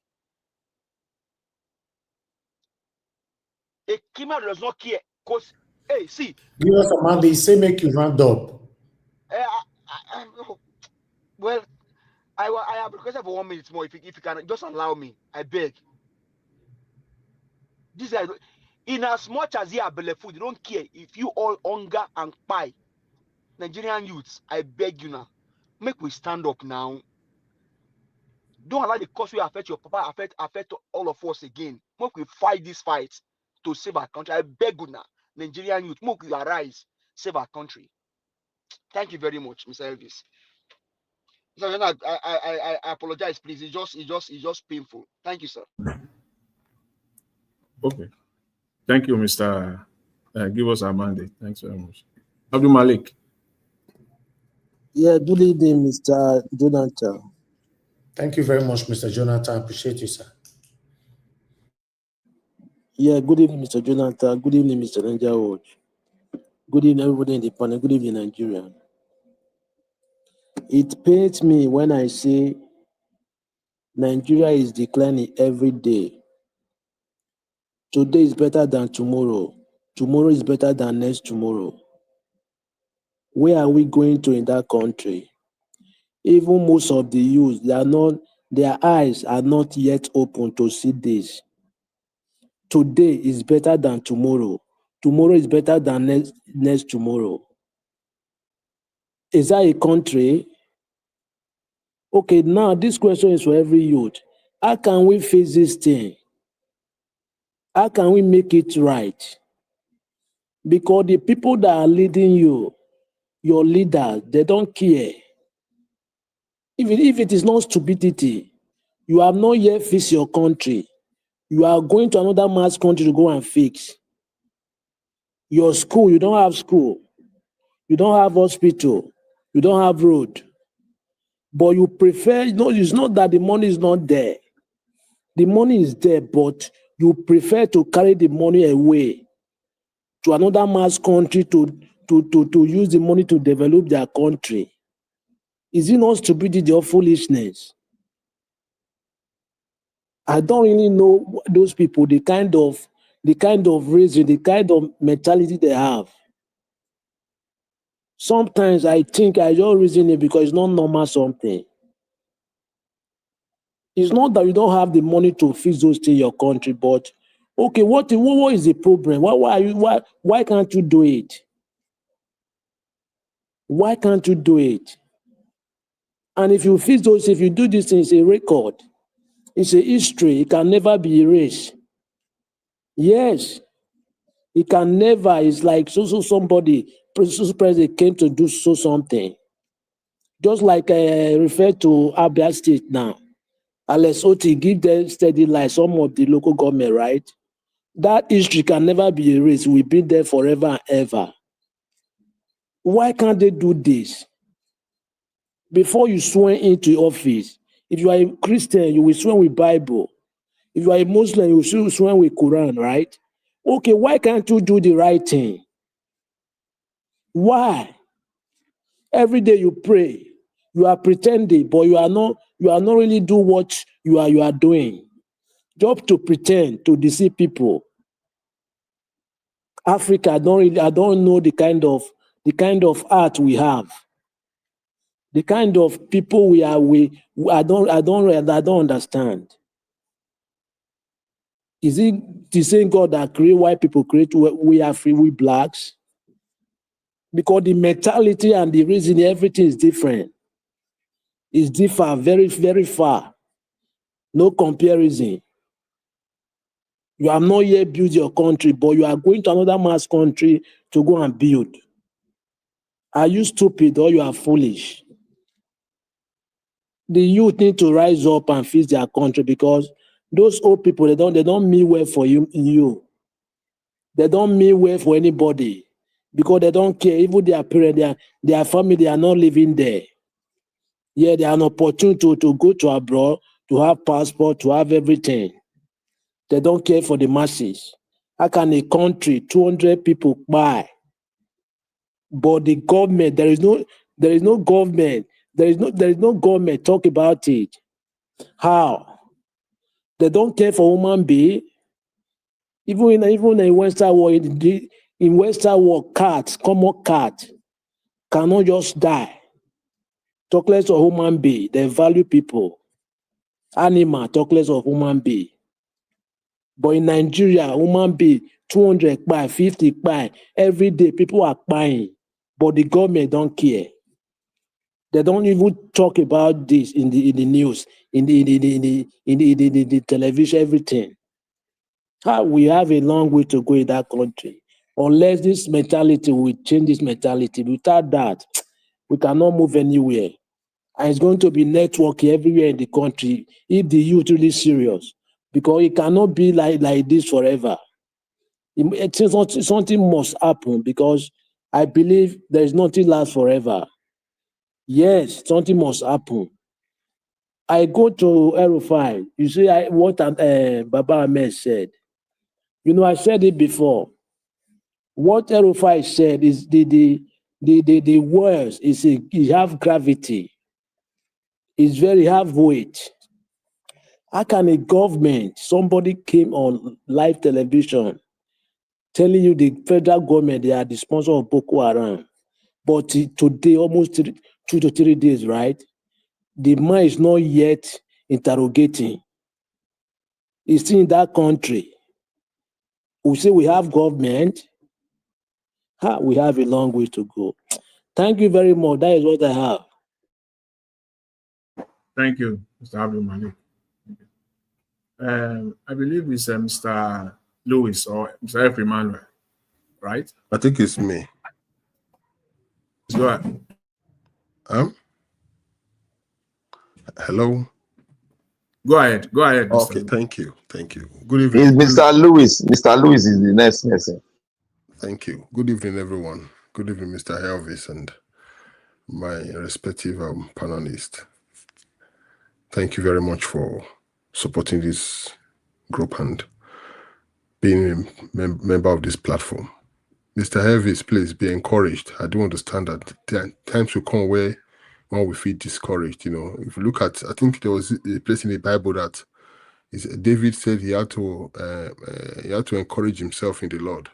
A criminal does not care. Because, hey, see. Give us a mandate. Say make you round up. Well, I have requested for 1 minute more. If you can just allow me, I beg. This guy, in as much as he are food, they don't care. If you all hunger and pie, Nigerian youths, I beg you now, make we stand up now. Don't allow the cause we affect your papa, affect all of us again. Make we fight this fight to save our country. I beg you now, Nigerian youth, make we arise, save our country. Thank you very much, Mr. Elvis. I apologize, please. It's just painful. Thank you, sir. Okay. Thank you, Mr. Give us our mandate. Thanks very much. Abdul Malik. Yeah, good evening, Mr. Jonathan. Thank you very much, Mr. Jonathan. I appreciate you, sir. Yeah, good evening, Mr. Jonathan. Good evening, Mr. Ninja Watch. Good evening, everybody in the panel. Good evening, Nigeria. It pains me when I say Nigeria is declining every day. Today is better than tomorrow. Tomorrow is better than next tomorrow. Where are we going to in that country? Even most of the youth, their eyes are not yet open to see this. Today is better than tomorrow. Tomorrow is better than next tomorrow. Is that a country? Okay, now this question is for every youth. How can we face this thing? How can we make it right? Because the people that are leading you, your leaders, they don't care. Even if it is not stupidity, you have not yet fixed your country. You are going to another mass country to go and fix. Your school, you don't have school. You don't have hospital. You don't have road. But you prefer, it's not that the money is not there. The money is there, but you prefer to carry the money away to another mass country to use the money to develop their country. Is it not stupidity or foolishness? I don't really know those people, the kind of reason, the kind of mentality they have. Sometimes I think I just reason it because it's not normal something. It's not that you don't have the money to fix those things in your country, but okay, what is the problem? Why can't you do it? Why can't you do it? And if you fix those, if you do this thing, it's a record. It's a history. It can never be erased. Yes. It can never. It's like somebody, president came to do something. Just like I referred to Abia State now. Alex Oti give them steady life, some of the local government, right? That history can never be erased. We've been there forever and ever. Why can't they do this? Before you swear into office, if you are a Christian, you will swear with Bible. If you are a Muslim, you will swear with Quran, right? Okay, why can't you do the right thing? Why? Every day you pray, you are pretending, but you are not really doing what you are doing. Just to pretend, to deceive people. Africa, I don't know the kind of art we have, the kind of people we are. I don't understand. Is it the same God that create white people create we are free, we blacks? Because the mentality and the reason, everything is different. It's differ very, very far. No comparison. You have not yet built your country, but you are going to another man's country to go and build. Are you stupid or you are foolish? The youth need to rise up and fix their country, because those old people, they don't mean well for you. They don't mean well for anybody, because they don't care. Even their parents, their family, they are not living there. Yeah, they are an opportunity to go to abroad, to have passport, to have everything. They don't care for the masses. How can a country, 200 people buy? But the government, there is no government. There is no government talk about it. How? They don't care for human being. Even in Western world, in Western world, cats, common cat, cannot just die. Talk less of human being. They value people. Animal, talk less of human being. But in Nigeria, human being, 200 by 50 by every day, people are buying, but the government don't care. They don't even talk about this in the news, in the television, everything. We have a long way to go in that country. Unless this mentality, we change this mentality. Without that, we cannot move anywhere. And it's going to be networking everywhere in the country if the youth really serious, because it cannot be like this forever. Something must happen, because I believe there is nothing lasts forever. Yes, something must happen. I go to El-Rufai. You see what Baba-Ahmed said. You know, I said it before. What El-Rufai said is the words is it have gravity. It's very have weight. How can a government, somebody came on live television telling you the federal government, they are the sponsor of Boko Haram, but today, almost 2 to 3 days, right? The man is not yet interrogating. He's still in that country. We say we have government. We have a long way to go. Thank you very much. That is what I have. Thank you, Mr. Abdul Malik. I believe it's Mr. Lewis or Mr. F. Emmanuel, right? I think it's me. Go ahead. Hello. Go ahead. Mr. Okay, Lewis. thank you. Good evening. It's Mr. Lewis. Mr. Lewis is the next person. Thank you. Good evening, everyone. Good evening, Mr. Elvis and my respective panelists. Thank you very much for supporting this group and being a member of this platform. Mr. Elvis, please be encouraged. I do understand that times will come where one will feel discouraged. You know, if you look at, I think there was a place in the Bible that David said he had to encourage himself in the Lord.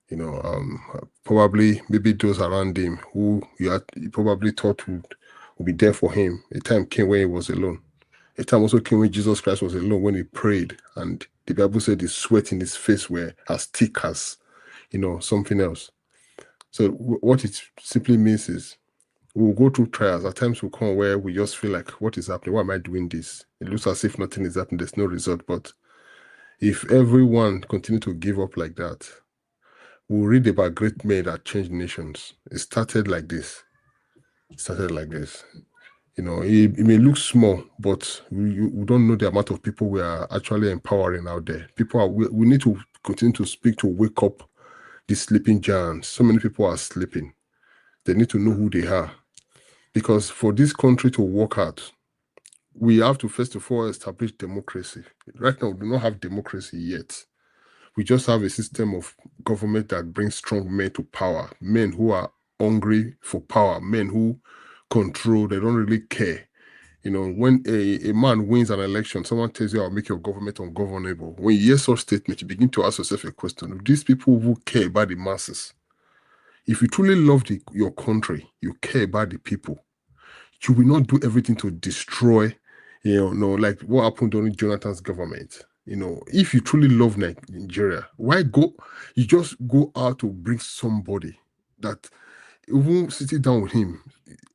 You know, probably maybe those around him who he probably thought would be there for him. A time came when he was alone. A time also came when Jesus Christ was alone, when he prayed, and the Bible said the sweat in his face were as thick as, you know, something else. So what it simply means is we'll go through trials. At times will come where we just feel like, what is happening? Why am I doing this? It looks as if nothing is happening. There's no result. But if everyone continue to give up like that, we'll read about great men that changed nations. It started like this. You know, it may look small, but we don't know the amount of people we are actually empowering out there. We need to continue to speak to wake up the sleeping giants. So many people are sleeping. They need to know who they are. Because for this country to work out, we have to first of all establish democracy. Right now, we do not have democracy yet. We just have a system of government that brings strong men to power, men who are hungry for power, men who control, they don't really care. You know, when a man wins an election, someone tells you, I'll make your government ungovernable. When you hear such statements, you begin to ask yourself a question. These people who care about the masses, if you truly love your country, you care about the people, you will not do everything to destroy, like what happened during Jonathan's government. You know, if you truly love Nigeria, why go? You just go out to bring somebody that won't sit down with him.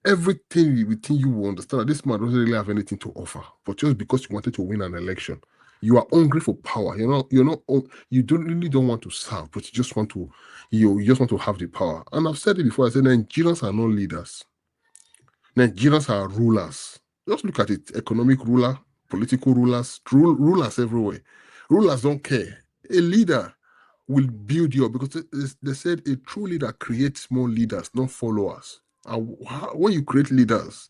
Everything within you will understand that this man doesn't really have anything to offer, but just because you wanted to win an election, you are hungry for power. You don't want to serve, but you just want to, you just want to have the power. And I've said it before. I said Nigerians are not leaders. Nigerians are rulers. Just look at it: economic ruler, political rulers, rulers everywhere. Rulers don't care. A leader will build you up, because they said a true leader creates more leaders, not followers. And when you create leaders,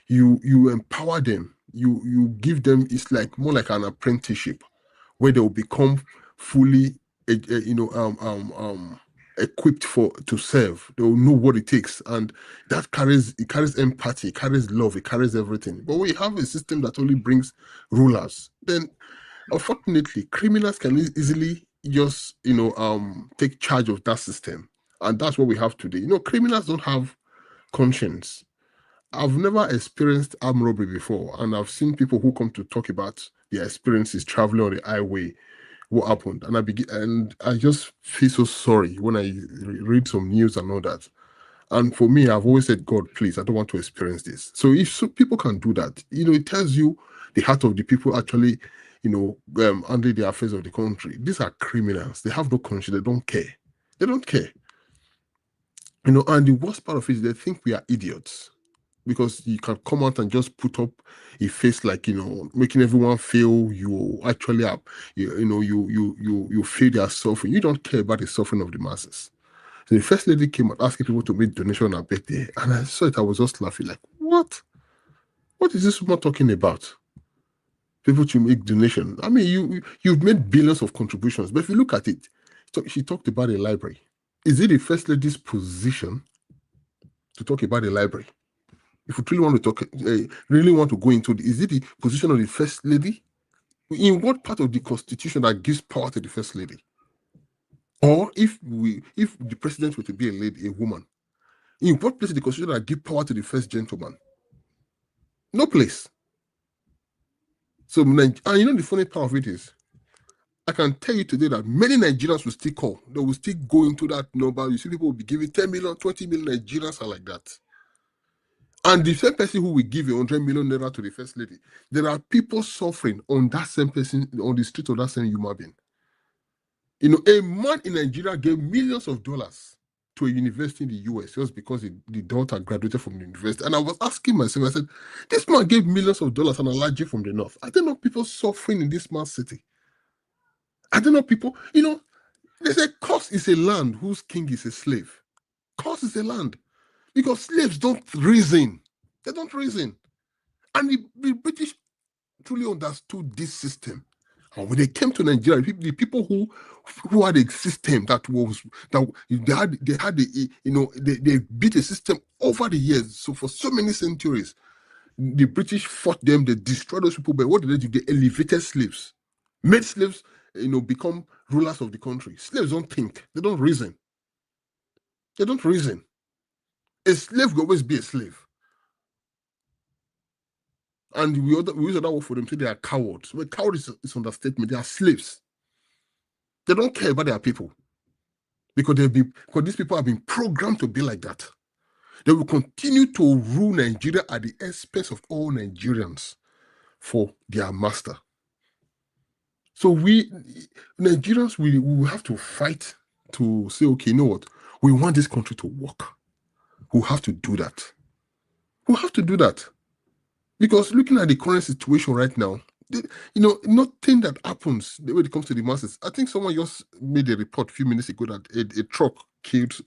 you empower them. You give them. It's like more like an apprenticeship, where they will become fully, equipped to serve. They will know what it takes, and that carries empathy, it carries love, it carries everything. But we have a system that only brings rulers. Then, unfortunately, criminals can easily just take charge of that system, and that's what we have today. Criminals don't have conscience. I've never experienced armed robbery before, and I've seen people who come to talk about their experiences traveling on the highway, what happened, and I just feel so sorry when I read some news and all that. And for me, I've always said, God, please, I don't want to experience this. So if people can do that, it tells you the heart of the people actually, under the affairs of the country. These are criminals. They have no conscience. They don't care. They don't care. And the worst part of it is they think we are idiots, because you can come out and just put up a face like, making everyone feel you actually have, you feel their suffering. You don't care about the suffering of the masses. So the First Lady came out asking people to make donation on her birthday, and I saw it, I was just laughing like, what? What is this woman talking about? People to make donation. I mean, you've made billions of contributions, but if you look at it, she talked about a library. Is it the First Lady's position to talk about a library? If you really want to talk, really want to go into is it the position of the First Lady? In what part of the Constitution that gives power to the First Lady? Or if the president were to be a woman, in what place in the Constitution that gives power to the first gentleman? No place. So, and the funny part of it is, I can tell you today that many Nigerians will still call. They will still go into that number. You see, people will be giving 10 million, 20 million. Nigerians are like that. And the same person who will give 100 million naira to the First Lady, there are people suffering on that same person, on the street of that same human being. A man in Nigeria gave millions of dollars to a university in the US just because the daughter graduated from the university. And I was asking myself, I said, this man gave millions of dollars and a large from the north. Are there not people suffering in this man's city? Are there not people, they say Kos is a land whose king is a slave. Kos is a land. Because slaves don't reason. They don't reason. And the British truly understood this system. And when they came to Nigeria, the people who had a system they built a system over the years. So for so many centuries, the British fought them, they destroyed those people. But what did they do? They elevated slaves, made slaves, become rulers of the country. Slaves don't think, they don't reason. They don't reason. A slave will always be a slave. And we use that word for them, say they are cowards. Well, coward is understatement. They are slaves. They don't care about their people. Because these people have been programmed to be like that. They will continue to rule Nigeria at the expense of all Nigerians for their master. So we Nigerians, we will have to fight to say, okay, you know what? We want this country to work. We have to do that. We have to do that. Because looking at the current situation right now, nothing that happens when it comes to the masses. I think someone just made a report a few minutes ago that a truck killed,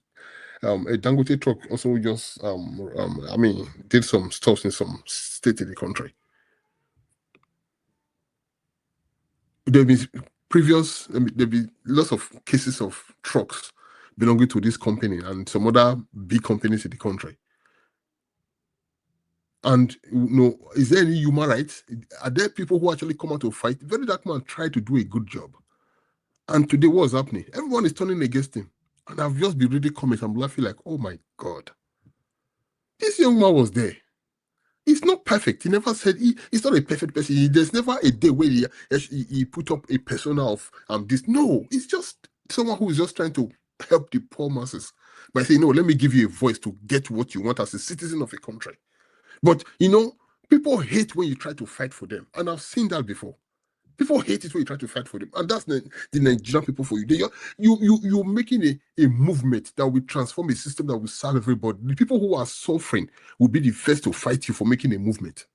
a Dangote truck also just, did some stuff in some state in the country. There'll be lots of cases of trucks belonging to this company and some other big companies in the country. And is there any human rights? Are there people who actually come out to fight? Very dark man tried to do a good job. And today, what's happening? Everyone is turning against him. And I've just been reading comments. I'm laughing like, oh my God. This young man was there. He's not perfect. He never said he's not a perfect person. There's never a day where he put up a persona of this. No, it's just someone who is just trying to help the poor masses by saying, no, let me give you a voice to get what you want as a citizen of a country. But people hate when you try to fight for them. And I've seen that before. People hate it when you try to fight for them. And that's the Nigerian people for you. You're making a movement that will transform a system that will serve everybody. The people who are suffering will be the first to fight you for making a movement,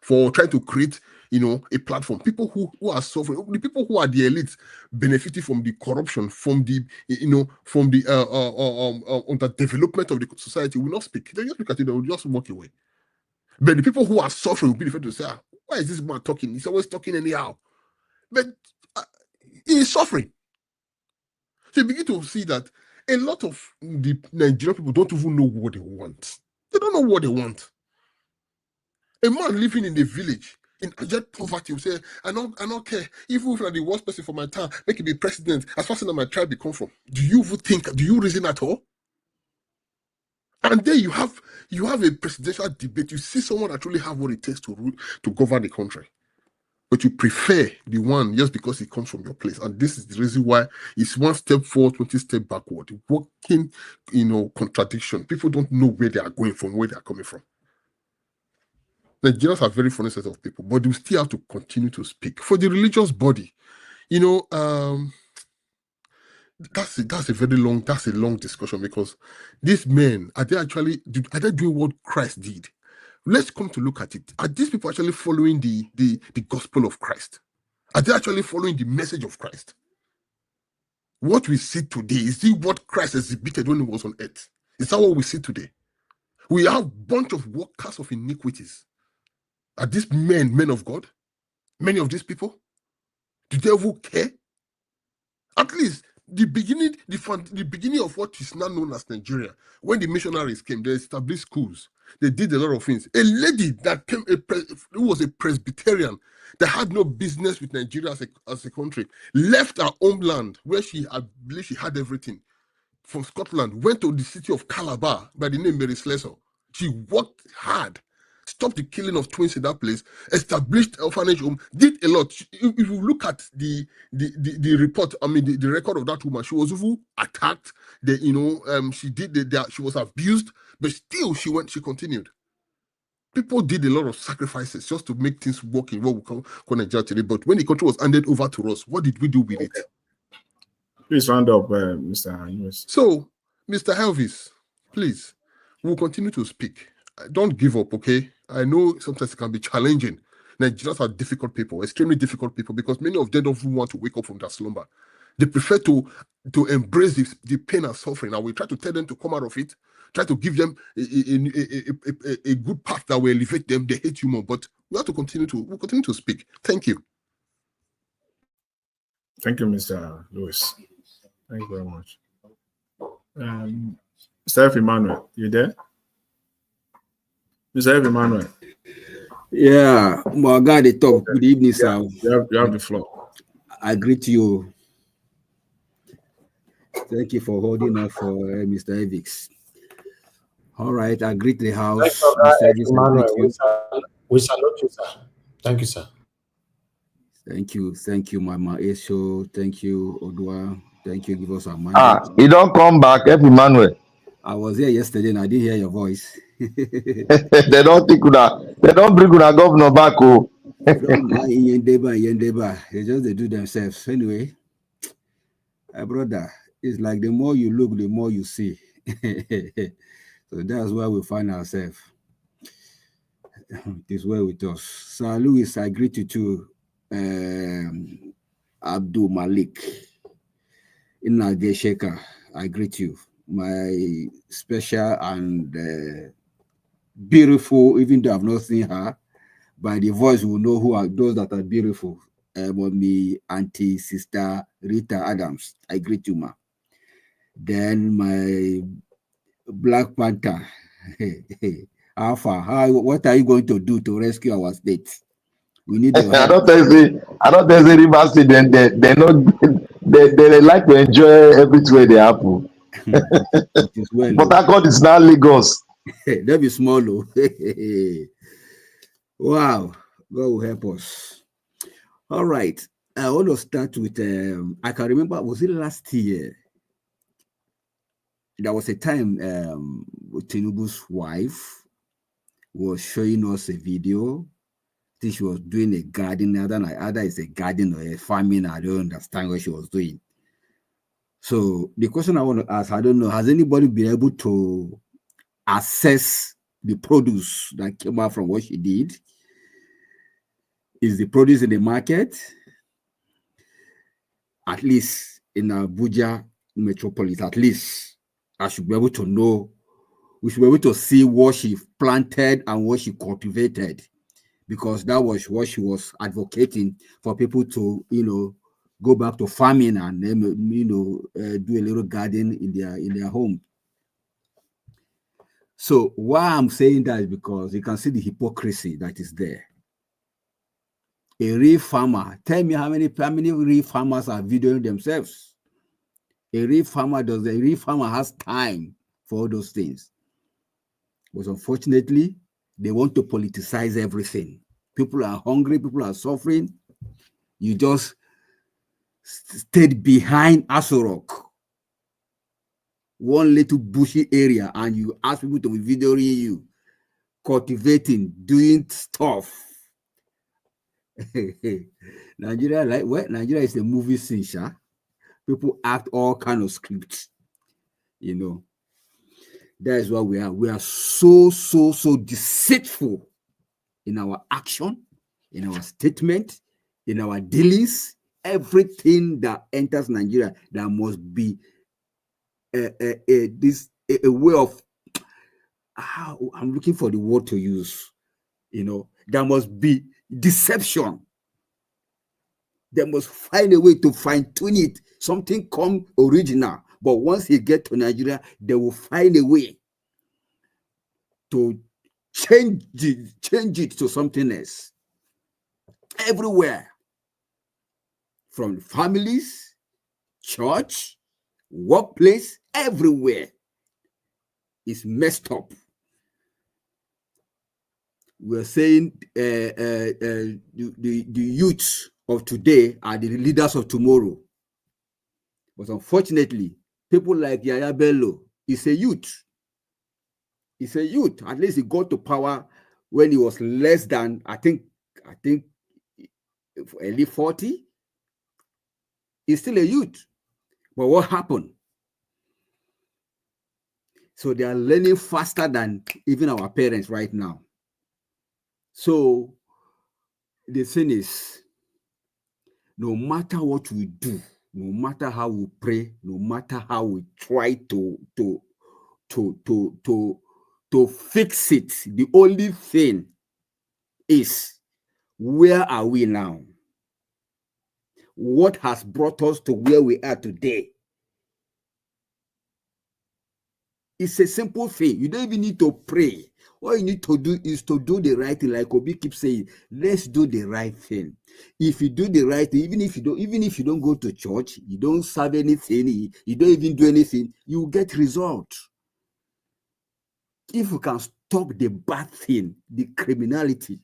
for trying to create, a platform. People who are suffering, the people who are the elites benefiting from the corruption, from the, from the development of the society will not speak. They just look at it, they will just walk away. But the people who are suffering will be the first to say, why is this man talking? He's always talking anyhow. But he is suffering. So you begin to see that a lot of the Nigerian people don't even know what they want. They don't know what they want. A man living in a village in abject poverty will say, I don't care. Even if I'm the worst person for my town, make it be president, as far as my tribe come from. Do you reason at all? And then you have a presidential debate. You see someone that really have what it takes to govern the country. But you prefer the one just because it comes from your place. And this is the reason why it's one step forward, 20 steps backward. Working, contradiction. People don't know where they are going from, where they are coming from. Nigerians are very funny set of people, but we still have to continue to speak. For the religious body, that's a long discussion, because these men, are they doing what Christ did? Let's come to look at it. Are these people actually following the gospel of Christ? Are they actually following the message of Christ? What we see today, is it what Christ exhibited when he was on earth? Is that what we see today? We have a bunch of workers of iniquities. Are these men of God? Many of these people? Do they ever care? At least the beginning of what is now known as Nigeria, when the missionaries came, they established schools. They did a lot of things. A lady that came, who was a Presbyterian, that had no business with Nigeria as a country, left her homeland where I believe she had everything, from Scotland, went to the city of Calabar by the name Mary Slessor. She worked hard, stopped the killing of twins in that place, established orphanage home, did a lot. If you look at the report, the record of that woman, she was even attacked. She was abused, but still she continued. People did a lot of sacrifices just to make things work in what we call Nigeria today. But when the country was handed over to us, what did we do with it? Please round up, Mr. Lewis. So, Mr. Elvis, please, we'll continue to speak. Don't give up, okay? I know sometimes it can be challenging. Nigerians are difficult people, extremely difficult people, because many of them don't even want to wake up from their slumber. They prefer to embrace the pain and suffering, and we try to tell them to come out of it, try to give them a good path that will elevate them. They hate you more, but we'll continue to speak. Thank you. Thank you, Mr. Lewis. Thank you very much. Mr. F. Emmanuel, you there? Mr. F. Emmanuel. Yeah, my God, they talk. Good evening, sir. You have the floor. I greet you. Thank you for holding up for Mr. Evix. All right, I greet the house. Mr. Evix, Emmanuel, we salute you, sir. Thank you, sir. Thank you, Mama Esho. Thank you, Odua. Thank you, give us a man. You don't come back, F. Emmanuel. I was here yesterday and I didn't hear your voice. They don't bring una governor back. Oh. They just do themselves. Anyway, brother, it's like the more you look, the more you see. So that's where we find ourselves. This way with us. Sir Louis, I greet you too. Abdul Malik. Inage Sheka, I greet you. My special and beautiful, even though I've not seen her, by the voice we will know who are those that are beautiful. Me, Auntie, Sister Rita Adams, I greet you, ma. Then my Black Panther, Alpha, what are you going to do to rescue our state? We need your I help. don't tell you Rivers State, they not they like to enjoy everywhere they happen. It is well. But Harcourt is now Lagos. That be small. Wow, God will help us. All right. I want to start with I can remember, was it last year? There was a time Tinubu's wife was showing us a video. I think she was doing a garden. Either it's a garden or a farming. I don't understand what she was doing. So the question I want to ask, I don't know, has anybody been able to assess the produce that came out from what she did? Is the produce in the market? At least in Abuja metropolis, at least I should be able to know. We should be able to see what she planted and what she cultivated, because that was what she was advocating for people to, go back to farming and do a little garden in their home. So why I'm saying that is because you can see the hypocrisy that is there. A real farmer, tell me how many real farmers are videoing themselves. A real farmer has time for all those things. But unfortunately, they want to politicize everything. People are hungry, people are suffering. You just stayed behind Aso Rock, one little bushy area, and you ask people to be videoing you, cultivating, doing stuff. Nigeria, Nigeria is a movie scene, sha. People act all kind of scripts, That is what we are. We are so deceitful in our action, in our statement, in our dealings. Everything that enters Nigeria, there must be a way of I'm looking for the word to use. There must be deception. They must find a way to fine-tune it. Something come original, but once you get to Nigeria, they will find a way to change it to something else. Everywhere, from families, church, workplace, everywhere is messed up. We're saying the youth of today are the leaders of tomorrow. But unfortunately, people like Yaya Bello is a youth. He's a youth. At least he got to power when he was less than, I think early 40. He's still a youth. But what happened? So they are learning faster than even our parents right now. So the thing is, no matter what we do, no matter how we pray, no matter how we try to fix it, the only thing is, where are we now? What has brought us to where we are today? It's a simple thing. You don't even need to pray. All you need to do is to do the right thing. Like Obi keeps saying, let's do the right thing. If you do the right thing, even if you don't go to church, you don't serve anything, you don't even do anything, you get results. If you can stop the bad thing, the criminality,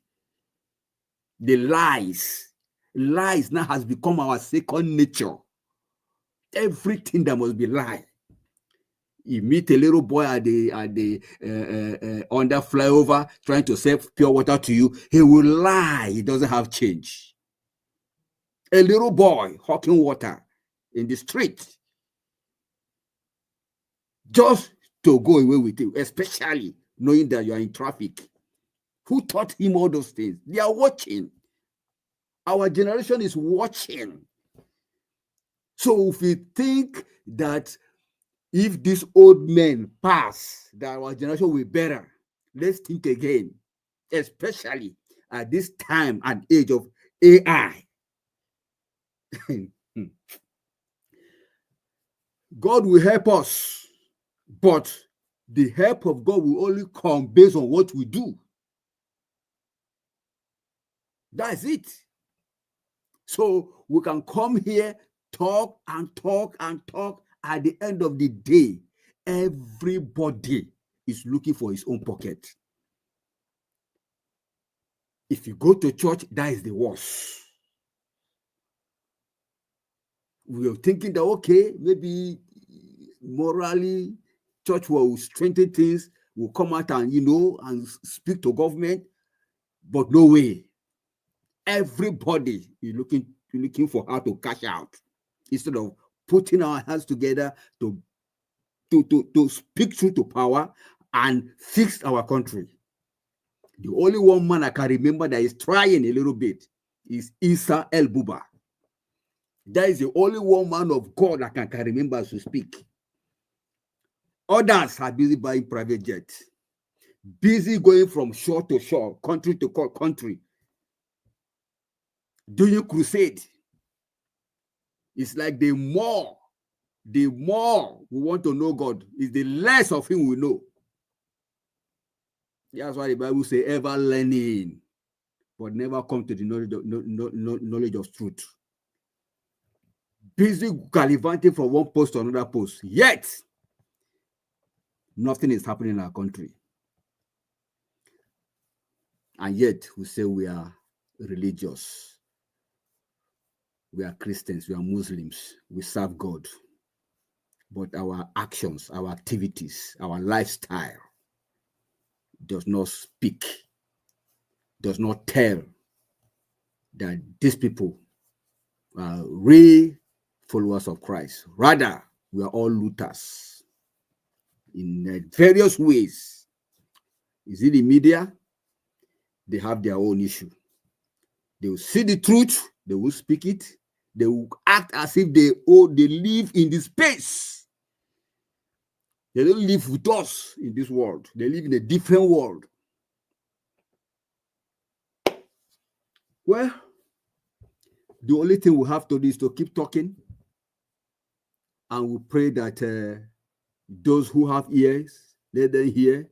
the lies now has become our second nature. Everything that must be lie. You meet a little boy at the under flyover trying to sell pure water to you, he will lie. He doesn't have change. A little boy hawking water in the street just to go away with you, especially knowing that you are in traffic. Who taught him all those things? They are watching. Our generation is watching. So if we think that if these old men pass, that our generation will be better, let's think again, especially at this time and age of AI. God will help us, but the help of God will only come based on what we do. That's it. So we can come here, talk and talk and talk. At the end of the day, everybody is looking for his own pocket. If you go to church, that is the worst. We are thinking that, okay, maybe morally, church will strengthen things, will come out and, and speak to government, but no way. Everybody is looking for how to cash out instead of putting our hands together to speak truth to power and fix our country. The only one man I can remember that is trying a little bit is Isa El-Buba. That is the only one man of God I can remember to speak. Others are busy buying private jets, busy going from shore to shore, country to country, doing crusade. It's like the more we want to know God, is the less of him we know. That's why the Bible says ever learning, but never come to the knowledge of truth. Busy gallivanting from one post to another post, yet nothing is happening in our country. And yet we say we are religious. We are Christians, we are Muslims, we serve God. But our actions, our activities, our lifestyle does not speak, does not tell that these people are real followers of Christ. Rather, we are all looters in various ways. Is it the media? They have their own issue. They will see the truth, they will speak it, they will act as if they live in this space. They don't live with us in this world. They live in a different world. Well, the only thing we have to do is to keep talking, and we pray that those who have ears, let them hear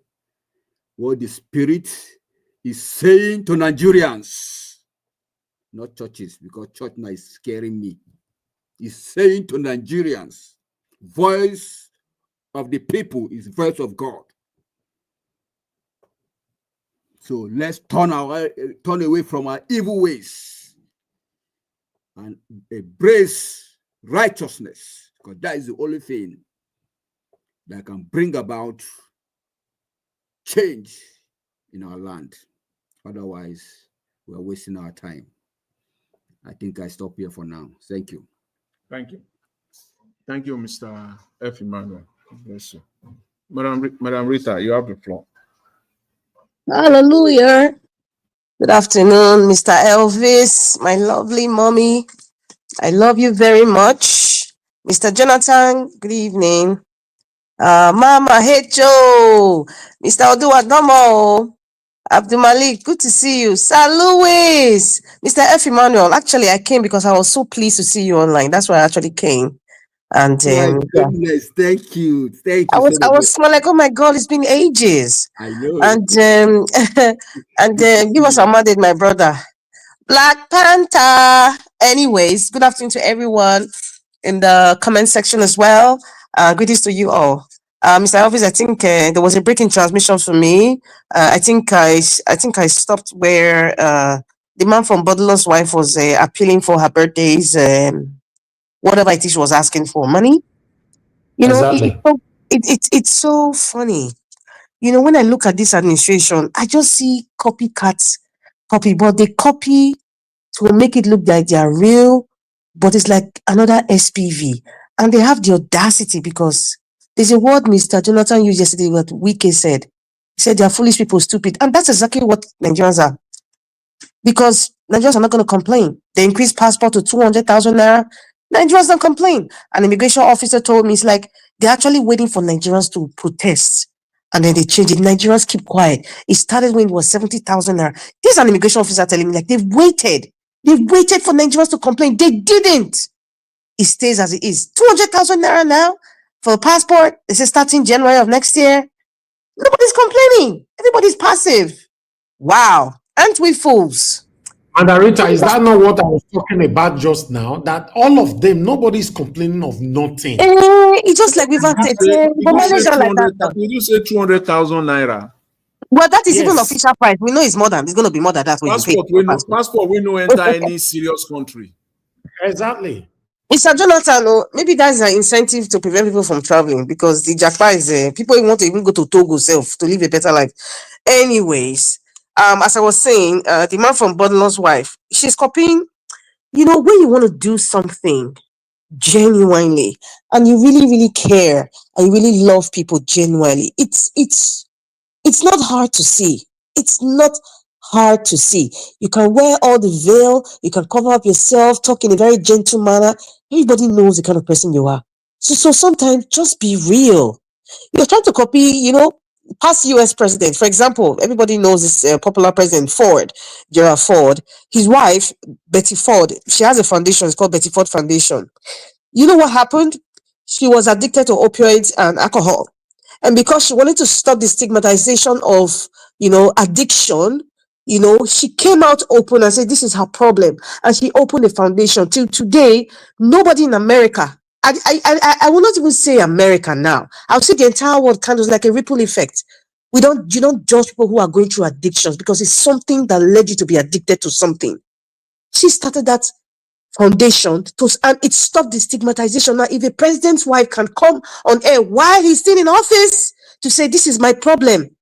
what the Spirit is saying to Nigerians, not churches, because church now is scaring me. He's saying to Nigerians, voice of the people is voice of God. So let's turn away from our evil ways and embrace righteousness, because that is the only thing that can bring about change in our land. Otherwise, we are wasting our time. I think I stop here for now. Thank you. Thank you. Thank you, Mr. F. Emmanuel. Bless you. Madam Rita, you have the floor. Hallelujah. Good afternoon, Mr. Elvis, my lovely mommy. I love you very much. Mr. Jonathan, good evening. Mama Hecho, Mr. Oduwadomo, Abdul Malik, good to see you. Sir Louis, Mr. F. Emmanuel. Actually, I came because I was so pleased to see you online. That's why I actually came. And my goodness, thank you. I was smiling like, oh my God, it's been ages. I know. And give us a mandate, my brother. Black Panther. Anyways, good afternoon to everyone in the comment section as well. Greetings to you all. Mr. Elvis, I think there was a break in transmission for me. I think I stopped where the man from Bodler's wife was appealing for her birthdays, whatever it is she was asking for, money. You know, Exactly. it's so funny. You know, when I look at this administration, I just see copycats, but they copy to make it look like they are real, but it's like another SPV. And they have the audacity, because there's a word Mr. Jonathan used yesterday, what Wike said. He said they are foolish people, stupid. And that's exactly what Nigerians are. Because Nigerians are not going to complain. They increased passport to 200,000 naira. Nigerians don't complain. An immigration officer told me, it's like they're actually waiting for Nigerians to protest. And then they changed it. Nigerians keep quiet. It started when it was 70,000 naira. This is an immigration officer telling me, like, they've waited for Nigerians to complain. They didn't. It stays as it is. 200,000 naira now for a passport. This is starting January of next year. Nobody's complaining. Everybody's passive. Wow. Aren't we fools? And Arita, is that not what I was talking about just now? That all of them, nobody's complaining of nothing. It's just like we've said, but manage that like that now. Did you say 200,000 naira? Well, that is even official price. We know it's more than, it's going to be more than that. Passport, we know enter any serious country. Exactly. Mr. Jonathan, maybe that's an incentive to prevent people from traveling, because the jackpot is people want to even go to Togo self to live a better life. Anyways, as I was saying, the man from Bodlon's wife, she's copying. You know, when you want to do something genuinely and you really, really care and you really love people genuinely, it's not hard to see. It's not hard to see. You can wear all the veil, you can cover up yourself, talk in a very gentle manner. Everybody knows the kind of person you are. So sometimes just be real. You're trying to copy, past US president. For example, everybody knows this popular president Gerald Ford. His wife, Betty Ford, she has a foundation. It's called Betty Ford Foundation. You know what happened? She was addicted to opioids and alcohol. And because she wanted to stop the stigmatization of, addiction, she came out open and said, this is her problem. And she opened a foundation. Till today, nobody in America, I will not even say America now. I'll say the entire world kind of like a ripple effect. You don't judge people who are going through addictions because it's something that led you to be addicted to something. She started that foundation and it stopped the stigmatization. Now, if a president's wife can come on air while he's still in office to say, this is my problem,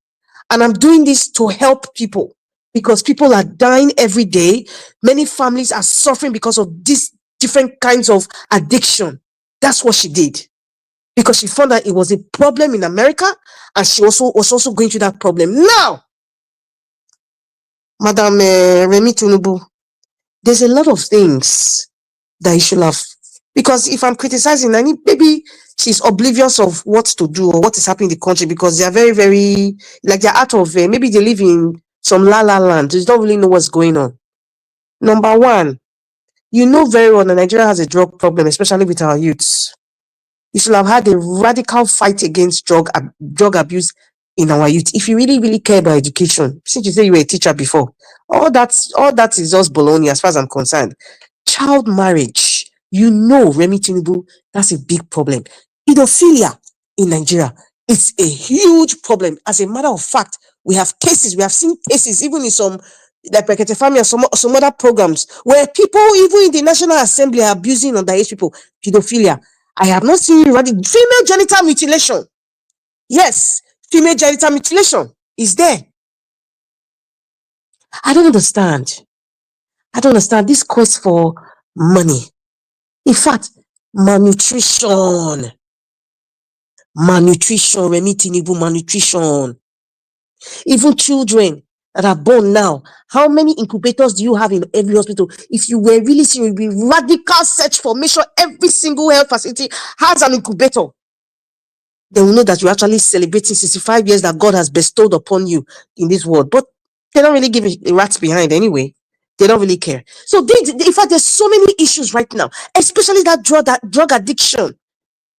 and I'm doing this to help people because people are dying every day. Many families are suffering because of these different kinds of addiction. That's what she did, because she found that it was a problem in America, and she was also going through that problem. Now, Madam Remi Tinubu, there's a lot of things that you should have, because if I'm criticizing, maybe she's oblivious of what to do or what is happening in the country, because they are very, very, like they're out of, maybe they live in some la land. They don't really know what's going on. Number one, you know very well that Nigeria has a drug problem, especially with our youths. You should have had a radical fight against drug abuse in our youth. If you really, really care about education, since you say you were a teacher before, all that is just baloney as far as I'm concerned. Child marriage, Remi Tinubu, that's a big problem. Pedophilia in Nigeria, it's a huge problem. As a matter of fact, we have seen cases, even in some, like Pekete Family and some other programs, where people, even in the National Assembly, are abusing underage people. Pedophilia. I have not seen female genital mutilation. Yes, female genital mutilation is there. I don't understand this quest for money. In fact, malnutrition, Remi Tinubu, malnutrition. Even children that are born now, how many incubators do you have in every hospital? If you were really serious, it would be radical search for, make sure every single health facility has an incubator. They will know that you're actually celebrating 65 years that God has bestowed upon you in this world. But they don't really give a rat's behind anyway. They don't really care. So in fact, there's so many issues right now, especially that drug addiction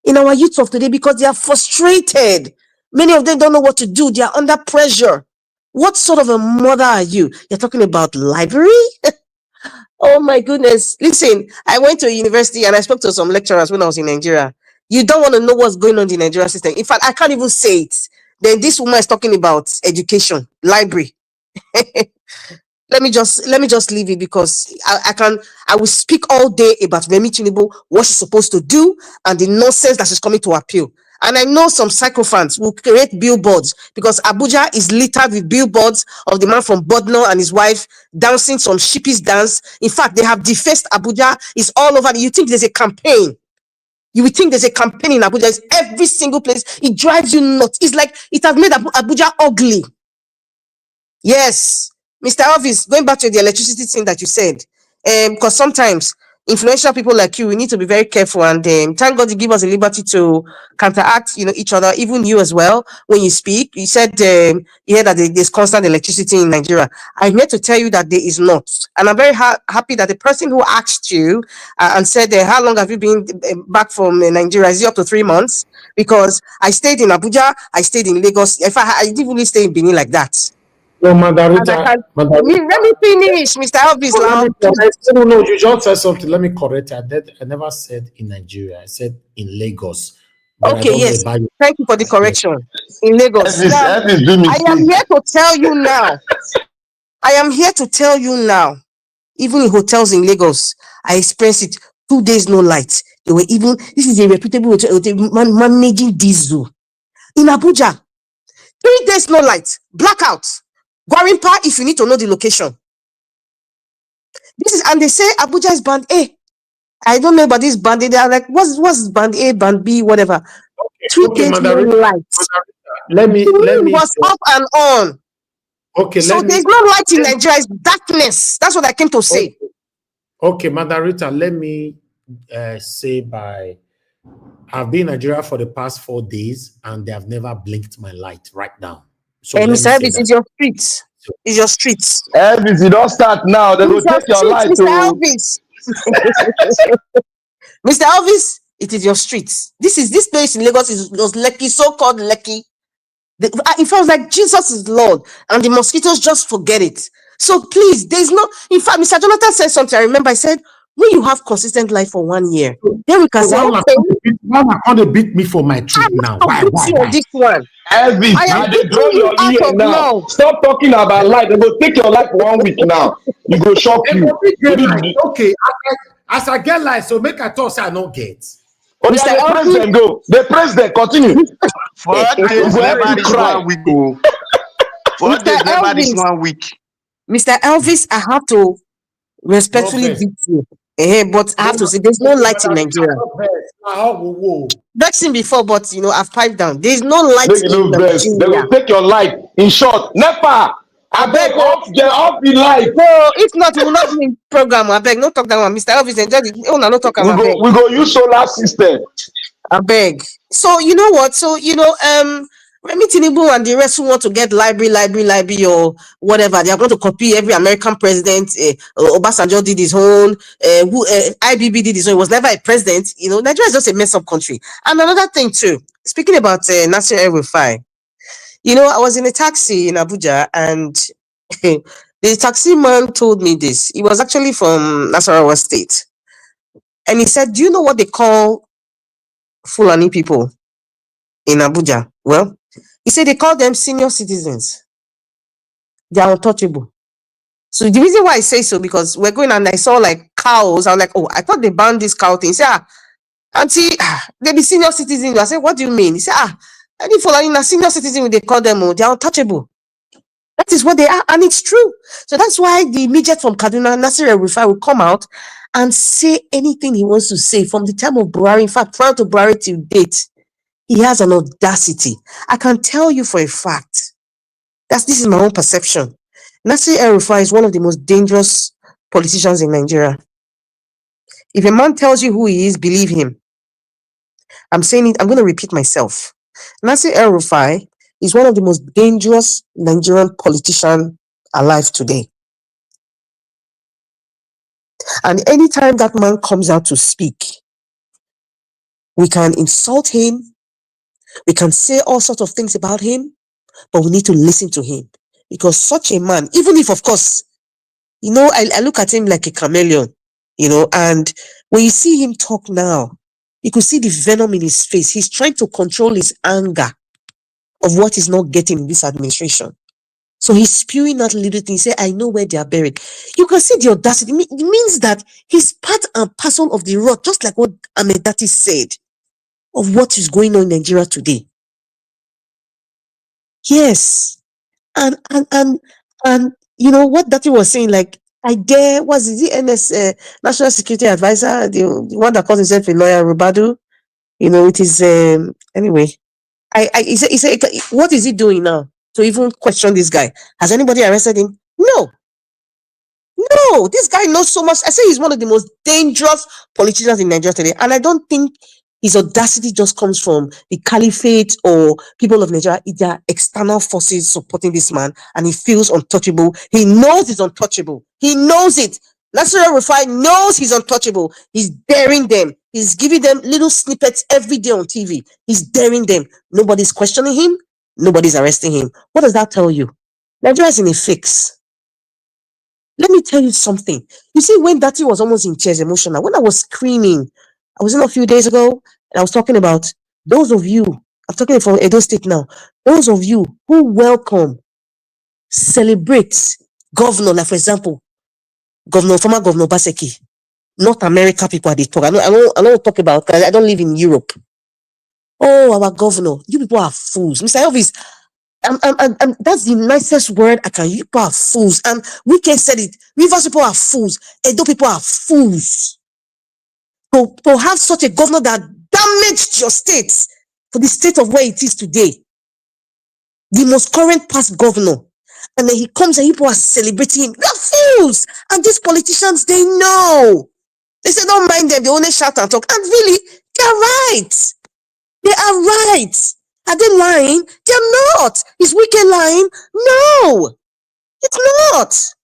in our youth of today, because they are frustrated. Many of them don't know what to do. They are under pressure. What sort of a mother are you? You're talking about library? Oh my goodness. Listen, I went to a university and I spoke to some lecturers when I was in Nigeria. You don't want to know what's going on in the Nigerian system. In fact, I can't even say it. Then this woman is talking about education, library. Let me just leave it, because I will speak all day about Remi Tinubu, what she's supposed to do, and the nonsense that she's coming to appeal. And I know some sycophants will create billboards, because Abuja is littered with billboards of the man from Bodno and his wife dancing some sheepish dance. In fact, they have defaced Abuja. It's all over. You think there's a campaign. You would think there's a campaign in Abuja. It's every single place. It drives you nuts. It's like it has made Abuja ugly. Yes. Mr. Elvis, going back to the electricity thing that you said, because sometimes influential people like you, we need to be very careful. And thank God you give us the liberty to counteract, each other, even you as well. When you speak, you said you hear that there's constant electricity in Nigeria. I'm here to tell you that there is not. And I'm very happy that the person who asked you and said, how long have you been back from Nigeria? Is it up to 3 months? Because I stayed in Abuja, I stayed in Lagos. In fact, I didn't really stay in Benin like that. No, Margarita, Let me finish, Mr. Elvis. No, you just said something. Let me correct it. I never said in Nigeria. I said in Lagos. But okay, yes. Thank you for the correction. In Lagos. Now, I am here to tell you now. Even in hotels in Lagos, I experienced it. 2 days, no light. They were even, this is a reputable hotel, managing diesel. In Abuja, 3 days, no light. Blackout. Gwarimpa, if you need to know the location. And they say Abuja is band A. I don't know about this band A. They are like, what's band A, band B, whatever. 3 days, no light. Let me was up and on. Okay, so there's no light in Nigeria, it's darkness. That's what I came to say. Okay, Madarita, let me say I've been in Nigeria for the past 4 days and they have never blinked my light right now. So Mr. Elvis, it's your streets. It's your streets. Elvis, you don't start now. They will take your light. Mr. Elvis. Mr. Elvis, it is your streets. This place in Lagos was Lekki, so-called Lekki. It feels like Jesus is Lord and the mosquitoes just forget it. So please, there's no, in fact, Mr. Jonathan said something. I remember I said, when you have consistent life for 1 year, then we can say, okay. Why can't they beat me for my truth now? Why? This one. Elvis, they draw your ear now. Stop talking about life. They go take your life for 1 week now. You go shock you. Okay, as I get life, so make a toss I don't get. Oh, yeah, the president go. The president continue. 4 days never reach 1 week. 4 days never reach 1 week. Mr. Elvis, I have to respectfully beat you. But I have to say, there's no light in Nigeria. Vexing before, but I've piped down. There's no light in Nigeria. They will take your life. In short, NEPA, I beg off the light. No, if not, we will not be in program. I beg, no talk that one. Mr. Elvis, enjoy it. Oh, no talk about it. We go use solar system. I beg. So, you know what? So, Remi Tinubu and the rest who want to get library or whatever, they are going to copy every American president. Obasanjo did his own. IBB did his own. He was never a president. Nigeria is just a mess up country. And another thing too, speaking about Nasir El-Rufai, I was in a taxi in Abuja and the taxi man told me this. He was actually from Nasarawa State. And he said, do you know what they call Fulani people in Abuja? Well, he said they call them senior citizens. They are untouchable. So the reason why I say so, because we're going and I saw like cows. I was like, oh, I thought they banned this cow thing. He said, auntie, they be senior citizens. I said, what do you mean? He said, any Fulani senior citizen, they call them, they are untouchable. That is what they are, and it's true. So that's why the immediate from Kaduna, Nasir El-Rufai, will come out and say anything he wants to say from the time of Buhari. In fact, prior to Buhari till date, he has an audacity. I can tell you for a fact that this is my own perception. Nasir El-Rufai is one of the most dangerous politicians in Nigeria. If a man tells you who he is, believe him. I'm saying it, I'm going to repeat myself. Nasir El-Rufai is one of the most dangerous Nigerian politicians alive today. And anytime that man comes out to speak, we can insult him, we can say all sorts of things about him, but we need to listen to him. Because such a man, even if, of course, I look at him like a chameleon, and when you see him talk now, you could see the venom in his face. He's trying to control his anger of what he's not getting in this administration. So he's spewing out little things. Say, I know where they are buried. You can see the audacity. It means that he's part and parcel of the rot, just like what Ahmed Datti said, of what is going on in Nigeria today. Yes. And what Datti was saying, like, was the NS National Security Advisor, the one that calls himself a lawyer, Rubadu? It is anyway. He said, what is he doing now to even question this guy? Has anybody arrested him? No. No, this guy knows so much. I say he's one of the most dangerous politicians in Nigeria today. And I don't think his audacity just comes from the caliphate or people of Nigeria. There are external forces supporting this man, and he feels untouchable. He knows he's untouchable. He knows it. El-Rufai knows he's untouchable. He's daring them. He's giving them little snippets every day on TV. He's daring them. Nobody's questioning him. Nobody's arresting him. What does that tell you? Nigeria's in a fix. Let me tell you something. You see, when Datti was almost in tears, emotional, when I was screaming, I was in a few days ago, and I was talking about those of you, I'm talking from Edo State now, those of you who welcome, celebrate governor, like for example, former Governor Baseki, North America people are they talk. I don't talk about, because I don't live in Europe. Oh, our governor, you people are fools. Mr. Elvis, that's the nicest word I can use. You people are fools. And Wike said it. Rivers people are fools. Edo people are fools. To have such a governor that damaged your state for the state of where it is today. The most current past governor. And then he comes and people are celebrating him. They're fools. And these politicians, they know. They say, don't mind them. They only shout and talk. And really, they're right. They are right. Are they lying? They're not. Is Wike lying? No, it's not.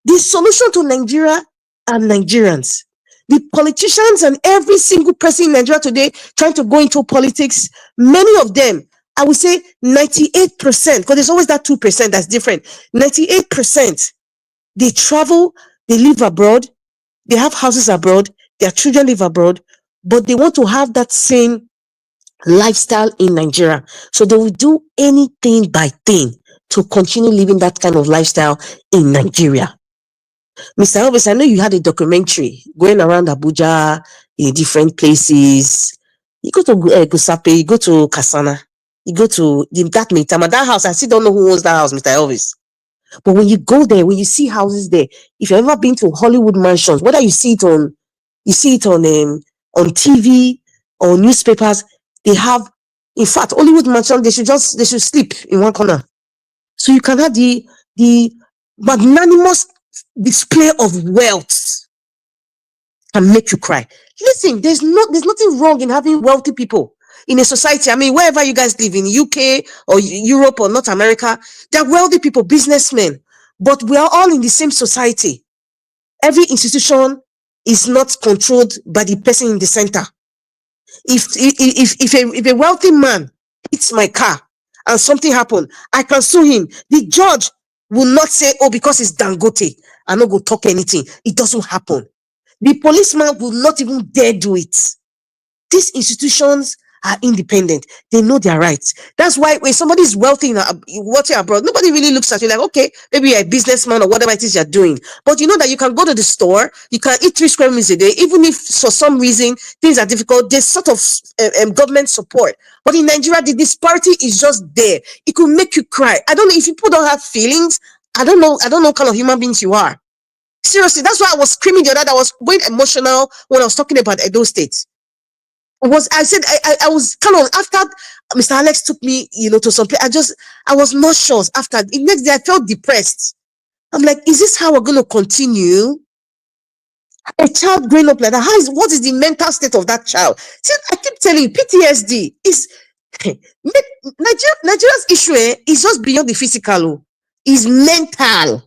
The solution to Nigeria are Nigerians. The politicians and every single person in Nigeria today trying to go into politics, many of them, I would say 98%, because there's always that 2% that's different. 98%, they travel, they live abroad, they have houses abroad, their children live abroad, but they want to have that same lifestyle in Nigeria. So they will do anything by thing to continue living that kind of lifestyle in Nigeria. Mr. Elvis, I know you had a documentary going around Abuja in different places. You go to Gusape, you go to Kasana, you go to that Maitama, that house. I still don't know who owns that house, Mr. Elvis. But when you go there, when you see houses there, if you've ever been to Hollywood mansions, whether you see it on TV or newspapers, they have, in fact, Hollywood mansion, they should sleep in one corner. So you can have the magnanimous display of wealth can make you cry. Listen, there's nothing wrong in having wealthy people in a society. I mean, wherever you guys live, in UK or Europe or North America, they're wealthy people, businessmen, but we are all in the same society. Every institution is not controlled by the person in the center. If a wealthy man hits my car and something happened, I can sue him. The judge will not say, oh, because it's Dangote, I'm not going to talk anything. It doesn't happen. The policeman will not even dare do it. These institutions are independent. They know their rights. That's why when somebody is wealthy abroad, nobody really looks at you like, okay, maybe you're a businessman or whatever it is you're doing. But you know that you can go to the store, you can eat 3 square meals a day, even if for some reason things are difficult, there's sort of government support. But in Nigeria, the disparity is just there. It could make you cry. I don't know if people don't have feelings. I don't know what kind of human beings you are. Seriously, that's why I was screaming the other day. I was going emotional when I was talking about Edo State. I was kind of, after Mr. Alex took me, to some place, I was nauseous after. The next day I felt depressed. I'm like, is this how we're going to continue? A child growing up like that, what is the mental state of that child? See, I keep telling you, PTSD is Nigeria's issue is just beyond the physical. It's mental.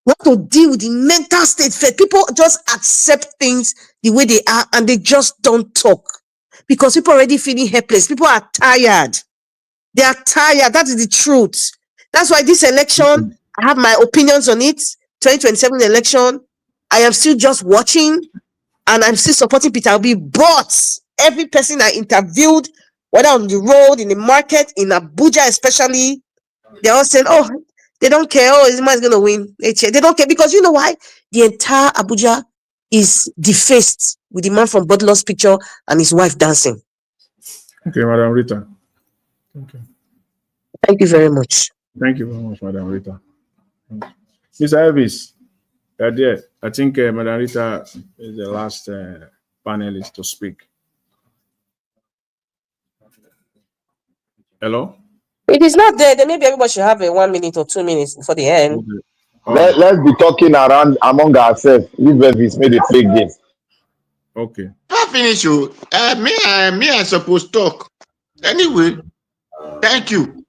We have to deal with the mental state. People just accept things the way they are and they just don't talk because people are already feeling helpless. People are tired. They are tired. That is the truth. That's why this election, I have my opinions on it. 2027 election, I am still just watching and I'm still supporting Peter Obi. But every person I interviewed, whether on the road, in the market, in Abuja especially, they're all saying, oh, they don't care. Oh, this man's going to win. They don't care because you know why? The entire Abuja is defaced with the man from Budlow's picture and his wife dancing. Okay, Madam Rita. Okay. Thank you very much. Thank you very much, Madam Rita. Mr. Elvis, there. I think Madam Rita is the last panelist to speak. Hello? It is not there. Then maybe everybody should have a 1 minute or 2 minutes before the end. Okay. Let's be talking around among ourselves. This baby's made a fake game. Okay. Not finish you. Me I suppose talk. Anyway, thank you.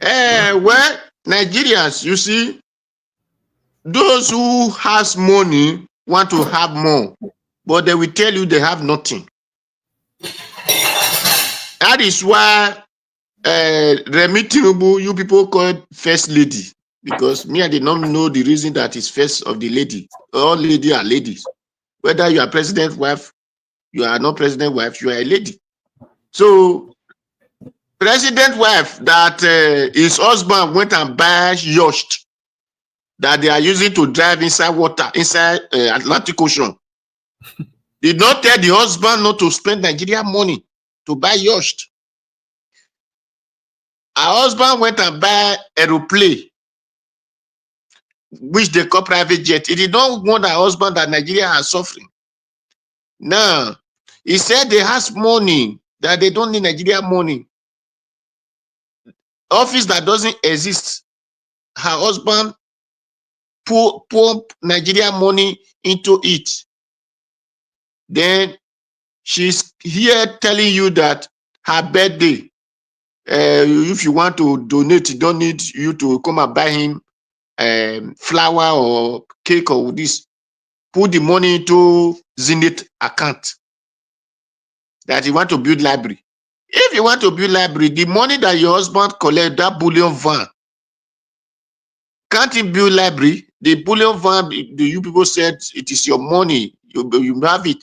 Well, Nigerians, you see, those who has money want to have more, but they will tell you they have nothing. That is why Remi Tinubu, you people call it first lady, because me I did not know the reason that is first of the lady. All lady are ladies. Whether you are president wife, you are not president wife, you are a lady. So president wife that his husband went and buy yacht that they are using to drive inside water, inside Atlantic Ocean. Did not tell the husband not to spend Nigerian money to buy yacht. Her husband went and buy aeroplane, which they call private jet. He did not want her husband that Nigeria are suffering. Now, he said they has money, that they don't need Nigeria money. Office that doesn't exist. Her husband pump Nigeria money into it. Then she's here telling you that her birthday, if you want to donate, you don't need you to come and buy him flour or cake or this. Put the money into Zenith account that you want to build library. If you want to build library, the money that your husband collect, that bullion van, can't he build library? The bullion van, you people said it is your money, you have it.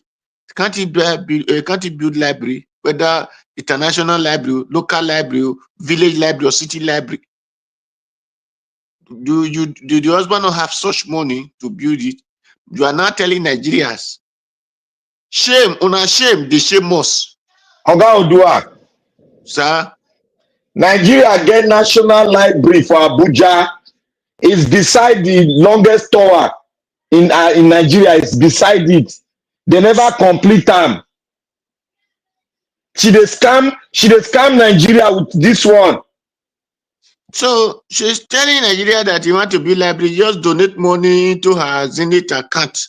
Can't he build library, whether international library, local library, village library, or city library? Do the husband not have such money to build it? You are not telling Nigerians. Shame, on a shame, they shame us. Oga Odua. Sir? Nigeria get National Library for Abuja. It's beside the longest tower in Nigeria. It's beside it. They never complete them. She dey scam Nigeria with this one. So she's telling Nigeria that you want to build library, just donate money to her Zenith account.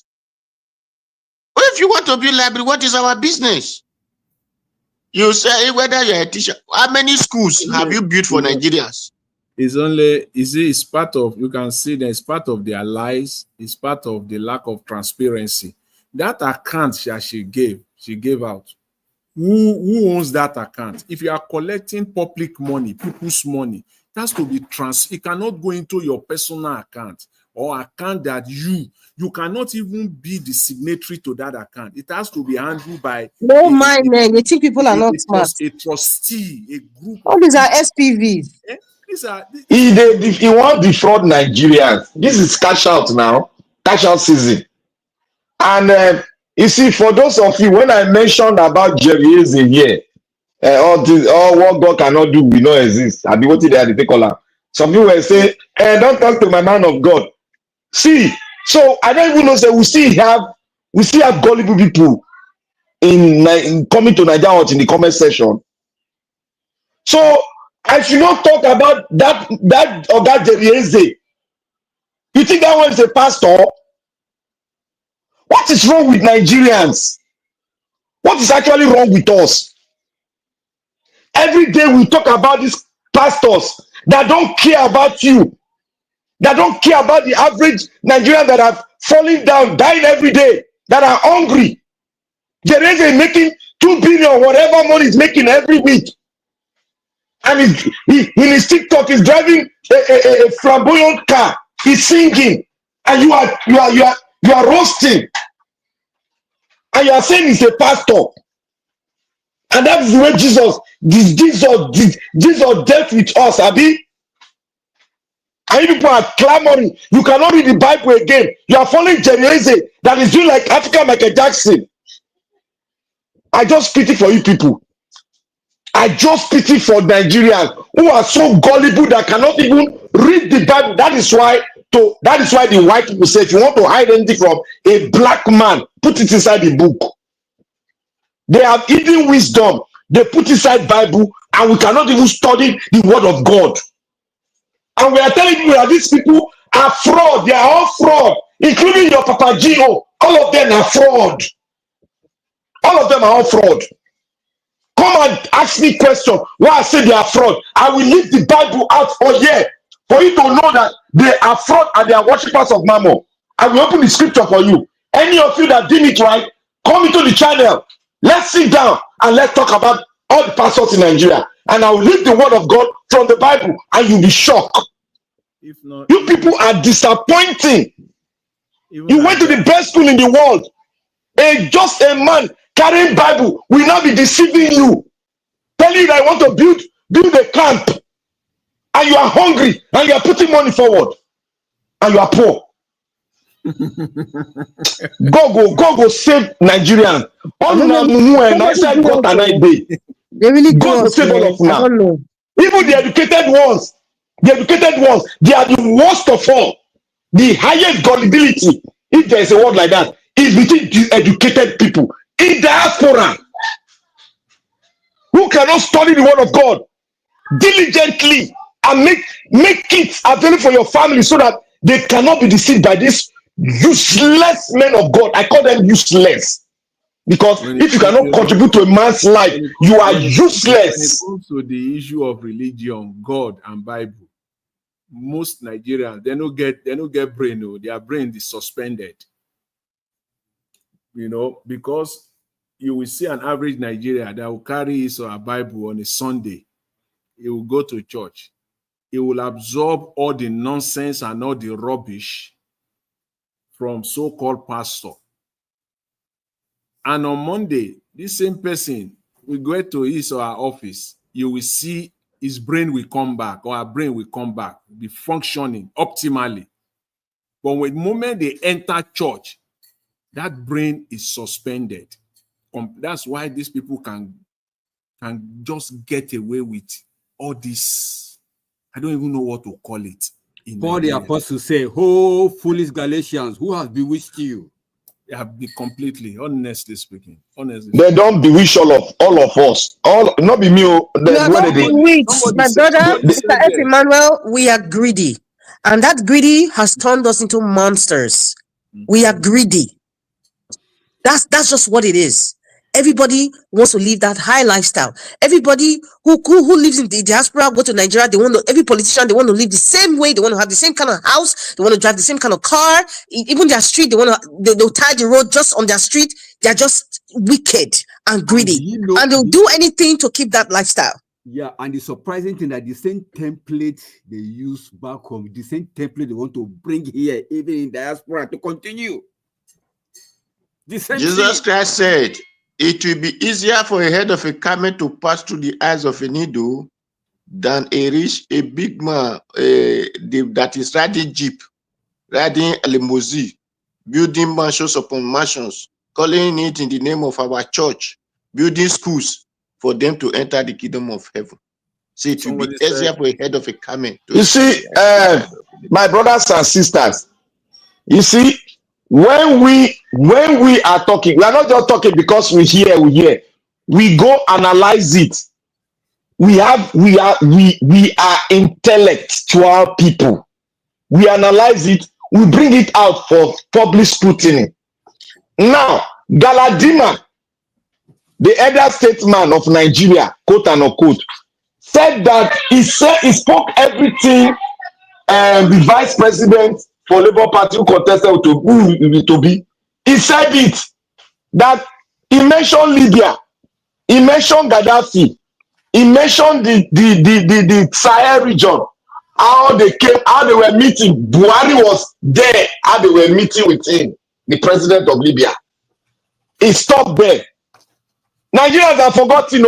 Well, if you want to build library, what is our business? You say whether you're a teacher. How many schools have you built for Nigerians? It's only, it's part of, you can see that it's part of their lies, it's part of the lack of transparency. That account she gave out. Who owns that account? If you are collecting public money, people's money, it has to be it cannot go into your personal account or account that you cannot even be the signatory to that account. It has to be handled by you think people are not smart. A trustee, a group. All these are SPVs. He wants defraud Nigerians. This is cash out now, cash out season. And you see, for those of you, when I mentioned about Jerry here, all what God cannot do, we know exist. I be what they are the color. Some people will say, don't talk to my man of God. See, so I don't even know, say we still have gullible people in coming to Nigeria in the comment section. So I should not talk about that Oga Jerry. You think that one is a pastor? What is wrong with Nigerians? What is actually wrong with us? Every day we talk about these pastors that don't care about you, that don't care about the average Nigerian that are falling down, dying every day, that are hungry. There is making 2 billion, whatever money is making every week. And in his TikTok, he's driving a flamboyant car. He's singing, and you are roasting, and you are saying he's a pastor. And that is the way Jesus dealt with us, Abi. And you people are clamoring. You cannot read the Bible again. You are following Jerry that is doing like African Michael Jackson. I just pity for you people. I just pity for Nigerians who are so gullible that cannot even read the Bible. That is why the white people say, if you want to hide anything from a black man, put it inside the book. They have hidden wisdom. They put inside Bible, and we cannot even study the word of God. And we are telling you that these people are fraud. They are all fraud, including your Papa Gio. All of them are fraud. All of them are all fraud. Come and ask me question why I say they are fraud. I will leave the Bible out for you, for you to know that they are fraud and they are worshippers of Mammon. I will open the scripture for you. Any of you that did it right, come into the channel. Let's sit down and let's talk about all the pastors in Nigeria. And I will read the word of God from the Bible and you'll be shocked. If not, You people are disappointing. You went to the best school in the world. Just a man carrying Bible will not be deceiving you. Tell you that I want to build a camp. And you are hungry and you are putting money forward. And you are poor. go save Nigerians. They really God will save all of now. Even the educated ones, they are the worst of all. The highest gullibility, if there is a word like that, is between the educated people in diaspora who cannot study the word of God diligently and make it available for your family so that they cannot be deceived by this useless men of God. I call them useless because if you cannot contribute to a man's life, you are useless. When it comes to the issue of religion, God and Bible, most Nigerians they don't get brain. No, their brain is suspended. You know, because you will see an average Nigerian that will carry his or her Bible on a Sunday. He will go to church. He will absorb all the nonsense and all the rubbish from so-called pastor. And on Monday, this same person will go to his or her office. You will see his brain will come back, or her brain will come back, be functioning optimally. But when the moment they enter church, that brain is suspended. That's why these people can just get away with all this. I don't even know what to call it. Paul the apostle say, "Oh, foolish Galatians, who has bewitched you?" They have been completely, honestly speaking. They don't bewitch all of us. Not be me. You are not bewitched, my brother, Mr. F. Emmanuel. We are greedy, and that greedy has turned us into monsters. We are greedy. That's just what it is. Everybody wants to live that high lifestyle. Everybody who lives in the diaspora go to Nigeria. Every politician, they want to live the same way. They want to have the same kind of house. They want to drive the same kind of car. Even their street, they'll tie the road just on their street. They're just wicked and greedy, and they'll do anything to keep that lifestyle. Yeah, and the surprising thing that the same template they use back home, the same template they want to bring here, even in diaspora, to continue. Jesus Christ said, "It will be easier for a head of a camel to pass through the eyes of a needle than a big man that is riding jeep, riding a limousine, building mansions upon mansions, calling it in the name of our church, building schools for them to enter the kingdom of heaven." See, it will be easier for a head of a camel. You see, my brothers and sisters, you see, when we are talking, we are not just talking because we hear. We go analyze it. We are intellectual people. We analyze it. We bring it out for public scrutiny. Now, Galadima, the elder statesman of Nigeria, quote and unquote, said that he spoke everything the vice president for Labour Party who contested to be. He said it, that he mentioned Libya, he mentioned Gaddafi, he mentioned the Sahel region, how they were meeting. Buhari was there, how they were meeting with him, the president of Libya. He stopped there. Nigerians have forgotten,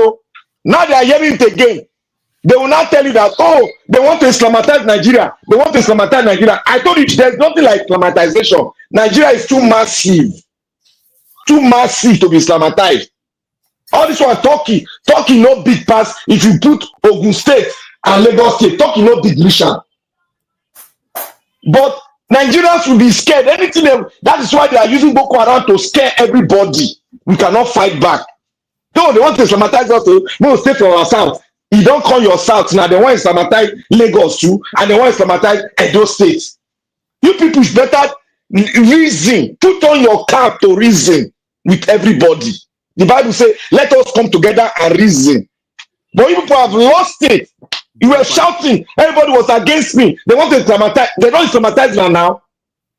now they are hearing it again. They will not tell you that, they want to Islamatize Nigeria. They want to Islamatize Nigeria. I told you, there's nothing like Islamatization. Nigeria is too massive to be Islamatized. All this one, Turkey no big pass. If you put Ogun State and Lagos State, Turkey no big mission. But Nigerians will be scared. That is why they are using Boko Haram to scare everybody. We cannot fight back. No, they want to Islamatize us. No, stay for ourselves. You don't call your south now. They want to Islamatize Lagos too, and they want to Islamatize Edo State. You people should better reason. Put on your cap to reason with everybody. The Bible says, "Let us come together and reason." But you people have lost it. You were shouting. Everybody was against me. They want to Islamatize. They don't Islamatize now.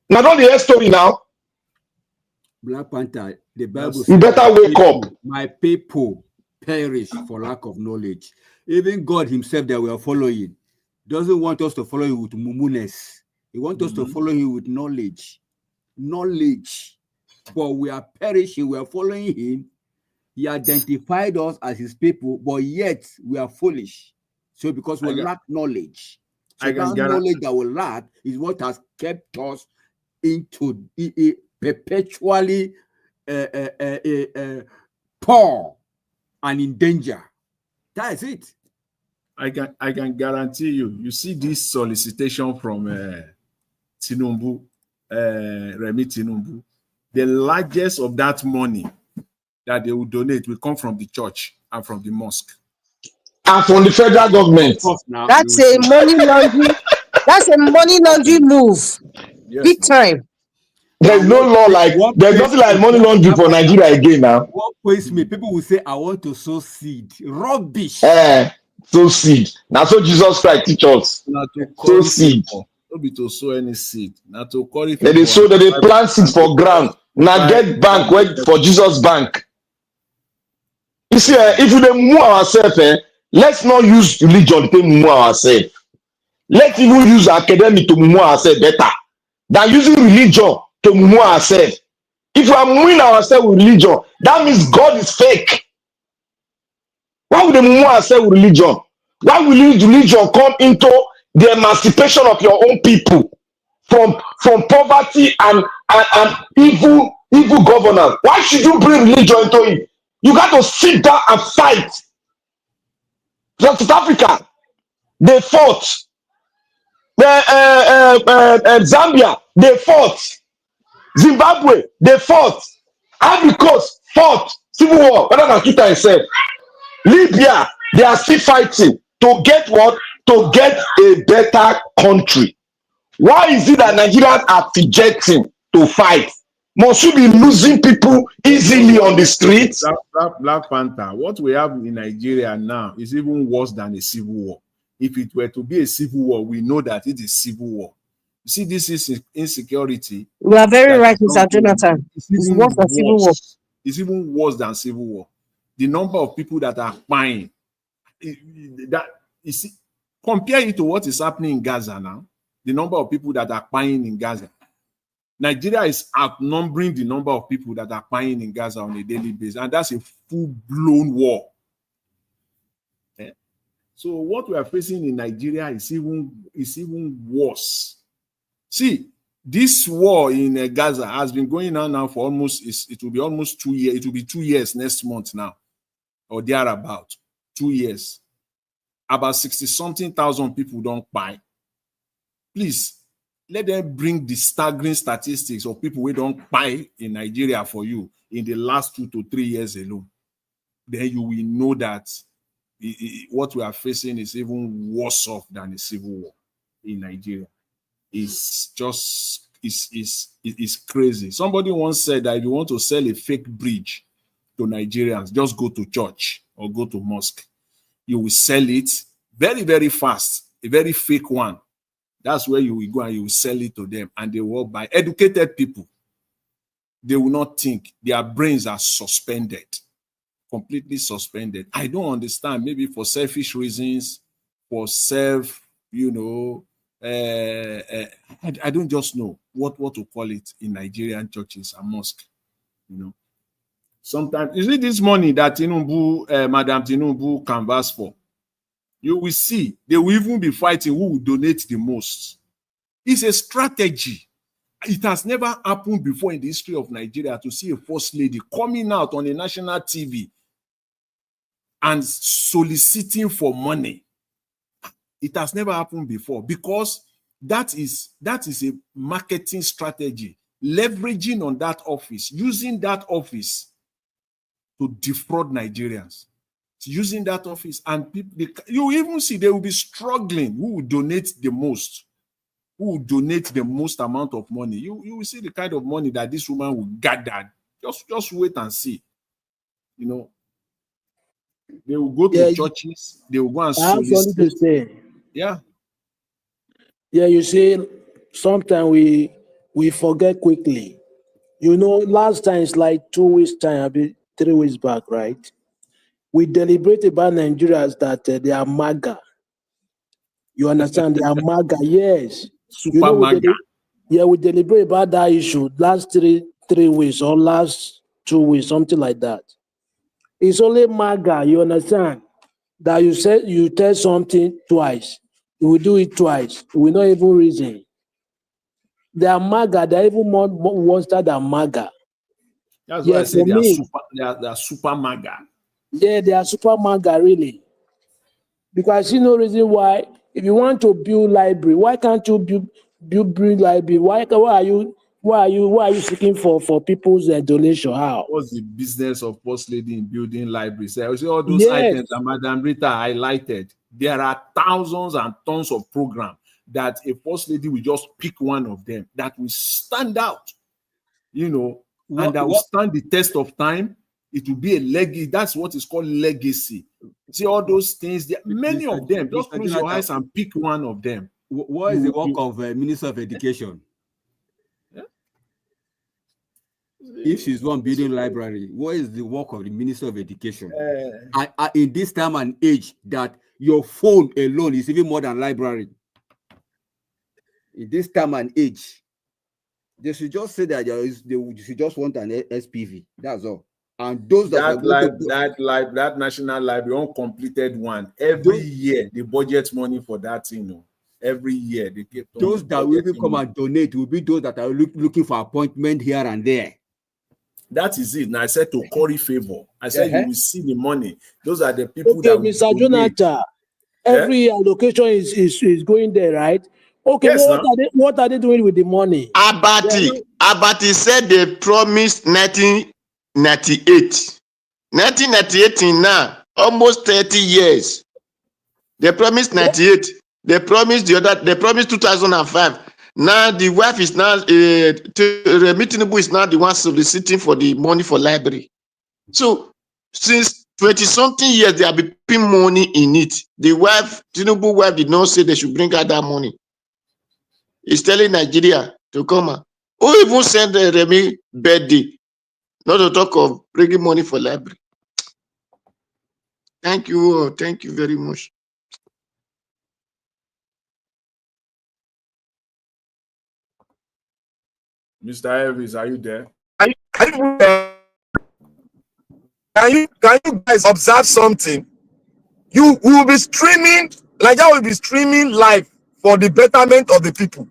Now don't hear story now. Black Panther, the Bible You says, better wake up. my people perish for lack of knowledge. Even God himself that we are following doesn't want us to follow him with mumunes. He wants us to follow him with knowledge. Knowledge. But we are perishing. We are following him. He identified us as his people, but yet we are foolish. So because we lack knowledge. So that knowledge that we lack is what has kept us into perpetually poor and in danger. That is it. I can guarantee you. You see this solicitation from Tinubu, Remi Tinubu. The largest of that money that they will donate will come from the church and from the mosque. And from the federal government. That's a money laundering. That's a money laundering move. Yes. Big time. There's no law like there's nothing like money laundering for Nigeria again now. What pays me? People will say, I want to sow seed. Rubbish. Sow seed. Now so Jesus Christ teach us. Sow seed. Don't be to sow any seed. Now to call it. They sow that they plant seed for ground. Now get bank wait for Jesus bank. You see, if we don't move ourselves, let's not use religion to move ourselves. Let's even use academic to move ourselves better than using religion to move ourselves. If we are moving ourselves with religion, that means God is fake. Why would they move ourselves with religion? Why will religion come into the emancipation of your own people from poverty and evil governance? Why should you bring religion into it? You got to sit down and fight. South Africa, they fought. Zambia, they fought. Zimbabwe, they fought. Ivory Coast fought. Civil war, better than Kita himself. Libya, they are still fighting to get what? To get a better country. Why is it that Nigerians are fidgeting to fight? Must you be losing people easily on the streets? Black Panther, what we have in Nigeria now is even worse than a civil war. If it were to be a civil war, we know that it is civil war. You see, this is insecurity. You are very right, Mr. Jonathan. It's worse than civil war. It's even worse than civil war. The number of people that are buying, that you see, compare it to what is happening in Gaza now. The number of people that are buying in Gaza. Nigeria is outnumbering the number of people that are buying in Gaza on a daily basis, and that's a full-blown war. Okay? So what we are facing in Nigeria is even worse. See, this war in Gaza has been going on now for almost, it will be almost 2 years. It will be 2 years next month now, or thereabout. 2 years. About 60-something thousand people don't buy. Please, let them bring the staggering statistics of people who don't buy in Nigeria for you in the last 2 to 3 years alone. Then you will know that what we are facing is even worse off than a civil war in Nigeria. It's just, it's crazy. Somebody once said that if you want to sell a fake bridge to Nigerians, just go to church or go to mosque. You will sell it very, very fast, a very fake one. That's where you will go and you will sell it to them, and they will buy. Educated people, they will not think. Their brains are suspended, completely suspended. I don't understand. Maybe for selfish reasons, for self, I don't just know what to call it in Nigerian churches and mosques. Sometimes, is it this money that Madam Tinubu canvass for? You will see, they will even be fighting who will donate the most. It's a strategy. It has never happened before in the history of Nigeria to see a first lady coming out on a national TV and soliciting for money. It has never happened before because that is a marketing strategy, leveraging on that office, using that office to defraud Nigerians. using that office, and people, you even see they will be struggling. Who will donate the most? Who will donate the most amount of money? You will see the kind of money that this woman will gather. Just wait and see. You know, they will go to churches. They will go and I have something to solicit. say. Yeah. Yeah, you see, sometimes we forget quickly. You know, last time it's like 2 weeks time, I mean 3 weeks back, right? We deliberate about Nigerians that they are MAGA. You understand? They are MAGA, yes. Super You know, MAGA. we deliberate about that issue last three weeks or last 2 weeks, something like that. It's only MAGA, you understand? That you tell something twice. You will do it twice. We not even reason. They are MAGA, they're even more worse than MAGA. That's why I say for me, they are super MAGA. yeah, they are super MAGA, really. Because I see no reason why, if you want to build library, why can't you build library? Why are you seeking for people's donation? How? What's the business of First Lady in building libraries? I see all those Yes. items that Madam Rita highlighted. There are thousands and tons of programs that a First Lady will just pick one of them that will stand out, you know, and that will stand the test of time. It will be a legacy. That's what is called legacy. See all those things. There, many of them. Just close your eyes and pick one of them. What is the work of Minister of Education? Yeah? If she's one building library, what is the work of the Minister of Education? In this time and age that your phone alone is even more than library. In this time and age, they should just say that they should just want an SPV. That's all. And those that national library, uncompleted one, every year they budget money for that, you know. Every year they get those that will even come and donate will be those that are looking for appointment here and there. That is it. Now I said to curry favor. I said you will see the money. Those are the people okay, that will Mr. Jonathan, every allocation is going there, right? Okay, yes, what are they doing with the money? Abati said they promised 1998. 1998 in now, almost 30 years. They promised 98. They promised they promised 2005. Now the wife is now Tinubu is now the one soliciting for the money for library. So since 20-something years they have been putting money in it. The wife, Tinubu wife, did not say they should bring out that money. He's telling Nigeria to come out. Who even sent the Remy birthday? Not to talk of bringing money for library. Thank you very much. Mr. Elvis, are you there? Can you guys observe something? We will be streaming, Nigeria will be streaming live for the betterment of the people.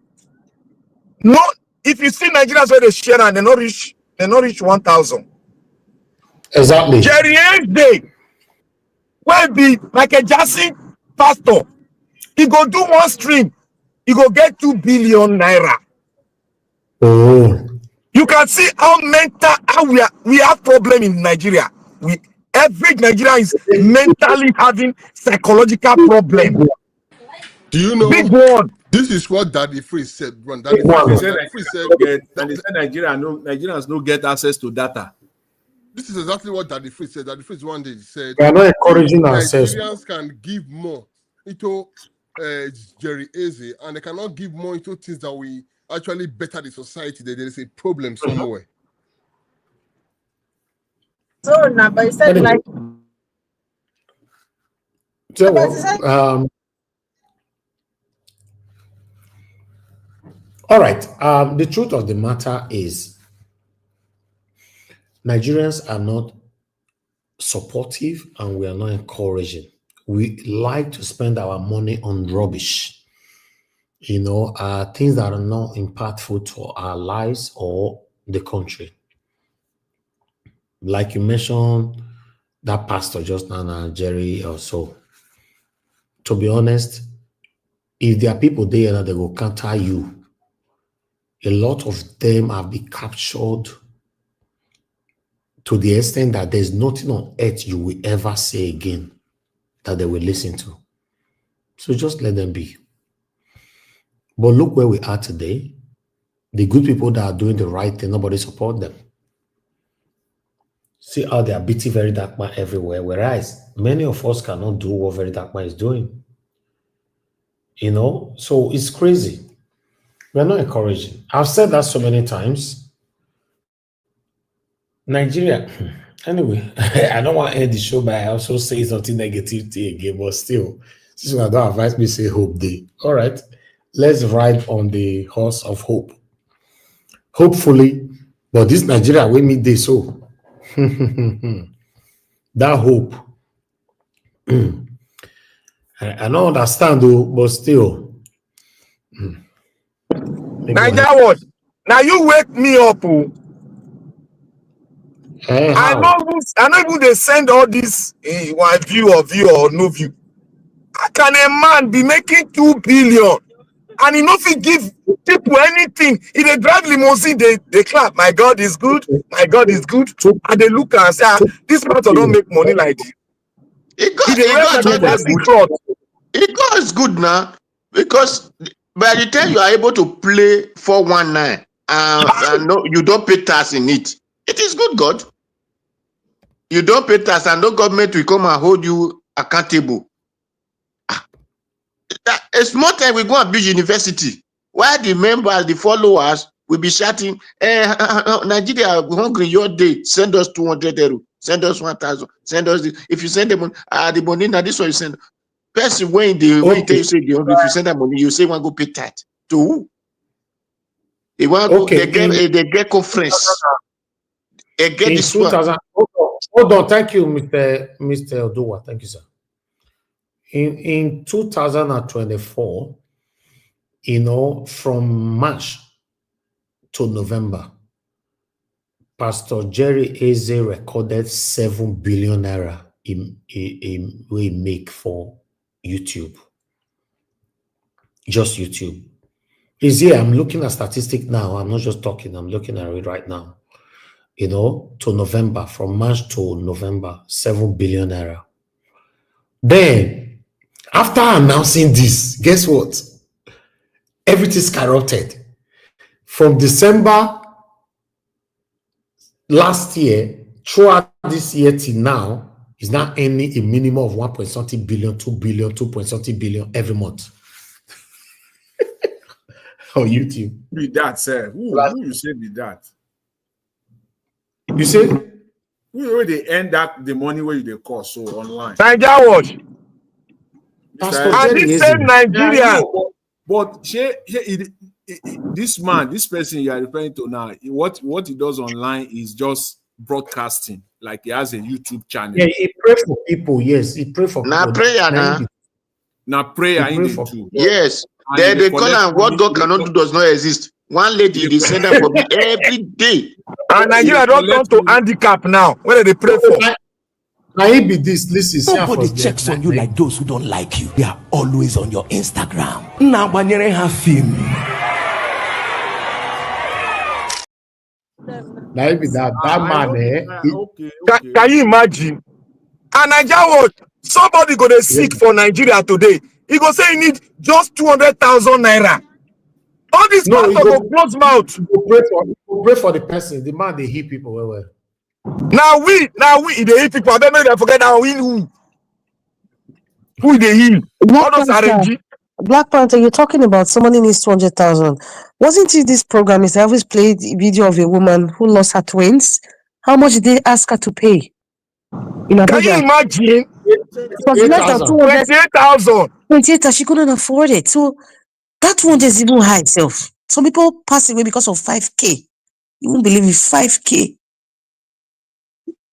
No, if you see Nigerians where they share and they not reach 1,000. Exactly. Jerry Day will be like a Jackson pastor. He go do one stream, he go get 2 billion naira. Oh. You can see how we have problem in Nigeria. Every Nigerian is mentally having psychological problem. Do you know? Big one. This is what Daddy Free said. Nigerians don't get access to data. This is exactly what Daddy Free said. Daddy Free one day said, "We are not encouraging access. Nigerians can give more into Jerry Eze, and they cannot give more into things that we actually better the society. That there is a problem somewhere." So now, but he said like. All right. The truth of the matter is, Nigerians are not supportive and we are not encouraging. We like to spend our money on rubbish, you know, things that are not impactful to our lives or the country. Like you mentioned, that pastor just now, Jerry or so. To be honest, if there are people there that will counter you, a lot of them have been captured to the extent that there's nothing on earth you will ever say again that they will listen to. So just let them be. But look where we are today. The good people that are doing the right thing, nobody support them. See how they are beating Very Dark Man everywhere, whereas many of us cannot do what Very Dark Man is doing. You know, so it's crazy. We're not encouraging. I've said that so many times. Nigeria, anyway, I don't want to end the show by also saying something negative again, but still, since I don't advise me say hope day. All right, let's ride on the horse of hope. Hopefully, but this Nigeria will meet day so. That hope. I don't understand though, but still. Niger what? Now you wake me up. Oh. I know even they send all this one view of you or no view. How can a man be making 2 billion and he not fit give people anything? If they drive limousine, they clap. My God is good. My God is good. And they look and say, this man don't make money like this. It goes good now because by the time you are able to play 419 and no, you don't pay tax in it. It is good, God. You don't pay tax and no government will come and hold you accountable. A small time we go and build university. While the members, the followers will be shouting, Nigeria hungry your day, send us 200 euro, send us 1,000, send us this. If you send them the money, now this one you send. Person when you tell you say the hungry, if you send them money, you say one go pay tax. To who? They want to go, they get conference. They get in this 2000, one. Hold on, thank you, Mr. Oduwa. Thank you, sir. In 2024, you know, from March to November, Pastor Jerry Eze recorded 7 billion naira we make for YouTube. Just YouTube. Is here, I'm looking at statistics now. I'm not just talking, I'm looking at it right now. You know, to November, from March to November, 7 billion naira. Then, after announcing this, guess what? Everything skyrocketed. From December last year, throughout this year till now, is now earning a minimum of 1.something billion, 2 billion, 2.something billion every month. On YouTube. Be that, sir. Who you say be that? You say? Who they end that the money where they cost so online? Niger what? And this same Nigeria. But this man, this person you are referring to now, what he does online is just broadcasting. Like he has a YouTube channel. Yeah, he pray for people. Yes, he pray for people. Now prayer now. Now prayer in the too. Yes. They call and what God cannot do does not exist. One lady they send them for me every day. And Nigeria don't come to handicap now. What do they pray for? Now he be this. Listen, nobody checks on you like those who don't like you. They are always on your Instagram. Now banyere have film. Now he be that man. Okay. Can you imagine? And Nigeria what? Somebody go to seek for Nigeria today. He go say he need just 200,000 naira. All these people go close mouth. Pray for the person. The man they hit people well. Now we they hit people. I don't know if they forget that who they heal. Black Panther, you're talking about somebody needs 200,000. Wasn't it this program? Mr. Elvis played a video of a woman who lost her twins. How much did they ask her to pay? Can you imagine? It was less than 28,000. 28,000. She couldn't afford it. So that one is even high itself. Some people pass away because of 5K. You won't believe it, 5K.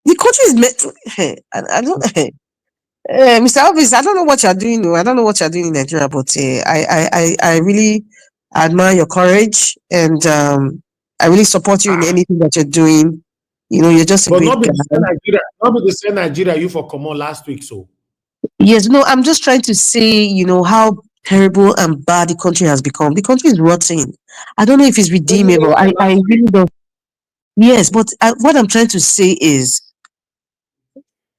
The country is meant to. I don't. Mr. Elvis, I don't know what you're doing. I don't know what you're doing in Nigeria, but I really admire your courage, and I really support you in anything that you're doing. You know, you're just a great guy. Not be the same Nigeria you for come on last week, so. Yes, no, I'm just trying to say, you know, how terrible and bad the country has become. The country is rotten. I don't know if it's redeemable. I really don't. Yes, but what I'm trying to say is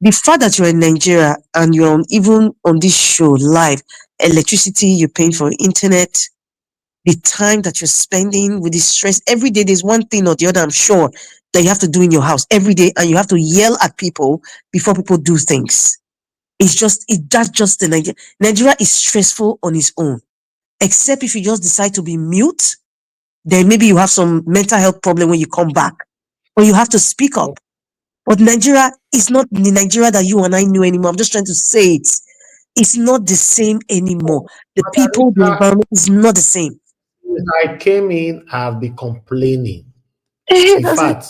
the fact that you're in Nigeria and you're even on this show live, electricity, you're paying for internet, the time that you're spending with the stress every day, there's one thing or the other, I'm sure, that you have to do in your house every day, and you have to yell at people before people do things. That's just the Nigeria. Nigeria is stressful on its own, except if you just decide to be mute, then maybe you have some mental health problem when you come back, or you have to speak up. But Nigeria is not the Nigeria that you and I knew anymore. I'm just trying to say it. It's not the same anymore. The people, the environment is not the same. Since I came in, I've been complaining. In That's it. fact,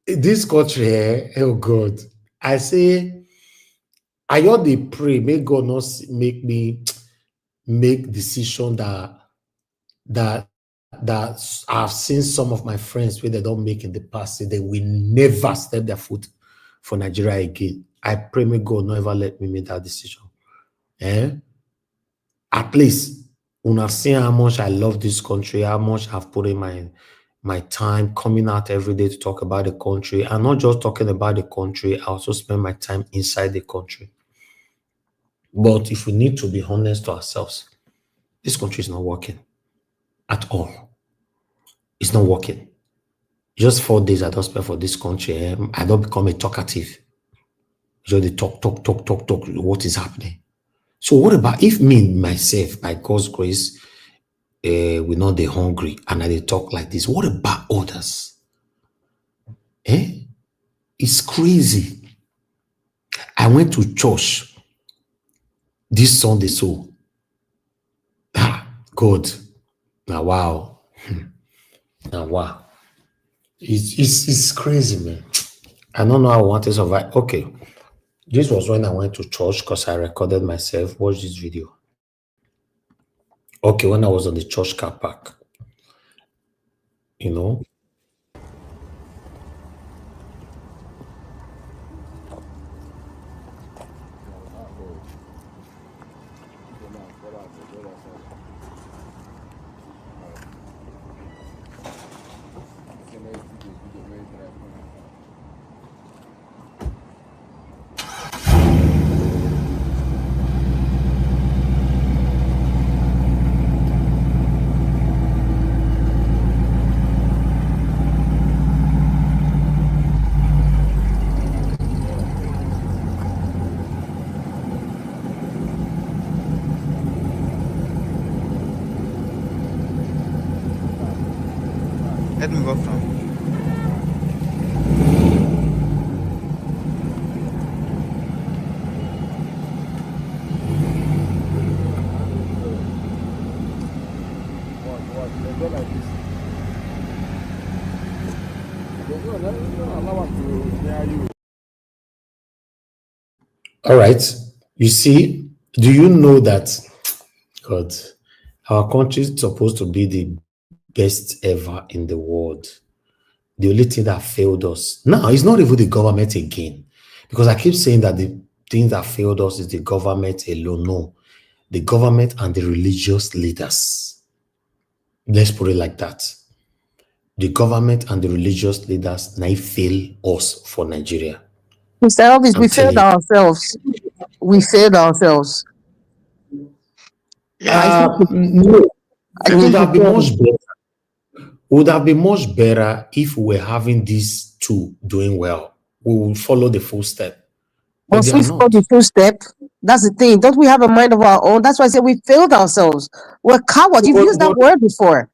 this country, oh God, I say, I ought to pray, may God not make me make decision that I've seen some of my friends where they don't make in the past, say they will never step their foot for Nigeria again. I pray may God never let me make that decision. At least when I've seen how much I love this country, how much I've put in my time coming out every day to talk about the country, and not just talking about the country, I also spend my time inside the country. But if we need to be honest to ourselves, this country is not working at all. It's not working. Just 4 days I don't spend for this country. I don't become a talkative. So they talk. What is happening? So what about if me, myself, by God's grace, we're not the hungry and I talk like this? What about others? It's crazy. I went to church this Sunday, so God. Now wow. Now wow. It's crazy, man. I don't know how I want to survive. Okay. This was when I went to church because I recorded myself. Watch this video. Okay, when I was on the church car park. You know. Let me go from. All right. You see, do you know that God, our country is supposed to be the best ever in the world? The only thing that failed us now is not even the government again, because I keep saying that the thing that failed us is the government alone. No, the government and the religious leaders. Let's put it like that. The government and the religious leaders now fail us for Nigeria. Mr. Elvis, we failed ourselves. We failed ourselves. No, it would have been much better. Would have been much better if we were having these two doing well. We will follow the full step. But Once they we are follow not. the full step, that's the thing. Don't we have a mind of our own? That's why I say we failed ourselves. We're cowards. You've used that word before.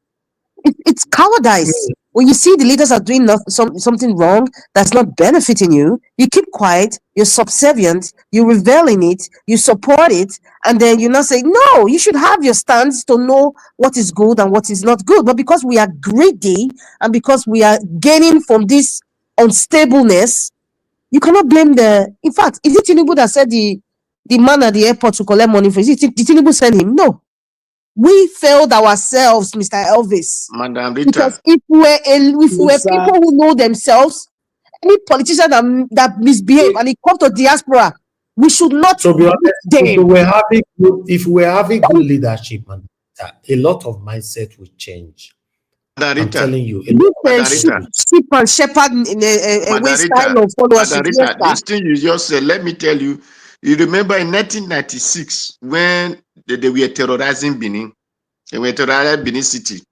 It's cowardice. When you see the leaders are doing something wrong that's not benefiting you, you keep quiet, you're subservient, you revel in it, you support it, and then you not say, no, you should have your stance to know what is good and what is not good. But because we are greedy and because we are gaining from this unstableness, you cannot blame in fact, is it Tinubu that said the man at the airport to collect money for? Did Tinubu send him? No. We failed ourselves, Mr. Elvis. Madam Rita. Because if we're people who know themselves, any politician that misbehave and it comes to diaspora, we should not So be honest, them. if we're having good leadership, man, a lot of mindset will change. I'm telling you. Sheep and shepherd in a way style of followership. Yes, this thing you just said, let me tell you, you remember in 1996 when they were terrorizing Benin, they were terrorizing Benin City.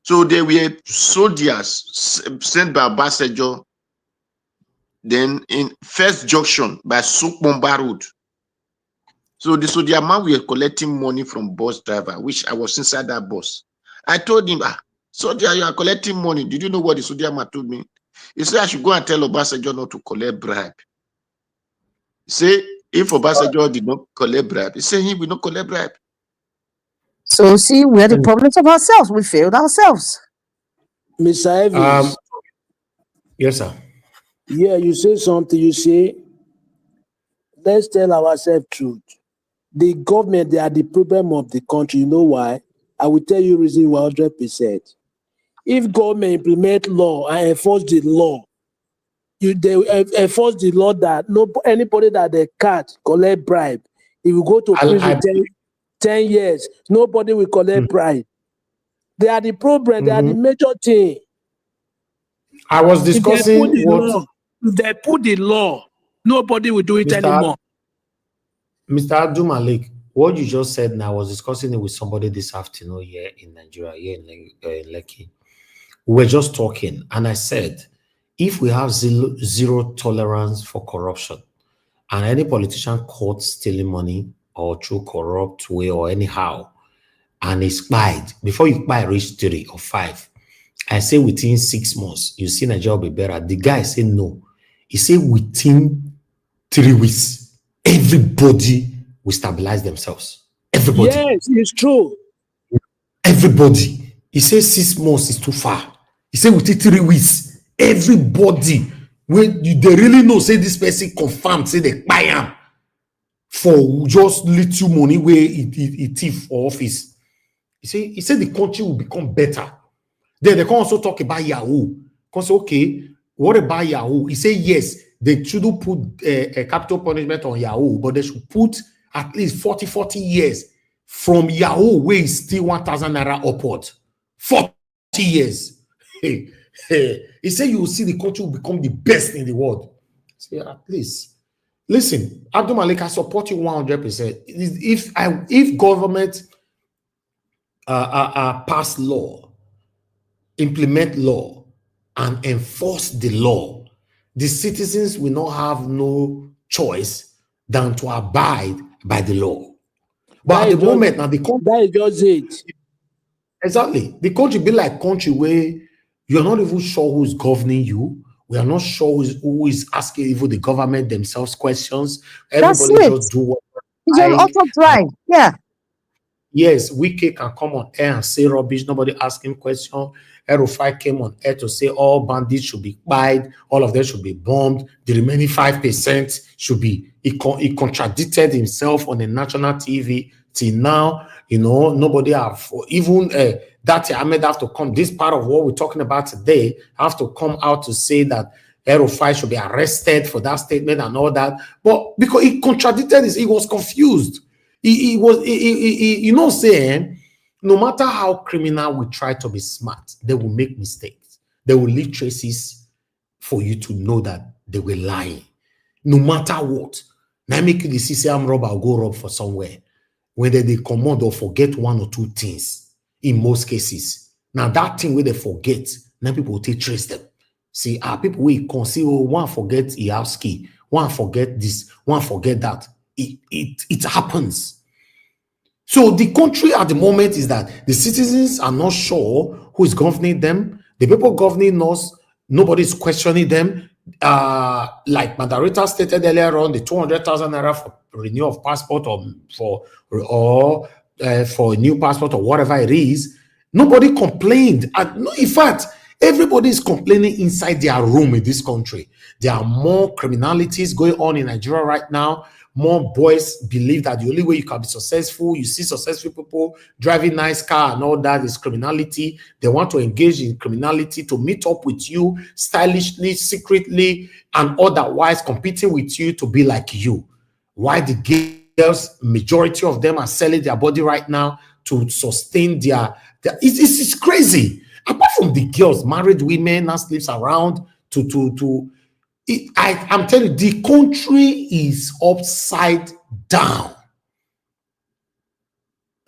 So they were soldiers sent by Basejo, then in First Junction by Sukbomba Road. So the soldier man were collecting money from bus driver, which I was inside that bus. I told him, soldier, you are collecting money. Did you know what the soldier man told me? He said, I should go and tell Obasanjo not to collect bribe. He said, if Obasanjo did not collect bribe, he said he will not collect bribe. So see, we are the problems of ourselves. We failed ourselves. Mr. Evans. Yes, sir. Yeah, you say something. You say, let's tell ourselves truth. The government, they are the problem of the country. You know why? I will tell you reason 100%. If government implement law and enforce the law, they enforce the law that anybody that they can't collect bribe, if you go to prison 10 years, nobody will collect bribe. They are the problem. They are the major thing. I was discussing if they put the law, nobody will do it anymore. Mr. Abdul Malik, what you just said now, I was discussing it with somebody this afternoon here in Nigeria, here in Lekki. We were just talking, and I said, if we have zero tolerance for corruption, and any politician caught stealing money or through corrupt way or anyhow, and is spied, before you buy reach 3 or 5, I say within 6 months, you see Nigeria will be better. The guy said no. He said within 3 weeks, everybody will stabilize themselves. Everybody. Yes, it's true. Everybody. He says 6 months is too far. He said within 3 weeks, everybody, when they really know, say this person confirmed, say they buy him for just little money where he thief for office. He said the country will become better. Then they can also talk about Yahoo. Because okay, what about Yahoo? He said yes, they shouldn't put a capital punishment on Yahoo, but they should put at least 40 years from Yahoo, where it's still 1,000 naira upward. 40 years. He said you will see the country will become the best in the world. Say at least. Listen, Abdul Malik, I support you 100%. If government pass law, implement law, and enforce the law, the citizens will not have no choice than to abide by the law. But at the moment, now the country, that is just it. Exactly. The country be like country where you're not even sure who's governing you. We are not sure who is asking even the government themselves questions. Everybody just do what it's an auto drive. Yeah. Yes, Wiki can come on air and say rubbish. Nobody asking question. El-Rufai came on air to say all bandits should be pied, all of them should be bombed. The remaining 5% should be. He contradicted himself on the national TV. Till now, nobody have, even Datti Baba-Ahmed have to come. This part of what we're talking about today have to come out to say that El-Rufai should be arrested for that statement and all that. But because he contradicted this, he was confused. He was saying, no matter how criminal we try to be smart, they will make mistakes. They will leave traces for you to know that they were lying. No matter what. Now make you the CCM robber or go rob for somewhere. Whether they command or forget 1 or 2 things in most cases. Now that thing where they forget, now people will take trace them. See, people will consider one forget he has key, one forget this, one forget that. It happens. So the country at the moment is that the citizens are not sure who is governing them. The people governing us, nobody is questioning them. Like Madarita stated earlier on, the 200,000 naira for renewal of passport or for a new passport or whatever it is, nobody complained. In fact, everybody is complaining inside their room in this country. There are more criminalities going on in Nigeria right now. More boys believe that the only way you can be successful, you see successful people driving nice car and all that, is criminality. They want to engage in criminality to meet up with you stylishly, secretly, and otherwise competing with you to be like you. Why the girls, majority of them are selling their body right now to sustain their it's crazy. Apart from the girls, married women, now sleeps around I'm telling you, the country is upside down.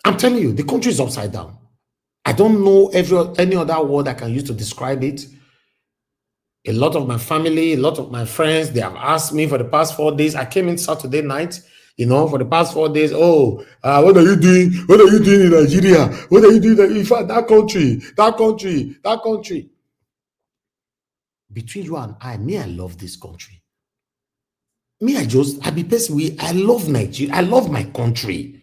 I'm telling you, the country is upside down. I don't know any other word I can use to describe it. A lot of my family, a lot of my friends, they have asked me for the past 4 days. I came in Saturday night, for the past 4 days. Oh, what are you doing? What are you doing in Nigeria? What are you doing in fact, that country? Between you and I love this country. I be personally, I love Nigeria. I love my country.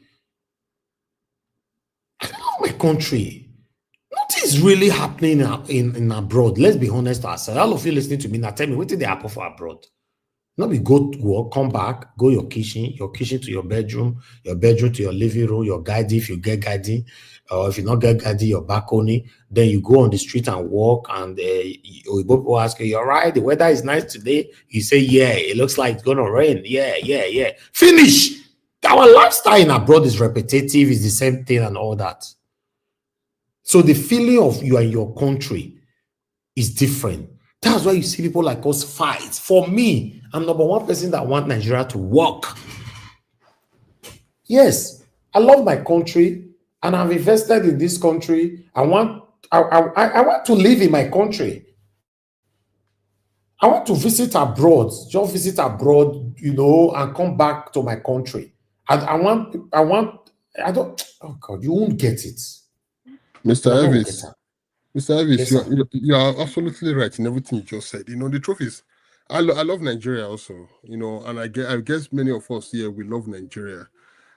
I love my country. Nothing is really happening in abroad. Let's be honest to ourselves. All of you listening to me now, tell me what did they happen for abroad? Not be go to work, come back, go your kitchen to your bedroom to your living room, your guiding if you get guiding, or if you not get guiding, your balcony. Then you go on the street and walk, and people ask you, "You're right. The weather is nice today." You say, "Yeah, it looks like it's gonna rain." Yeah. Finish. Our lifestyle in abroad is repetitive, is the same thing and all that. So the feeling of you and your country is different. That's why you see people like us fight. For me, I'm number one person that want Nigeria to work. Yes, I love my country and I've invested in this country. I want to live in my country. I want to visit abroad, just visit abroad, and come back to my country. Oh God, you won't get it. Mr. Elvis, yes, you are absolutely right in everything you just said. The truth is, I love Nigeria also, and I guess many of us here, we love Nigeria.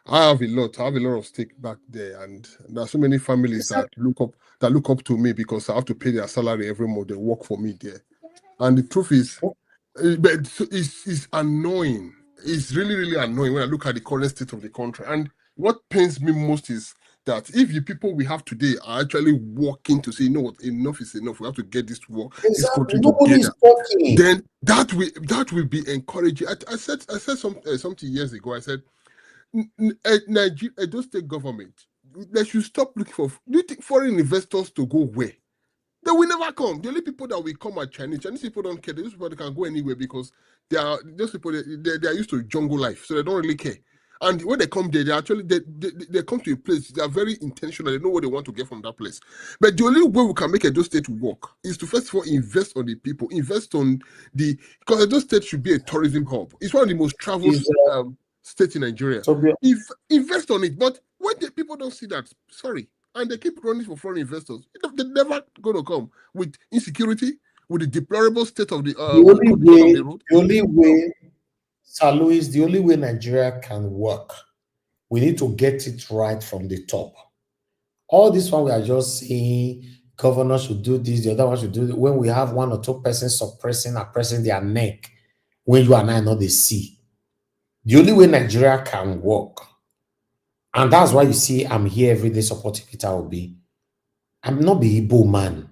I have a lot of stake back there, and there are so many families that look up to me because I have to pay their salary every month. They work for me there. And the truth is, it's annoying. It's really, really annoying when I look at the current state of the country. And what pains me most is that if the people we have today are actually working to say, you know what, enough is enough, we have to get this to work, this country together, then that will be encouraging. I said something years ago. I said, Nigeria, those state government, they should stop looking for foreign investors to go where. They will never come. The only people that will come are Chinese. Chinese people don't care. Those people, they can go anywhere because they are used to jungle life, so they don't really care. And when they come there, they come to a place. They are very intentional. They know what they want to get from that place. But the only way we can make Edo State work is to first of all invest on the people, invest on because Edo State should be a tourism hub. It's one of the most traveled states in Nigeria. If invest on it, but when the people don't see that, sorry. And they keep running for foreign investors. They're never going to come with insecurity, with the deplorable state of the only way, Sir Louis, the only way Nigeria can work, we need to get it right from the top. All this one we are just saying, governors should do this, the other one should do that. When we have one or two persons suppressing and pressing their neck, when you and I know they see. The only way Nigeria can work. And that's why you see I'm here every day supporting Peter Obi. I'm not the Igbo man.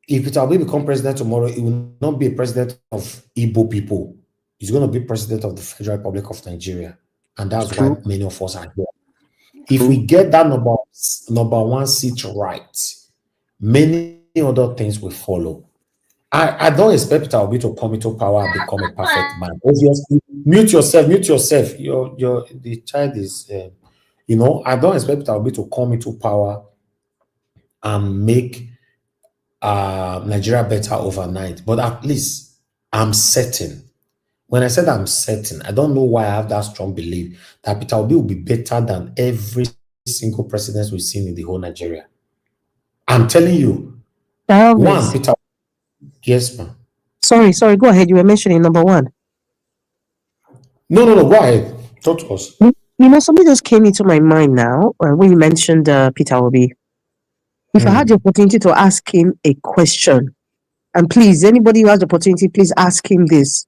If Peter Obi become president tomorrow, he will not be a president of Igbo people. He's going to be president of the Federal Republic of Nigeria. And that's why many of us are here. If we get that number one seat right, many other things will follow. I don't expect Peter Obi to come into power and become a perfect man. Obviously, mute yourself. The child is... I don't expect Peter Obi to come into power and make Nigeria better overnight. But at least I'm certain. When I said I'm certain, I don't know why I have that strong belief that Peter Obi will be better than every single president we've seen in the whole Nigeria. I'm telling you. One, Peter. Yes, ma'am. Sorry. Go ahead. You were mentioning number one. No. Go ahead. Talk to us. Something just came into my mind now when you mentioned Peter Obi. If I had the opportunity to ask him a question, and please, anybody who has the opportunity, please ask him this.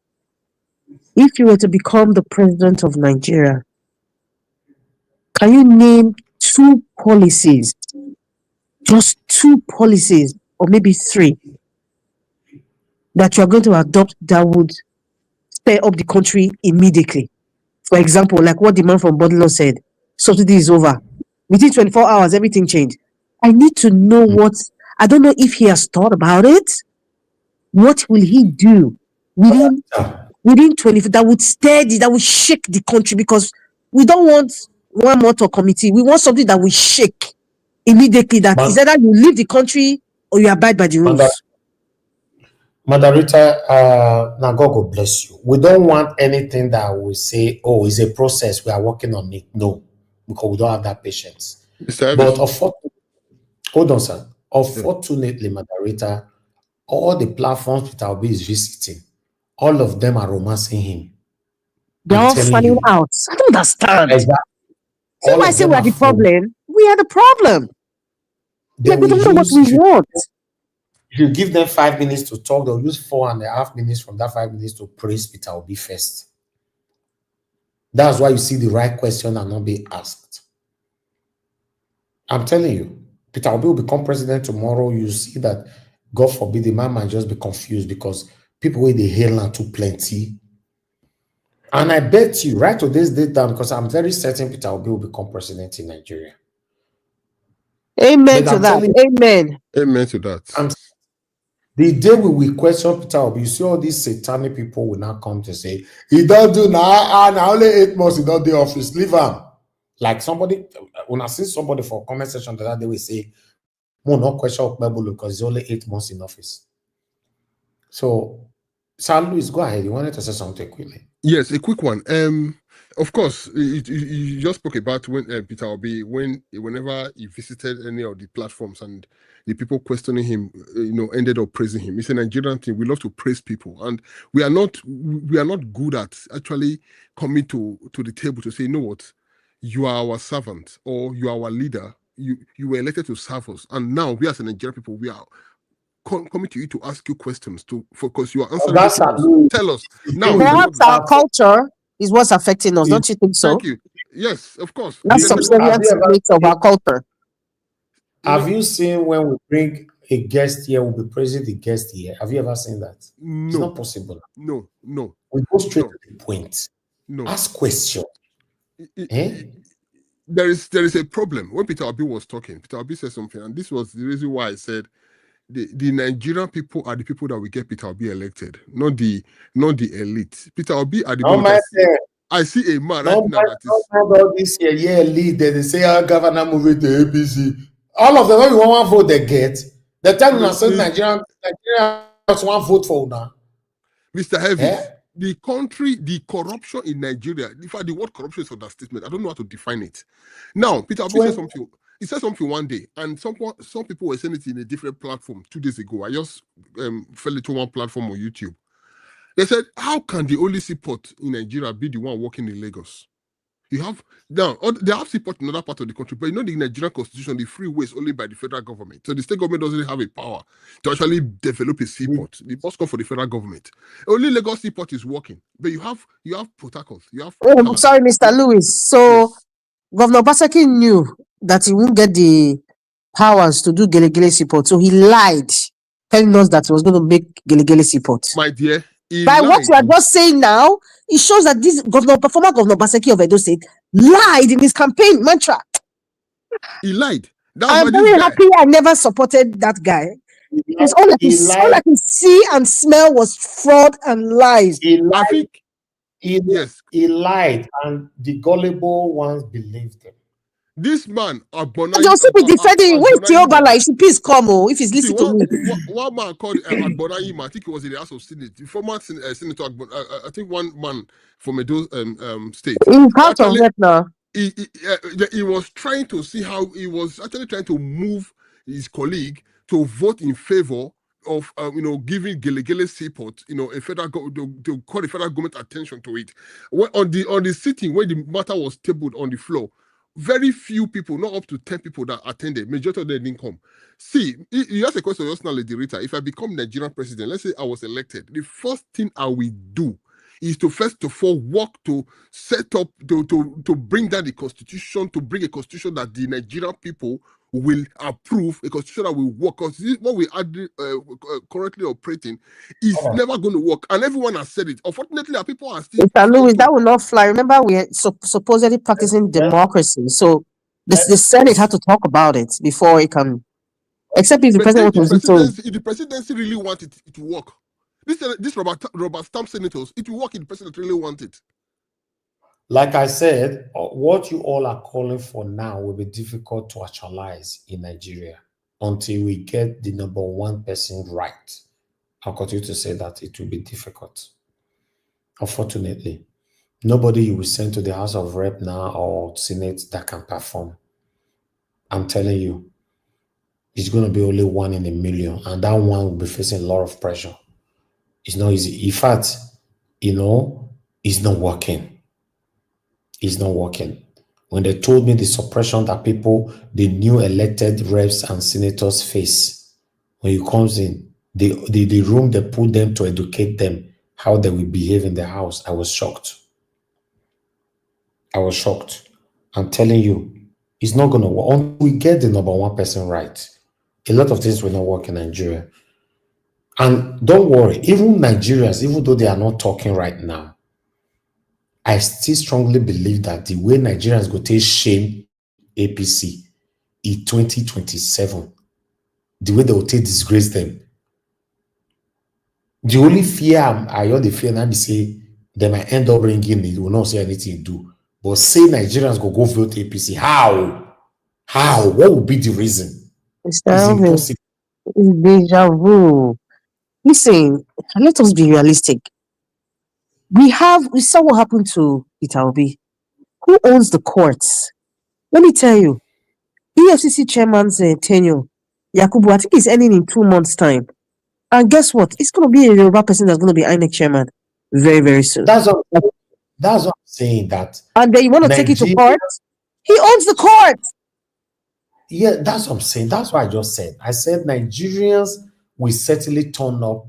If you were to become the president of Nigeria, can you name two policies, just two policies, or maybe three, that you are going to adopt that would stir up the country immediately? For example, like what the man from Bodilo said, subsidy is over. Within 24 hours, everything changed. I need to know what I don't know if he has thought about it. What will he do within 20 that would steady, that would shake the country? Because we don't want one month or committee. We want something that will shake immediately. That is either you leave the country or you abide by the rules. Madarita, now God will bless you. We don't want anything that will say, oh, it's a process, we are working on it. No, because we don't have that patience. But hold on, sir. Unfortunately, Madarita, all the platforms Peter Obi is visiting, all of them are romancing him. They're all finding out. I don't understand. Exactly. See why I say we are the problem? We are the problem. They don't know what we want. If you give them 5 minutes to talk, they'll use 4.5 minutes from that 5 minutes to praise Peter Obi first. That's why you see the right question and not be asked. I'm telling you, Peter Obi will become president tomorrow. You see that, God forbid, the man might just be confused because people with the hail are too plenty. And I bet you, right to this date down, because I'm very certain Peter Obi will become president in Nigeria. Amen to that. Amen. Amen to that. The day we will question Peter Obi, you see all these satanic people will now come to say, he don't do now, only 8 months he don't do office, leave him. Like somebody, when I see somebody for comment section that they will say, more no question of Bible because it's only 8 months in office. So, Sir Louis, go ahead. You wanted to say something quickly. Yes, a quick one. Of course, you just spoke about when Peter Obi, whenever he visited any of the platforms and the people questioning him, ended up praising him. It's a Nigerian thing. We love to praise people, and we are not good at actually coming to the table to say, you know what, you are our servant or you are our leader. You were elected to serve us, and now we as a Nigerian people, we are coming to you to ask you questions to focus. You are answering questions. Tell us now. Perhaps our culture is what's affecting us. Don't you think so? Thank you. Yes, of course. That's subservient traits of our culture. Have you seen when we bring a guest here, we'll be praising the guest here? Have you ever seen that? No. It's not possible. No. We go straight to the point. No. Ask questions. There is a problem. When Peter Obi was talking, Peter Obi said something, and this was the reason why I said the Nigerian people are the people that will get Peter Obi elected, not the elite. Peter Obi are the I see a man right now that is all this year elite. They say our governor moving to APC. All of them, when you want vote, they get. The time you say Nigerian one vote for now. Mr. Heavy, the country, the corruption in Nigeria. In fact, the word corruption is understatement. I don't know how to define it. Now, Peter Obi said something. He said something one day, and some people were saying it in a different platform 2 days ago. I just fell into one platform on YouTube. They said, how can the only seaport in Nigeria be the one working in Lagos? You have now they have seaport in other parts of the country, but the Nigerian constitution, the freeway is only by the federal government. So the state government doesn't have a power to actually develop a seaport. The must come for the federal government. Only Lagos seaport is working, but you have Port Harcourt. You have. I'm sorry, Mr. Lewis. So yes. Governor Obaseki knew that he wouldn't get the powers to do Gelegele seaport, so he lied, telling us that he was going to make Gelegele seaport. My dear. By what you are just saying now, it shows that this former Governor Obaseki of Edo State lied in his campaign mantra. He lied. I'm very happy I never supported that guy. Because all I can see and smell was fraud and lies. He lied, and the gullible ones believed him. This man, Agbonai, also be defending. When Theobala, he should please come. If he's listening to me. One man called Agbonai, I think he was in the House of Senate. The former Senator, I think one man from Edo State. He's out of it now. He was trying to see how he was actually trying to move his colleague to vote in favor of giving Gelegele seaport, a federal to call the federal government attention to it. On the sitting where the matter was tabled on the floor. Very few people, not up to 10 people that attended. Majority of them didn't come. See, you asked a question just now, Lady Rita. If I become Nigerian president, let's say I was elected, the first thing I will do is to first of all work to set up, to bring down the constitution, to bring a constitution that the Nigerian people will approve, a constitution that will work. Because what we are currently operating is never going to work. And everyone has said it. Unfortunately, people are still... Mr. Louis, that will not fly. Remember, we are supposedly practicing democracy. So the Senate had to talk about it before it can... Except if the president wants to do so. If the presidency really want it, it will work. This Robert Stamp senators, it will work if the president really want it. Like I said, what you all are calling for now will be difficult to actualize in Nigeria until we get the number one person right. I'll continue to say that it will be difficult. Unfortunately, nobody you will send to the House of Rep now or Senate that can perform. I'm telling you, it's going to be only 1 in a million, and that one will be facing a lot of pressure. It's not easy. In fact, it's not working. It's not working. When they told me the suppression that the new elected reps and senators face, when it comes in, the room they put them to educate them how they will behave in the house, I was shocked. I was shocked. I'm telling you, it's not going to work. Until we get the number one person right, a lot of things will not work in Nigeria. And don't worry, even Nigerians, even though they are not talking right now, I still strongly believe that the way Nigerians go take shame APC in 2027, the way they will take disgrace them. The only fear I hear the fear now be say they might end up bringing it, will not say anything to do. But say Nigerians go vote APC. How? How? What would be the reason? It's impossible. It's deja vu. Listen, let us be realistic. We saw what happened to Itaobi. Who owns the courts? Let me tell you, EFCC chairman's tenure, Yakubu, I think he's ending in 2 months' time. And guess what? It's going to be a Yoruba person that's going to be INEC chairman very, very soon. That's what I'm saying. That. And then you want to take it to court? He owns the court. Yeah, that's what I'm saying. That's what I just said. I said Nigerians will certainly turn up,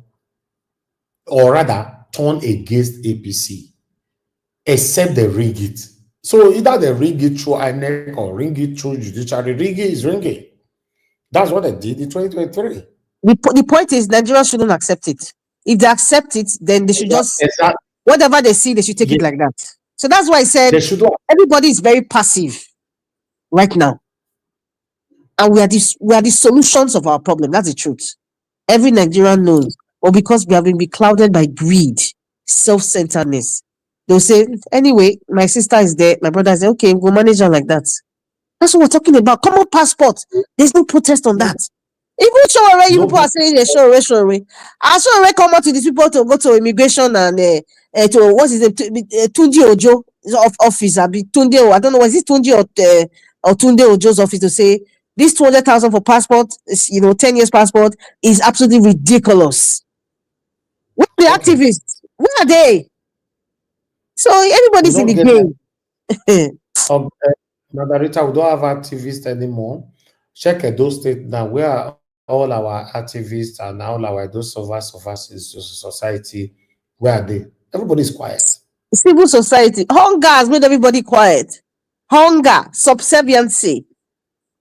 or rather turn against APC, except they rig it. So either they rig it through INEC or ring it through judiciary. Rig it is ringing. That's what they did in 2023. The point is Nigerians shouldn't accept it. If they accept it, then they should just, whatever they see, they should take it like that. So that's why I said everybody is very passive right now. And we are the solutions of our problem. That's the truth. Every Nigerian knows. Or because we have been beclouded by greed, self-centeredness. They'll say, anyway, my sister is there, my brother is there, okay, we'll manage her like that. That's what we're talking about. Common passport. There's no protest on that. Even Shore, you people are saying Shore. I Shore come out to these people to go to immigration and to what's his name? Tunji Ojo office. I don't know, was it Tunji or Tunde Ojo's office to say this 200,000 for passport, 10 years passport is absolutely ridiculous. Where are the activists? Where are they? So everybody's in the game. Margarita, we don't have activists anymore. Check those states now. Where are all our activists and all our those survivors in society? Where are they? Everybody's quiet. Civil society. Hunger has made everybody quiet. Hunger, subserviency.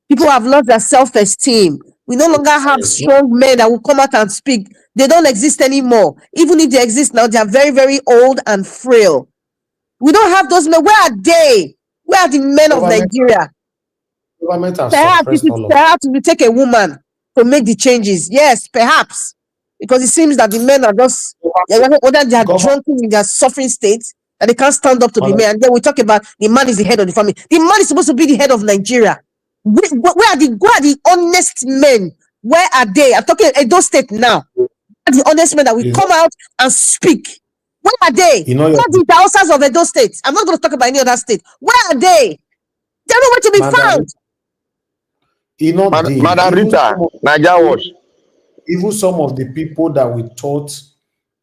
People have lost their self-esteem. We no longer have strong men that will come out and speak. They don't exist anymore. Even if they exist now, they are very, very old and frail. We don't have those men. Where are they? Where are the men of Nigeria? Perhaps we take a woman to make the changes. Yes, perhaps. Because it seems that the men are just, whether they are drunken in their suffering state, and they can't stand up to the men. And then we talk about the man is the head of the family. The man is supposed to be the head of Nigeria. Where are the honest men? Where are they? I'm talking Edo State now. Where are the honest men that will come out and speak? Where are they? Where are the thousands of Edo State? I'm not going to talk about any other state. Where are they? They're nowhere to be found. Madam Rita, Niger Watch. Even some of the people that we thought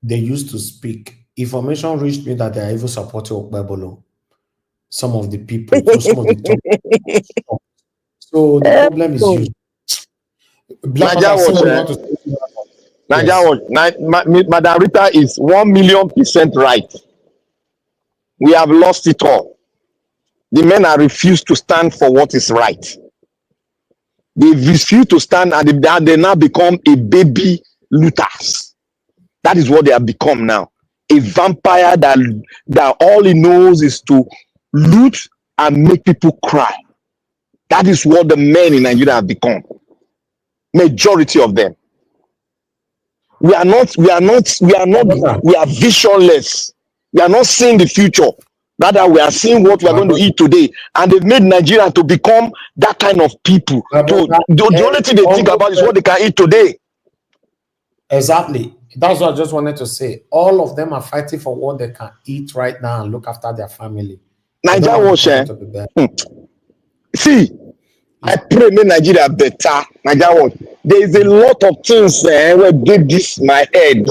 they used to speak, information reached me that they are even supporting Okpebolo. Some of the people, some of the top. So the problem is you. Niger Watch. Madam Rita is 1,000,000% right. We have lost it all. The men are refused to stand for what is right. They refuse to stand and they now become a baby looters. That is what they have become now. A vampire that all he knows is to loot and make people cry. That is what the men in Nigeria have become. Majority of them. We are visionless. We are not seeing the future. Rather, we are seeing what we are going to eat today. And they've made Nigeria to become that kind of people. The only thing they think about is what they can eat today. Exactly. That's what I just wanted to say. All of them are fighting for what they can eat right now and look after their family. Nigeria was see, I pray make Nigeria better. Nigeria was. There is a lot of things where give this my head.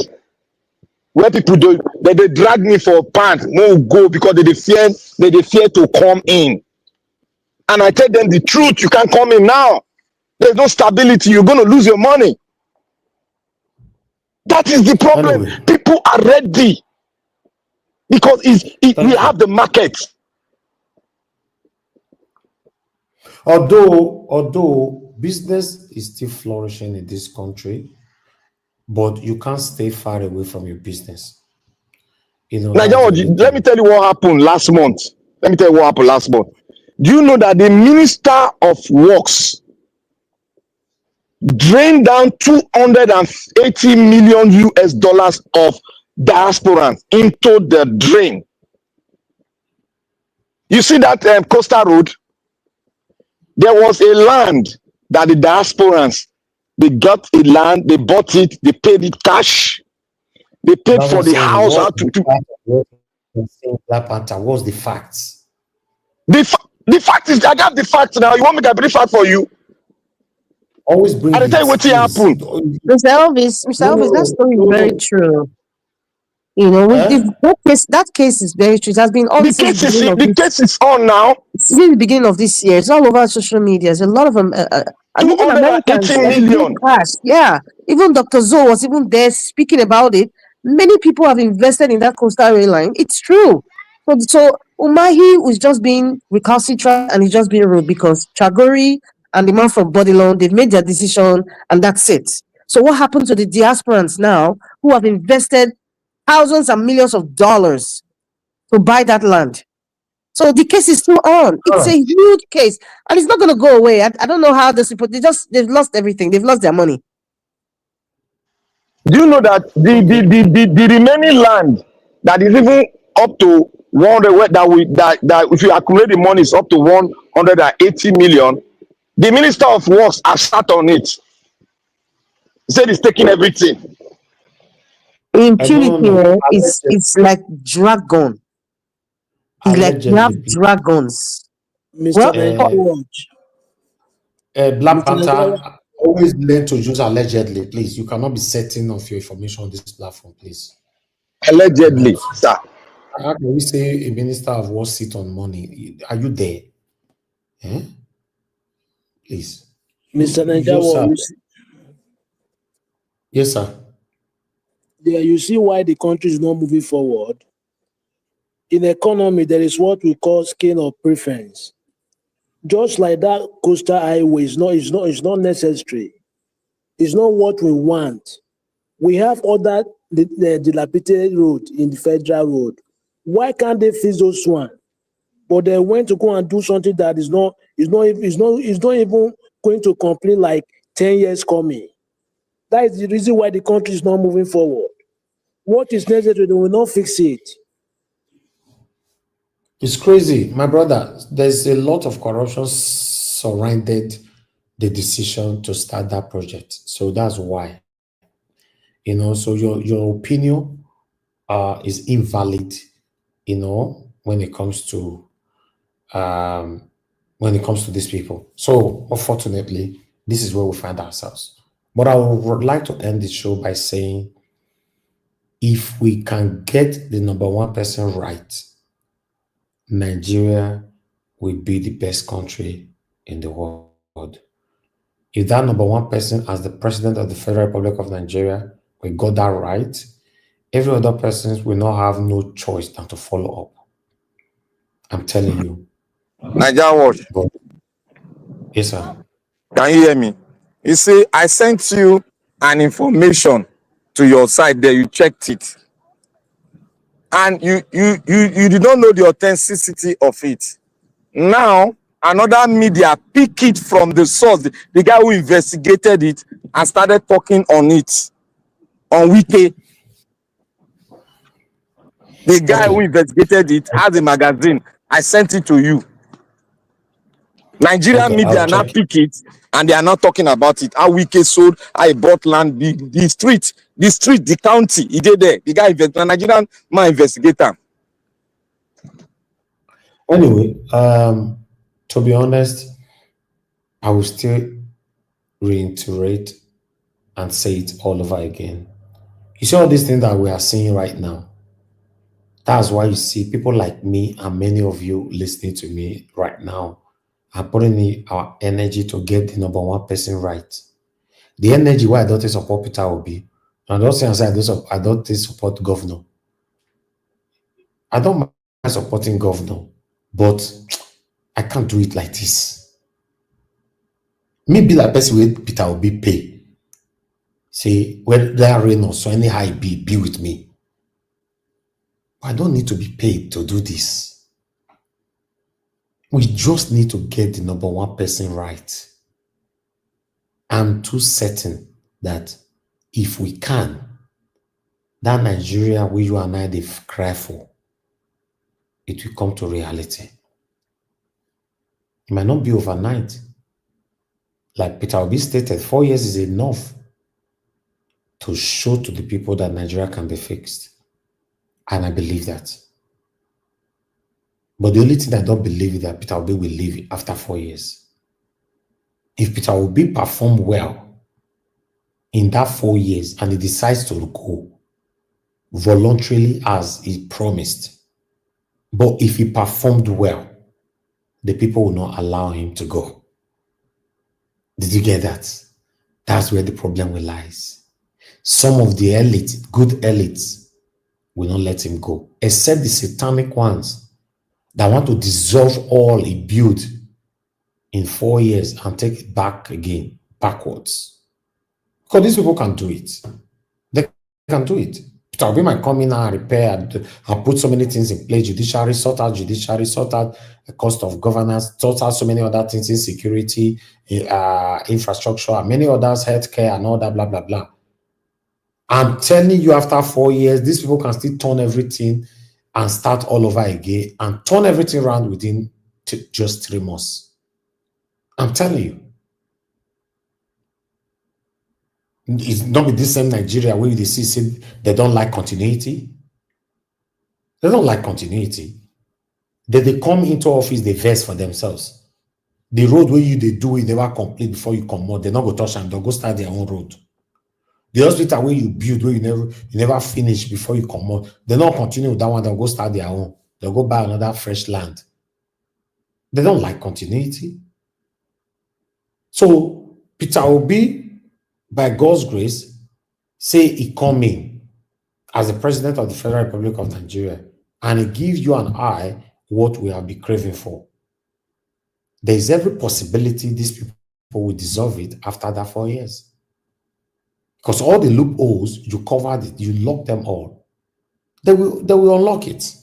Where people do they drag me for pants, no go because they fear to come in. And I tell them the truth, you can't come in now. There's no stability, you're gonna lose your money. That is the problem. Anyway. People are ready because we have the market. Although business is still flourishing in this country, but you can't stay far away from your business. Let me tell you what happened last month. Do you know that the Minister of Works drained down $280 million of diaspora into the drain? You see that coastal road? There was a land that the diasporans, they got a land, they bought it, they paid it cash, they paid for the house. What's the facts? The fact is, I got the facts now. You want me to bring fact for you? Always bring it. I tell you what happened. Mr. Elvis, that story is very true. You know, that case is very true. It has been all the case is on now. Since the beginning of this year, it's all over social media. There's a lot of them. 280 million. Yeah, even Dr. Zoe was even there speaking about it. Many people have invested in that coastal rail line. It's true. So Umahi was just being recalcitrant and he's just being rude because Chagori and the man from Bodilon, they've made their decision and that's it. So what happened to the diasporans now who have invested thousands and millions of dollars to buy that land? So the case is still on. It's a huge case, and it's not going to go away. I don't know how they've lost everything. They've lost their money. Do you know that the remaining land that is even up to 100 that if you accumulate the money is up to 180 million? The Minister of Works has sat on it. He said he's taking everything. Impunity is like dragon. It's like you have dragons. Mr. Black Panther, always learn to use allegedly, please. You cannot be setting off your information on this platform, please. Allegedly, sir. How can we say a minister of war sit on money? Are you there? Please. Mr. Nigeria. Yes, sir. Yeah, you see why the country is not moving forward. In economy, there is what we call scale of preference. Just like that coastal highway is not necessary. It's not what we want. We have other dilapidated road in the federal road. Why can't they fix those one? But they went to go and do something that is not even going to complete like 10 years coming. That is the reason why the country is not moving forward. What is necessary, they will not fix it. It's crazy, my brother. There's a lot of corruption surrounded the decision to start that project. So that's why, so your opinion is invalid, when it comes to these people. So unfortunately, this is where we find ourselves. But I would like to end the show by saying, if we can get the number one person right, Nigeria will be the best country in the world. If that number one person as the president of the Federal Republic of Nigeria, we got that right, every other person will not have no choice than to follow up. I'm telling you. Nigeria watch. Yes, sir. Can you hear me? You see, I sent you an information to your side there. You checked it. And you did not know the authenticity of it. Now, another media pick it from the source, the guy who investigated it, and started talking on it, on Wiki. The guy who investigated it has a magazine. I sent it to you. Nigerian Okay, media I'll now check. pick it and they are not talking about it. How Wiki sold, how he bought land, the street, the county, he did there. The guy, the Nigerian man investigator. Anyway, to be honest, I will still reiterate and say it all over again. You see all these things that we are seeing right now. That's why you see people like me and many of you listening to me right now are putting in our energy to get the number one person right. The energy why I don't support Peter Obi, and don't say I don't support governor. I don't mind supporting governor, but I can't do it like this. Maybe that person with Peter Obi pay. Say, whether rain or so, anyhow it be with me. I don't need to be paid to do this. We just need to get the number one person right. I'm too certain that if we can, that Nigeria where you and I they cry for, it will come to reality. It might not be overnight. Like Peter Obi stated, 4 years is enough to show to the people that Nigeria can be fixed. And I believe that. But the only thing I don't believe is that Peter Obi will leave after 4 years. If Peter Obi perform well in that 4 years and he decides to go voluntarily as he promised, but if he performed well, the people will not allow him to go. Did you get that? That's where the problem lies. Some of the elites, good elites, will not let him go, except the satanic ones that want to dissolve all he built in 4 years and take it back again, backwards. Because these people can do it. They can do it. Peter Obi might come in and repair and put so many things in place, judiciary, sort out the cost of governance, sort out so many other things in security, infrastructure, and many others, healthcare and all that, blah, blah, blah. I'm telling you, after 4 years, these people can still turn everything and start all over again and turn everything around within just 3 months. I'm telling you. It's not with this same Nigeria where they see they don't like continuity. They don't like continuity. They come into office, they vex for themselves. The road where they do it, they never complete before you come out. They're not going to touch them. They'll go start their own road. The hospital where you build, where you never finish before you come out, they don't continue with that one. They'll go start their own. They'll go buy another fresh land. They don't like continuity. So Peter Obi, by God's grace, say he come in as the president of the Federal Republic of Nigeria, and he gives you and I what we have been craving for. There is every possibility these people will dissolve it after that 4 years. Because all the loopholes, you covered it, you locked them all. They will unlock it.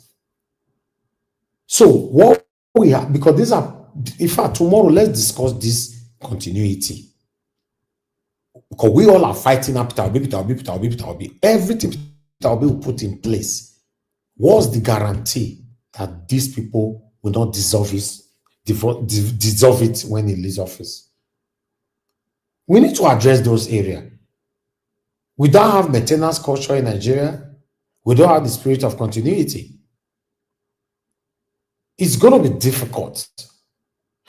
So what we have, because these are, in fact, tomorrow, let's discuss this continuity. Because we all are fighting up Peter Obi. Everything Peter Obi will put in place. What's the guarantee that these people will not dissolve it when he leaves office? We need to address those areas. We don't have maintenance culture in Nigeria. We don't have the spirit of continuity. It's going to be difficult.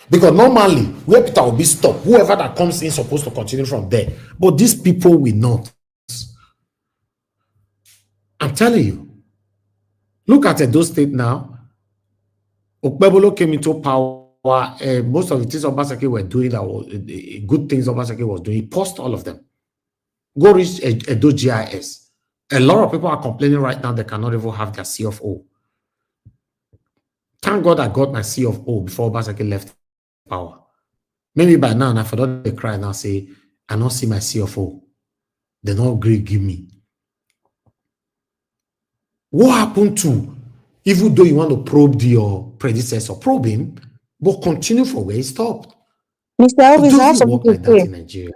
Because normally, where Peter will be stopped, whoever that comes in is supposed to continue from there. But these people will not. I'm telling you. Look at Edo State now. Okpebolo came into power. Most of the things Obaseki were doing, that was good things Obaseki was doing, he paused all of them. Go reach Edo GIS. A lot of people are complaining right now they cannot even have their CFO. Thank God I got my CFO before Obaseki left power. Maybe by now, I forgot they cry now, say, I don't see my CFO. They don't agree, give me. What happened to, even though you want to probe your predecessor, probe him, but continue from where he stopped. Mr. Elvis, I have It doesn't something work to like that say. in Nigeria.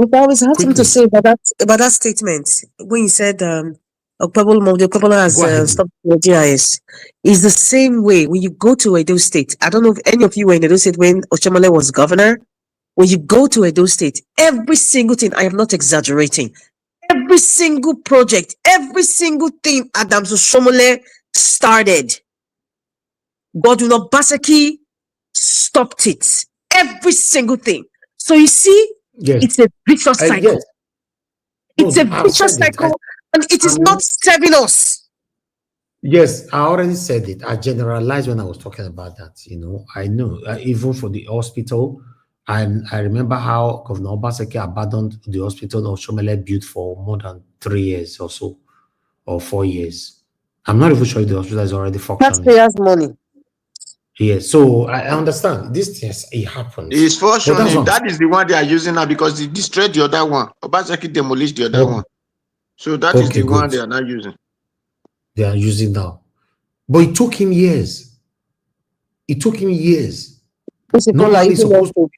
If I always have something to Quickly. say about that statement, when you said the Okpebolo has Go ahead. stopped the GIS, is the same way when you go to Edo State. I don't know if any of you were in Edo State when Oshomole was governor. When you go to Edo State, every single thing, I am not exaggerating, every single project, every single thing Adams Oshomole started, Godwin Obaseki stopped it. Every single thing. So you see, Yes. it's a vicious cycle. Yes. It's No, a I've vicious said it. cycle, and it is not serving us. Yes, I already said it. I generalized when I was talking about that. You know, I know even for the hospital, I remember how Governor Obaseki abandoned the hospital of Shomele built for more than 3 years or so, or 4 years. I'm not even sure if the hospital is already functioning. Taxpayers' money. Yes, so I understand this things it happens. It's But that's functioning. what That is the one they are using now because they destroyed the other one. Obaseki demolished the other one. So that is Okay, the one good. they are not using. They are using now. But it took him years. It took him years. People are Normally even supposed to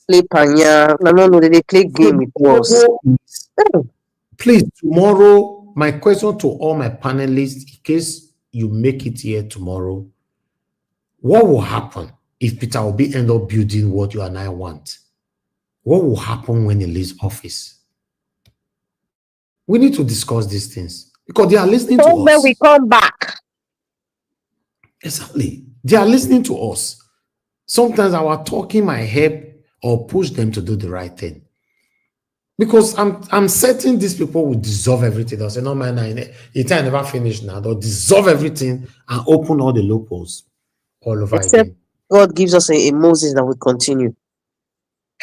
play panya. No, they play game with us. Please, tomorrow, my question to all my panelists, in case you make it here tomorrow, what will happen if Peter Obi end up building what you and I want? What will happen when he leaves office? We need to discuss these things because they are listening to When us. we come back. Exactly. They are listening to us. Sometimes our talking might help or push them to do the right thing. Because I'm certain these people will dissolve everything. They'll say, no, man, it never finished now. They'll dissolve everything and open all the loopholes all over Except again. God gives us a Moses that will continue.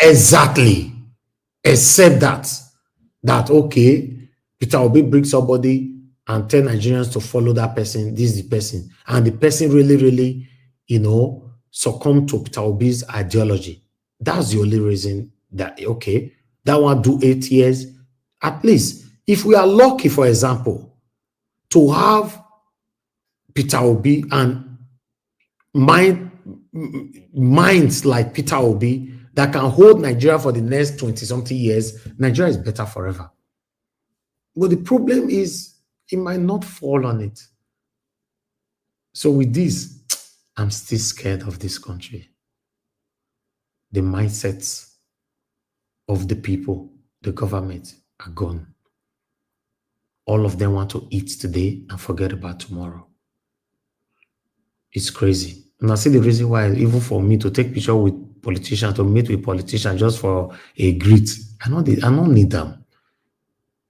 Exactly. Except that okay, Peter Obi brings somebody and tell Nigerians to follow that person. This is the person. And the person really, succumb to Peter Obi's ideology. That's the only reason that, okay, that one do 8 years. At least, if we are lucky, for example, to have Peter Obi and minds like Peter Obi that can hold Nigeria for the next 20-something years, Nigeria is better forever. But the problem is, it might not fall on it. So with this, I'm still scared of this country. The mindsets of the people, the government are gone. All of them want to eat today and forget about tomorrow. It's crazy. And I see the reason why, even for me to take picture with politicians, to meet with politicians just for a greet, I don't need them.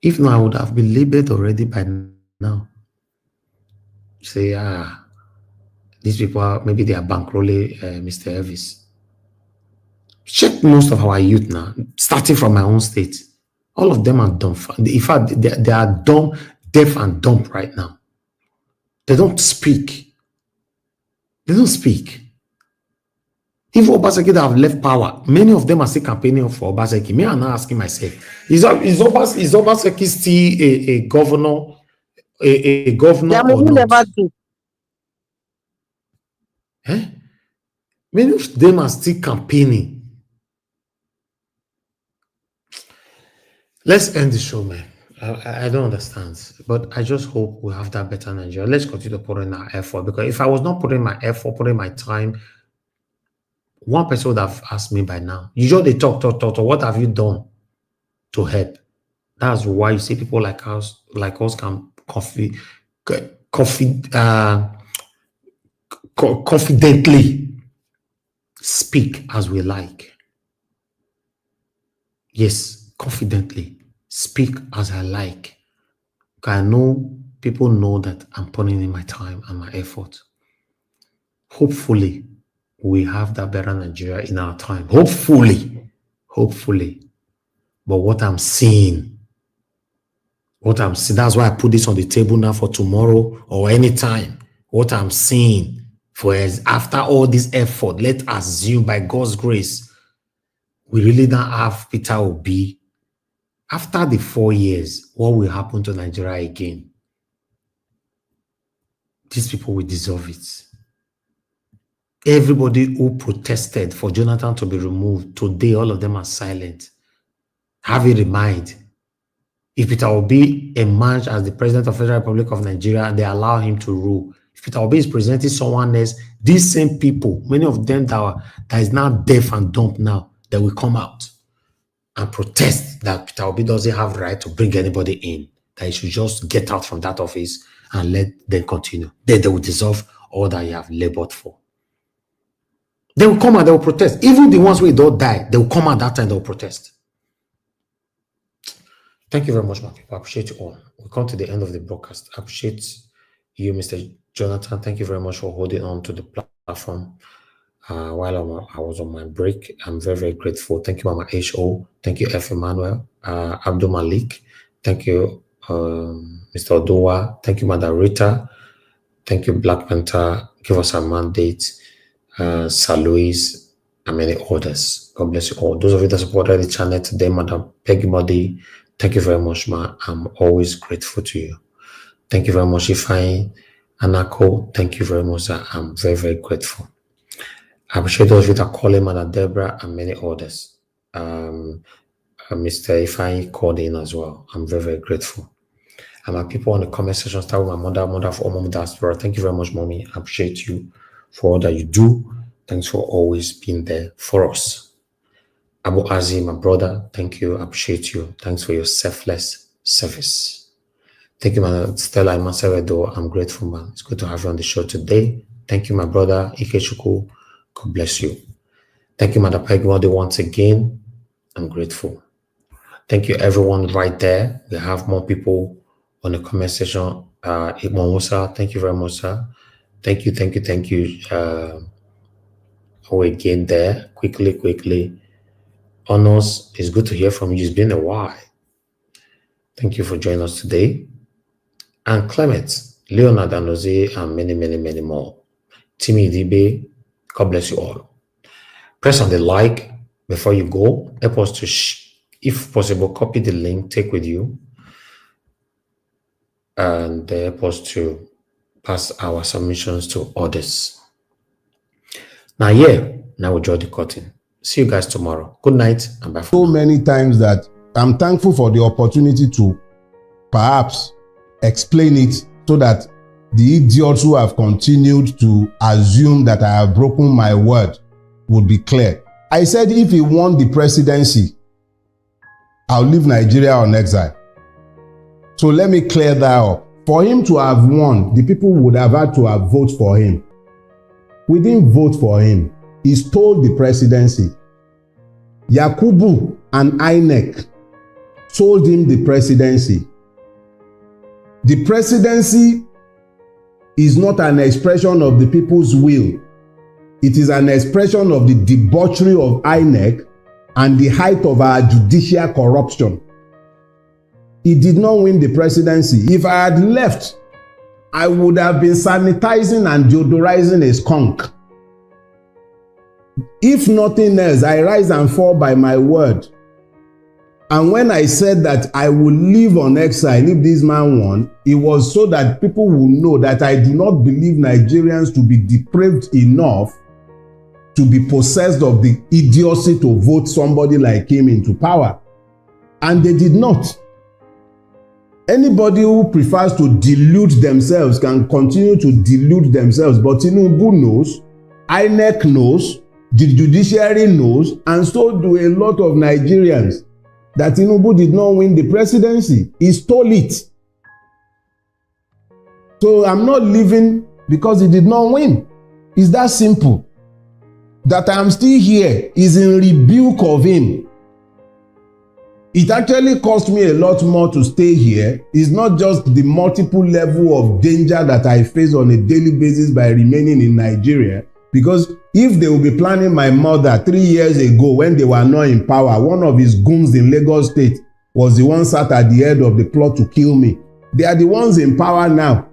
If not, I would have been labeled already by now. Say, these people maybe they are bankrolling Mr. Elvis. Check most of our youth now, starting from my own state. All of them are dumb. In fact, they are dumb, deaf and dumb right now. They don't speak. They don't speak. If Obaseki that have left power, many of them are still campaigning for Obaseki. Me, I'm not asking myself, is Obaseki still a governor, a governor or not? Never do. Eh? Many of them are still campaigning. Let's end the show, man. I don't understand, but I just hope we have that better Nigeria. Let's continue to put in our effort, because if I was not putting my effort, putting my time, one person would have asked me by now. You just talk. What have you done to help? That's why you see people like us can confidently speak as we like. Yes, confidently speak as I like. I know people know that I'm putting in my time and my effort. Hopefully, we have that better Nigeria in our time. Hopefully. But what I'm seeing, that's why I put this on the table now for tomorrow or anytime. What I'm seeing after all this effort, let's assume by God's grace, we really don't have Peter Obi. After the 4 years, what will happen to Nigeria again? These people will deserve it. Everybody who protested for Jonathan to be removed, today all of them are silent. have it in mind. If Peter Obi emerged as the president of the Federal Republic of Nigeria and they allow him to rule, if Peter Obi is presenting someone else, these same people, many of them that is now deaf and dumb now, they will come out and protest that Peter Obi doesn't have the right to bring anybody in, that he should just get out from that office and let them continue. Then they will dissolve all that you have labored for. They will come and they will protest. Even the ones who don't die, they will come at that time, they will protest. Thank you very much, my people. I appreciate you all. We come to the end of the broadcast. I appreciate you, Mr. Jonathan. Thank you very much for holding on to the platform while I was on my break. I'm very, very grateful. Thank you, Mama H.O. Thank you, F. Emmanuel, Abdul Malik. Thank you, Mr. Odowa. Thank you, Madam Rita. Thank you, Black Panther. Give us a mandate. Sir Louis, and many others. God bless you all. Those of you that supported the channel today, Madam Peggy Modi, thank you very much, ma. I'm always grateful to you. Thank you very much, Ifeanyi Anako. Thank you very much, sir. I'm very, very grateful. I appreciate those of you that call in, Madam Deborah, and many others. Mr. Ifeanyi called in as well. I'm very, very grateful. And my people in the comment section, start with my mother for all Mom Diaspora. Thank you very much, Mommy. I appreciate you for all that you do. Thanks for always being there for us. Abu Azi, my brother, thank you. I appreciate you. Thanks for your selfless service. Thank you, man. Stella Imasewedo. I'm grateful, man. It's good to have you on the show today. Thank you, my brother, Ikechukwu. God bless you. Thank you, Madam Pegwadi, once again. I'm grateful. Thank you, everyone right there. We have more people on the comment section. Ibn Musa, thank you very much, sir. Thank you. Again there, quickly. Honors, it's good to hear from you. It's been a while. Thank you for joining us today. And Clement, Leonard Anoze, and many more. Timmy Dibe, God bless you all. Press on the like before you go. Help us to, if possible, copy the link, take with you, and help us to pass our submissions to others. Now we draw the curtain. See you guys tomorrow. Good night and bye. So many times that I'm thankful for the opportunity to perhaps explain it so that the idiots who have continued to assume that I have broken my word would be clear. I said if he won the presidency, I'll leave Nigeria on exile. So let me clear that up. For him to have won, the people would have had to have voted for him. We didn't vote for him. He stole the presidency. Yakubu and INEC sold him the presidency. The presidency is not an expression of the people's will. It is an expression of the debauchery of INEC and the height of our judicial corruption. He did not win the presidency. If I had left, I would have been sanitizing and deodorizing a skunk. If nothing else, I rise and fall by my word. And when I said that I would live on exile if this man won, it was so that people will know that I do not believe Nigerians to be depraved enough to be possessed of the idiocy to vote somebody like him into power. And they did not. Anybody who prefers to delude themselves can continue to delude themselves, but Tinubu knows, INEC knows, the judiciary knows, and so do a lot of Nigerians, that Tinubu did not win the presidency. He stole it. So I'm not leaving because he did not win. It's that simple. That I'm still here is in rebuke of him. It actually cost me a lot more to stay here. It's not just the multiple level of danger that I face on a daily basis by remaining in Nigeria. Because if they will be planning my murder 3 years ago when they were not in power, one of his goons in Lagos State was the one sat at the head of the plot to kill me. They are the ones in power now.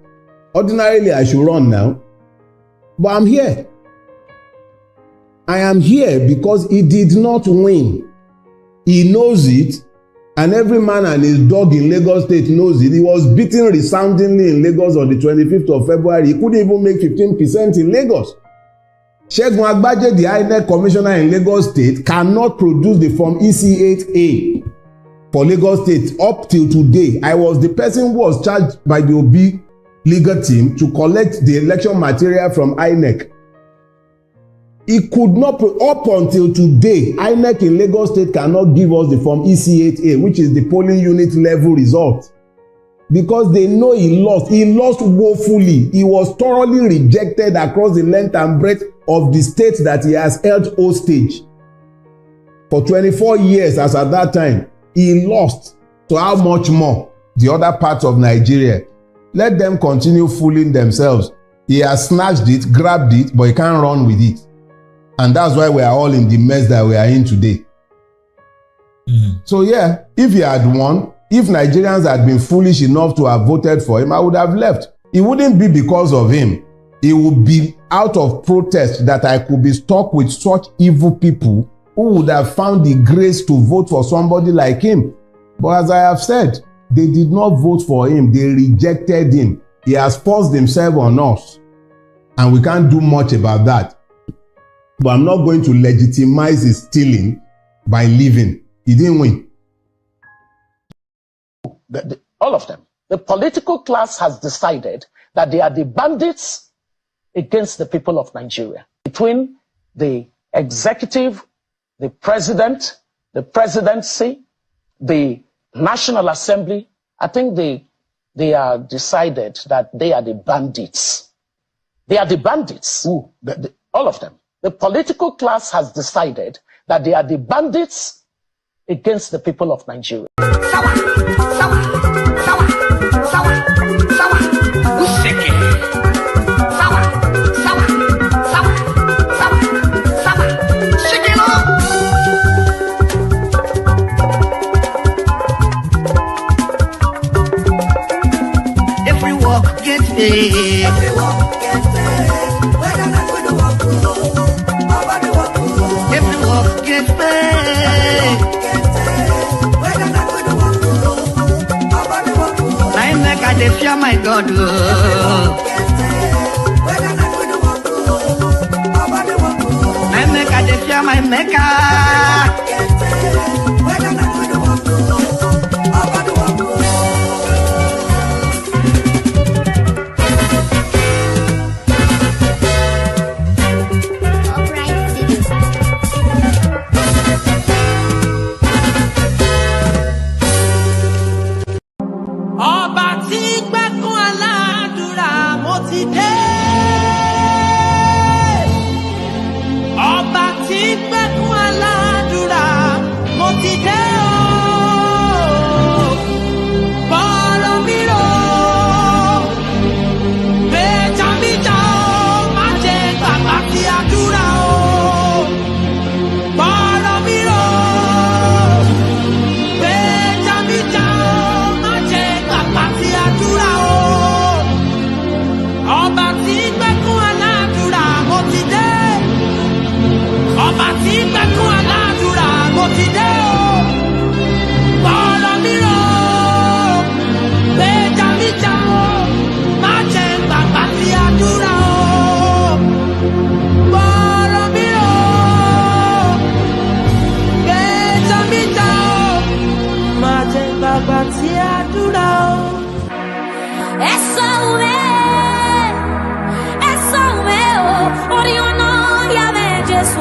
Ordinarily, I should run now. But I'm here. I am here because he did not win. He knows it. And every man and his dog in Lagos State knows it. He was beaten resoundingly in Lagos on the 25th of February. He couldn't even make 15% in Lagos. Segun Agbaje, the INEC commissioner in Lagos State, cannot produce the form EC8A. for Lagos State up till today. I was the person who was charged by the Obi legal team to collect the election material from INEC. It could not, up until today, INEC in Lagos State cannot give us the form EC8A, which is the polling unit level result, because they know he lost. He lost woefully. He was thoroughly rejected across the length and breadth of the state that he has held hostage for 24 years. As at that time, he lost. So how much more the other parts of Nigeria? Let them continue fooling themselves. He has snatched it, grabbed it, but he can't run with it. And that's why we are all in the mess that we are in today. So yeah, if he had won, if Nigerians had been foolish enough to have voted for him, I would have left. It wouldn't be because of him. It would be out of protest that I could be stuck with such evil people who would have found the grace to vote for somebody like him. But as I have said, they did not vote for him. They rejected him. He has forced himself on us. And we can't do much about that. But I'm not going to legitimize his stealing by leaving. He didn't win. All of them. The political class has decided that they are the bandits against the people of Nigeria. Between the executive, the president, the presidency, the National Assembly, I think they are decided that they are the bandits. They are the bandits. All of them. The political class has decided that they are the bandits against the people of Nigeria. Every walk gets paid. Every walk gets paid. Whether not with the walk, every walk gets paid. Whether not with the walk, I make a dey fear my God. Whether not with the walk, I make a dey fear my Maker. Whether not with the walk. What do you know? Yeah, man, just